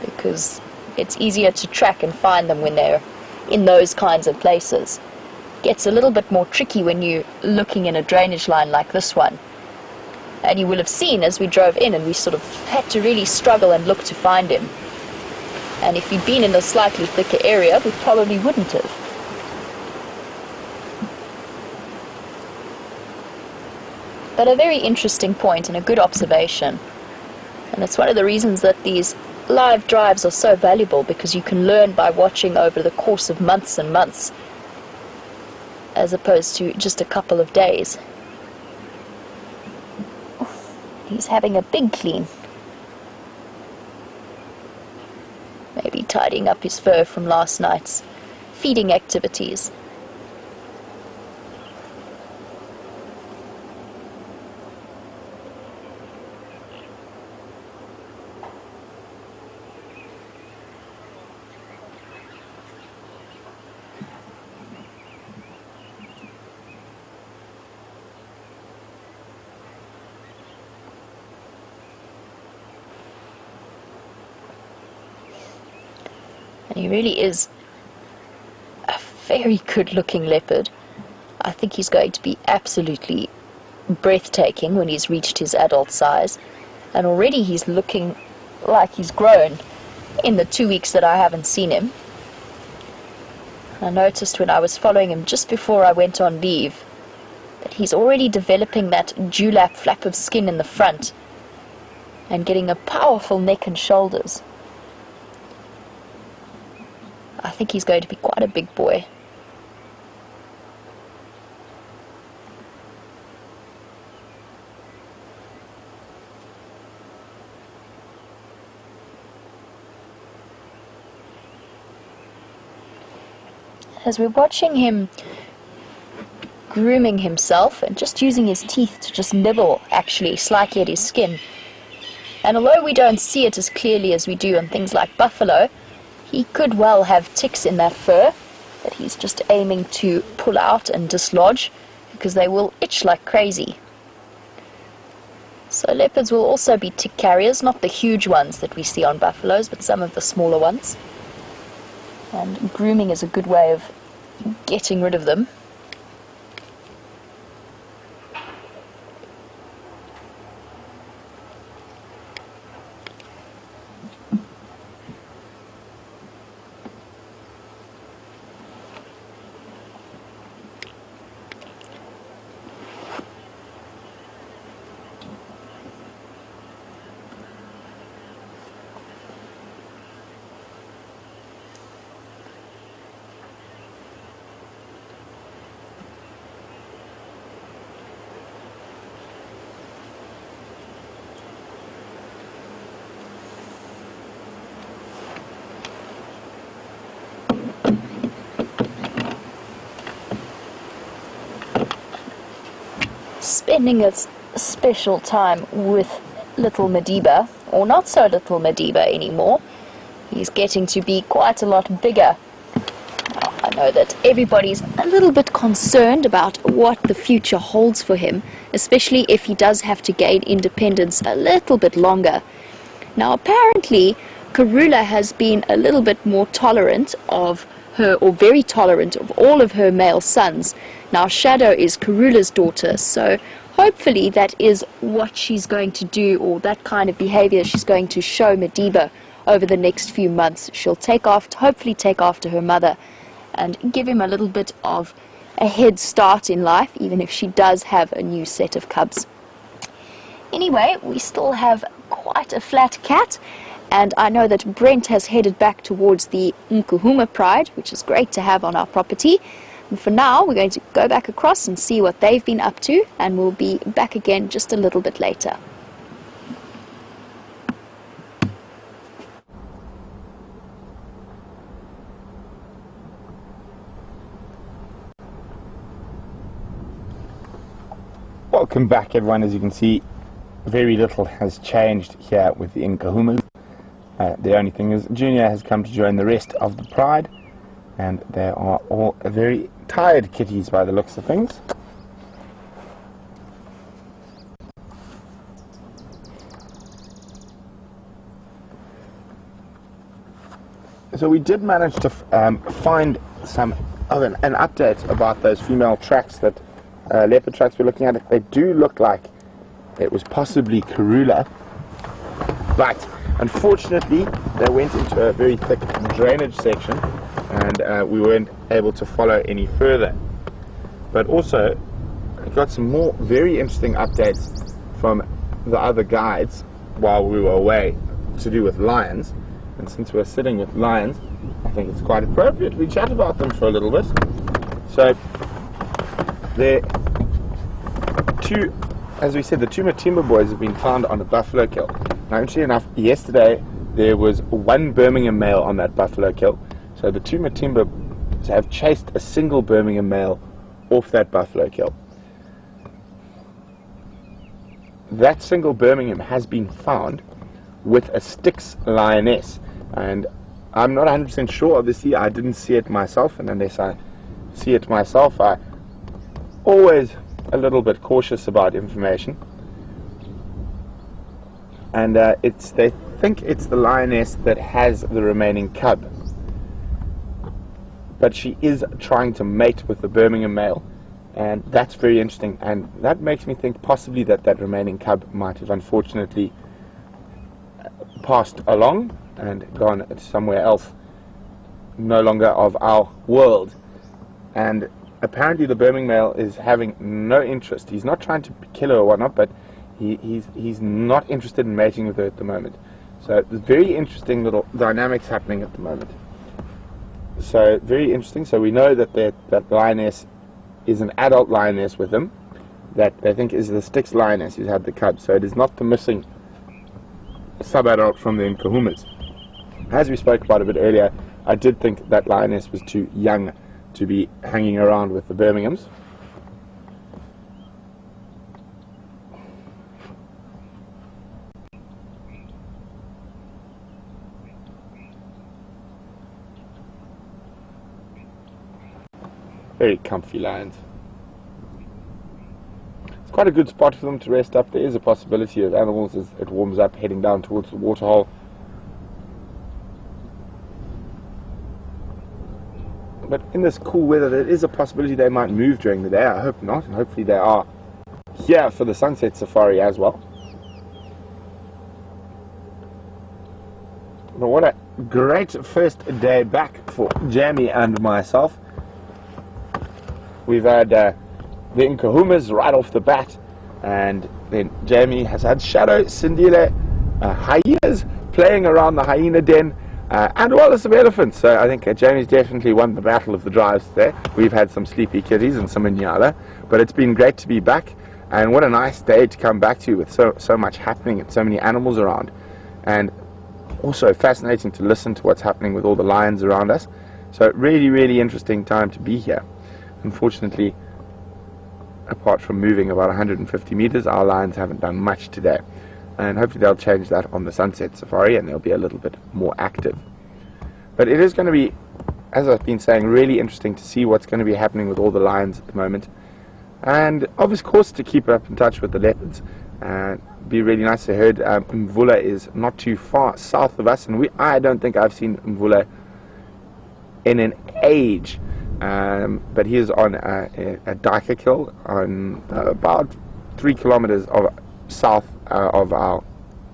because it's easier to track and find them when they're in those kinds of places. It gets a little bit more tricky when you're looking in a drainage line like this one. And you will have seen as we drove in and we sort of had to really struggle and look to find him. And if he'd been in a slightly thicker area, we probably wouldn't have. But a very interesting point and a good observation. And it's one of the reasons that these live drives are so valuable, because you can learn by watching over the course of months and months, as opposed to just a couple of days. He's having a big clean. Maybe tidying up his fur from last night's feeding activities. And he really is a very good looking leopard. I think he's going to be absolutely breathtaking when he's reached his adult size. And already he's looking like he's grown in the 2 weeks that I haven't seen him. I noticed when I was following him just before I went on leave that he's already developing that dewlap flap of skin in the front. and getting a powerful neck and shoulders. I think he's going to be quite a big boy. As we're watching him grooming himself and just using his teeth to just nibble actually slightly at his skin, and although we don't see it as clearly as we do on things like buffalo, he could well have ticks in that fur that he's just aiming to pull out and dislodge, because they will itch like crazy. So leopards will also be tick carriers, not the huge ones that we see on buffaloes, but some of the smaller ones. And grooming is a good way of getting rid of them. Spending a special time with little Madiba, or not so little Madiba anymore. He's getting to be quite a lot bigger. Now, I know that everybody's a little bit concerned about what the future holds for him, especially if he does have to gain independence a little bit longer. Now apparently Karula has been a little bit more tolerant of her, or very tolerant of all of her male sons. Now Shadow is Karula's daughter, so hopefully that is what she's going to do, or that kind of behavior she's going to show Madiba over the next few months. She'll hopefully take after her mother and give him a little bit of a head start in life, even if she does have a new set of cubs. Anyway, we still have quite a flat cat, and I know that Brent has headed back towards the Nkuhuma Pride, which is great to have on our property. And for now, we're going to go back across and see what they've been up to, and we'll be back again just a little bit later. Welcome back, everyone. As you can see, very little has changed here with the Nkuhumas. The only thing is Junior has come to join the rest of the pride, and they are all very tired kitties by the looks of things. So we did manage to find some of an update about those female tracks, that leopard tracks we're looking at. They do look like it was possibly Karula, but unfortunately they went into a very thick drainage section, and we weren't able to follow any further. But also I got some more very interesting updates from the other guides while we were away, to do with lions. And since we're sitting with lions, I think it's quite appropriate we chat about them for a little bit. So as we said, the two Matimba boys have been found on a buffalo kill. Now, interestingly enough, yesterday there was one Birmingham male on that buffalo kill. So the two Matimba have chased a single Birmingham male off that buffalo kill. That single Birmingham has been found with a Styx lioness, and I'm not 100% sure. Obviously I didn't see it myself, and unless I see it myself, I always a little bit cautious about information. And they think it's the lioness that has the remaining cub, but she is trying to mate with the Birmingham male, and that's very interesting. And that makes me think possibly that remaining cub might have unfortunately passed along and gone somewhere else, no longer of our world. And apparently the Birmingham male is having no interest. He's not trying to kill her or whatnot, but He's not interested in mating with her at the moment. So there's very interesting little dynamics happening at the moment. So very interesting. So we know that that lioness is an adult lioness with him, that they think is the Styx lioness who's had the cubs. So it is not the missing sub-adult from the Nkuhumas. As we spoke about a bit earlier, I did think that lioness was too young to be hanging around with the Birminghams. Very comfy lions. It's quite a good spot for them to rest up. There is a possibility of animals as it warms up heading down towards the waterhole. But in this cool weather, there is a possibility they might move during the day. I hope not, and hopefully they are here for the sunset safari as well. But what a great first day back for Jamie and myself. We've had the Nkuhumas right off the bat, and then Jamie has had Shadow, Sindile, hyenas playing around the hyena den, and well as some elephants. So I think Jamie's definitely won the battle of the drives there. We've had some sleepy kitties and some nyala, but it's been great to be back, and what a nice day to come back to with so much happening and so many animals around, and also fascinating to listen to what's happening with all the lions around us. So really interesting time to be here. Unfortunately, apart from moving about 150 meters, our lions haven't done much today, and hopefully they'll change that on the sunset safari and they'll be a little bit more active. But it is going to be, as I've been saying, really interesting to see what's going to be happening with all the lions at the moment, and of course to keep up in touch with the leopards. Be really nice. I heard Mvula is not too far south of us, and I don't think I've seen Mvula in an age. But he is on a Diker kill on about 3 kilometers south of our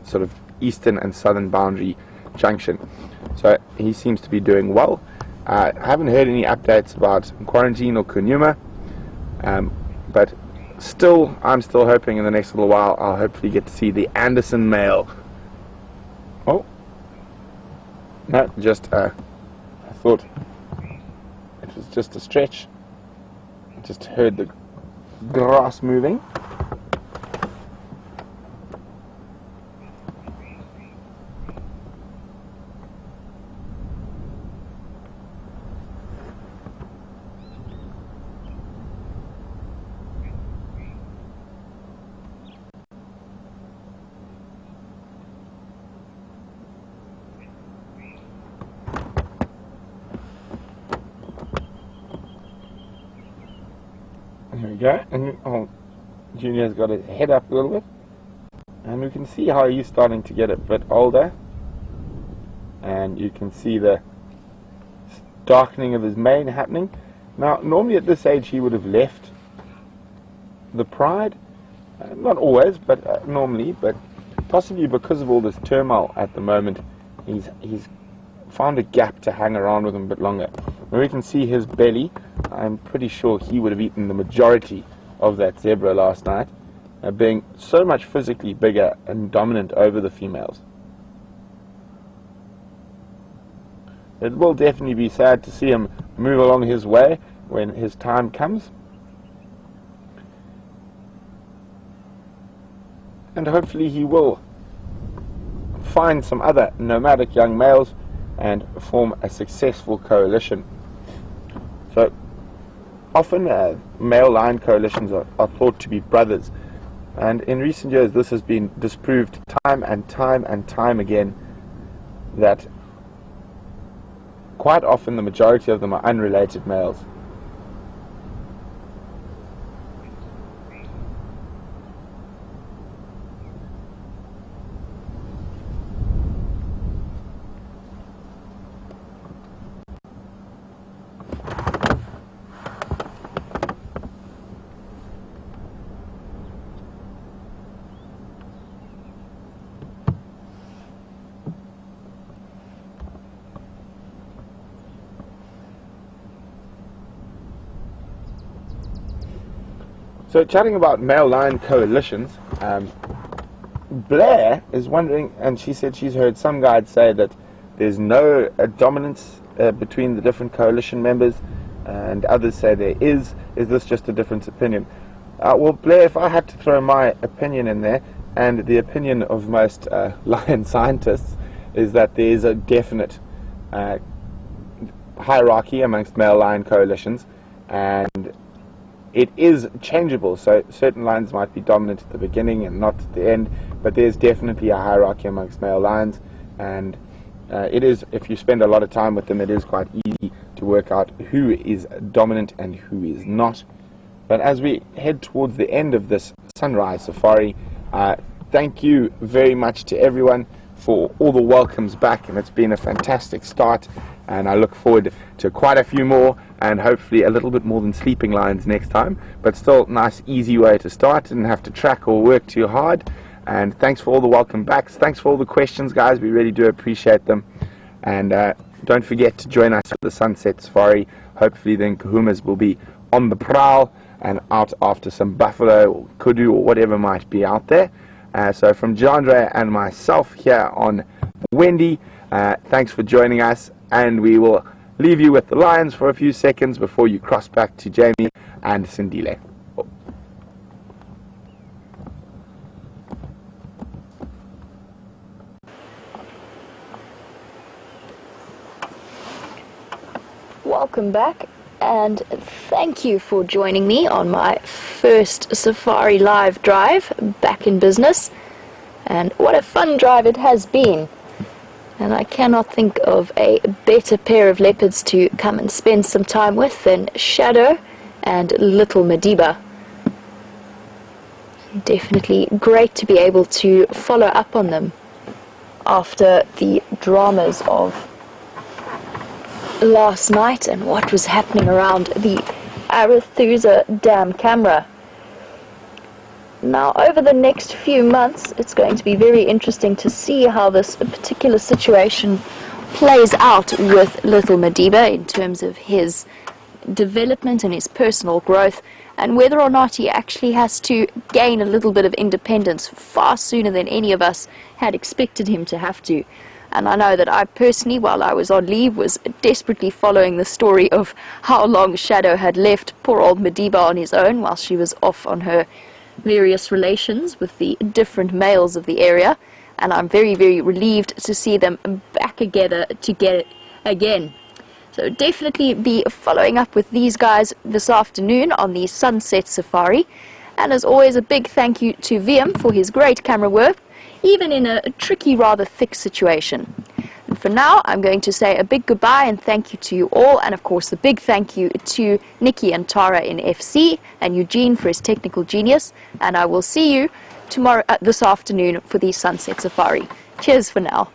sort of eastern and southern boundary junction. So he seems to be doing well. I haven't heard any updates about quarantine or Nkuhuma, but I'm still hoping in the next little while I'll hopefully get to see the Anderson male. Oh, no, just I thought it was just a stretch. I just heard the grass moving. There we go, and Junior's got his head up a little bit, and we can see how he's starting to get a bit older, and you can see the darkening of his mane happening. Now normally at this age he would have left the pride, not always, but normally, but possibly because of all this turmoil at the moment, he's found a gap to hang around with him a bit longer. When we can see his belly, I'm pretty sure he would have eaten the majority of that zebra last night, being so much physically bigger and dominant over the females. It will definitely be sad to see him move along his way when his time comes. And hopefully he will find some other nomadic young males and form a successful coalition. So often male lion coalitions are thought to be brothers, and in recent years this has been disproved time and time again, that quite often the majority of them are unrelated males. So chatting about male lion coalitions, Blair is wondering, and she said she's heard some guides say that there's no dominance between the different coalition members, and others say there is. Is this just a different opinion? Well, Blair, if I had to throw my opinion in there, and the opinion of most lion scientists, is that there is a definite hierarchy amongst male lion coalitions, and it is changeable. So certain lions might be dominant at the beginning and not at the end, but there's definitely a hierarchy amongst male lions, and it is, if you spend a lot of time with them, it is quite easy to work out who is dominant and who is not. But as we head towards the end of this sunrise safari, thank you very much to everyone for all the welcomes back, and it's been a fantastic start, and I look forward to quite a few more, and hopefully a little bit more than sleeping lions next time, but still nice easy way to start. Didn't have to track or work too hard. And thanks for all the welcome backs, thanks for all the questions, guys, we really do appreciate them. And don't forget to join us for the sunset safari. Hopefully the Nkuhumas will be on the prowl and out after some buffalo or kudu or whatever might be out there. So from Jandre and myself here on Wendy, thanks for joining us, and we will leave you with the lions for a few seconds before you cross back to Jamie and Sindile. Welcome back, and thank you for joining me on my first Safari Live drive back in business. And what a fun drive it has been. And I cannot think of a better pair of leopards to come and spend some time with than Shadow and little Madiba. Definitely great to be able to follow up on them after the dramas of last night and what was happening around the Arathusa Dam camera. Now, over the next few months, it's going to be very interesting to see how this particular situation plays out with little Madiba in terms of his development and his personal growth, and whether or not he actually has to gain a little bit of independence far sooner than any of us had expected him to have to. And I know that I personally, while I was on leave, was desperately following the story of how long Shadow had left poor old Madiba on his own while she was off on her various relations with the different males of the area. And I'm very, very relieved to see them back together again. So definitely be following up with these guys this afternoon on the Sunset Safari. And as always, a big thank you to VM for his great camera work, even in a tricky, rather thick situation. And for now, I'm going to say a big goodbye and thank you to you all, and of course a big thank you to Nikki and Tara in FC, and Eugene for his technical genius, and I will see you tomorrow this afternoon for the Sunset Safari. Cheers for now.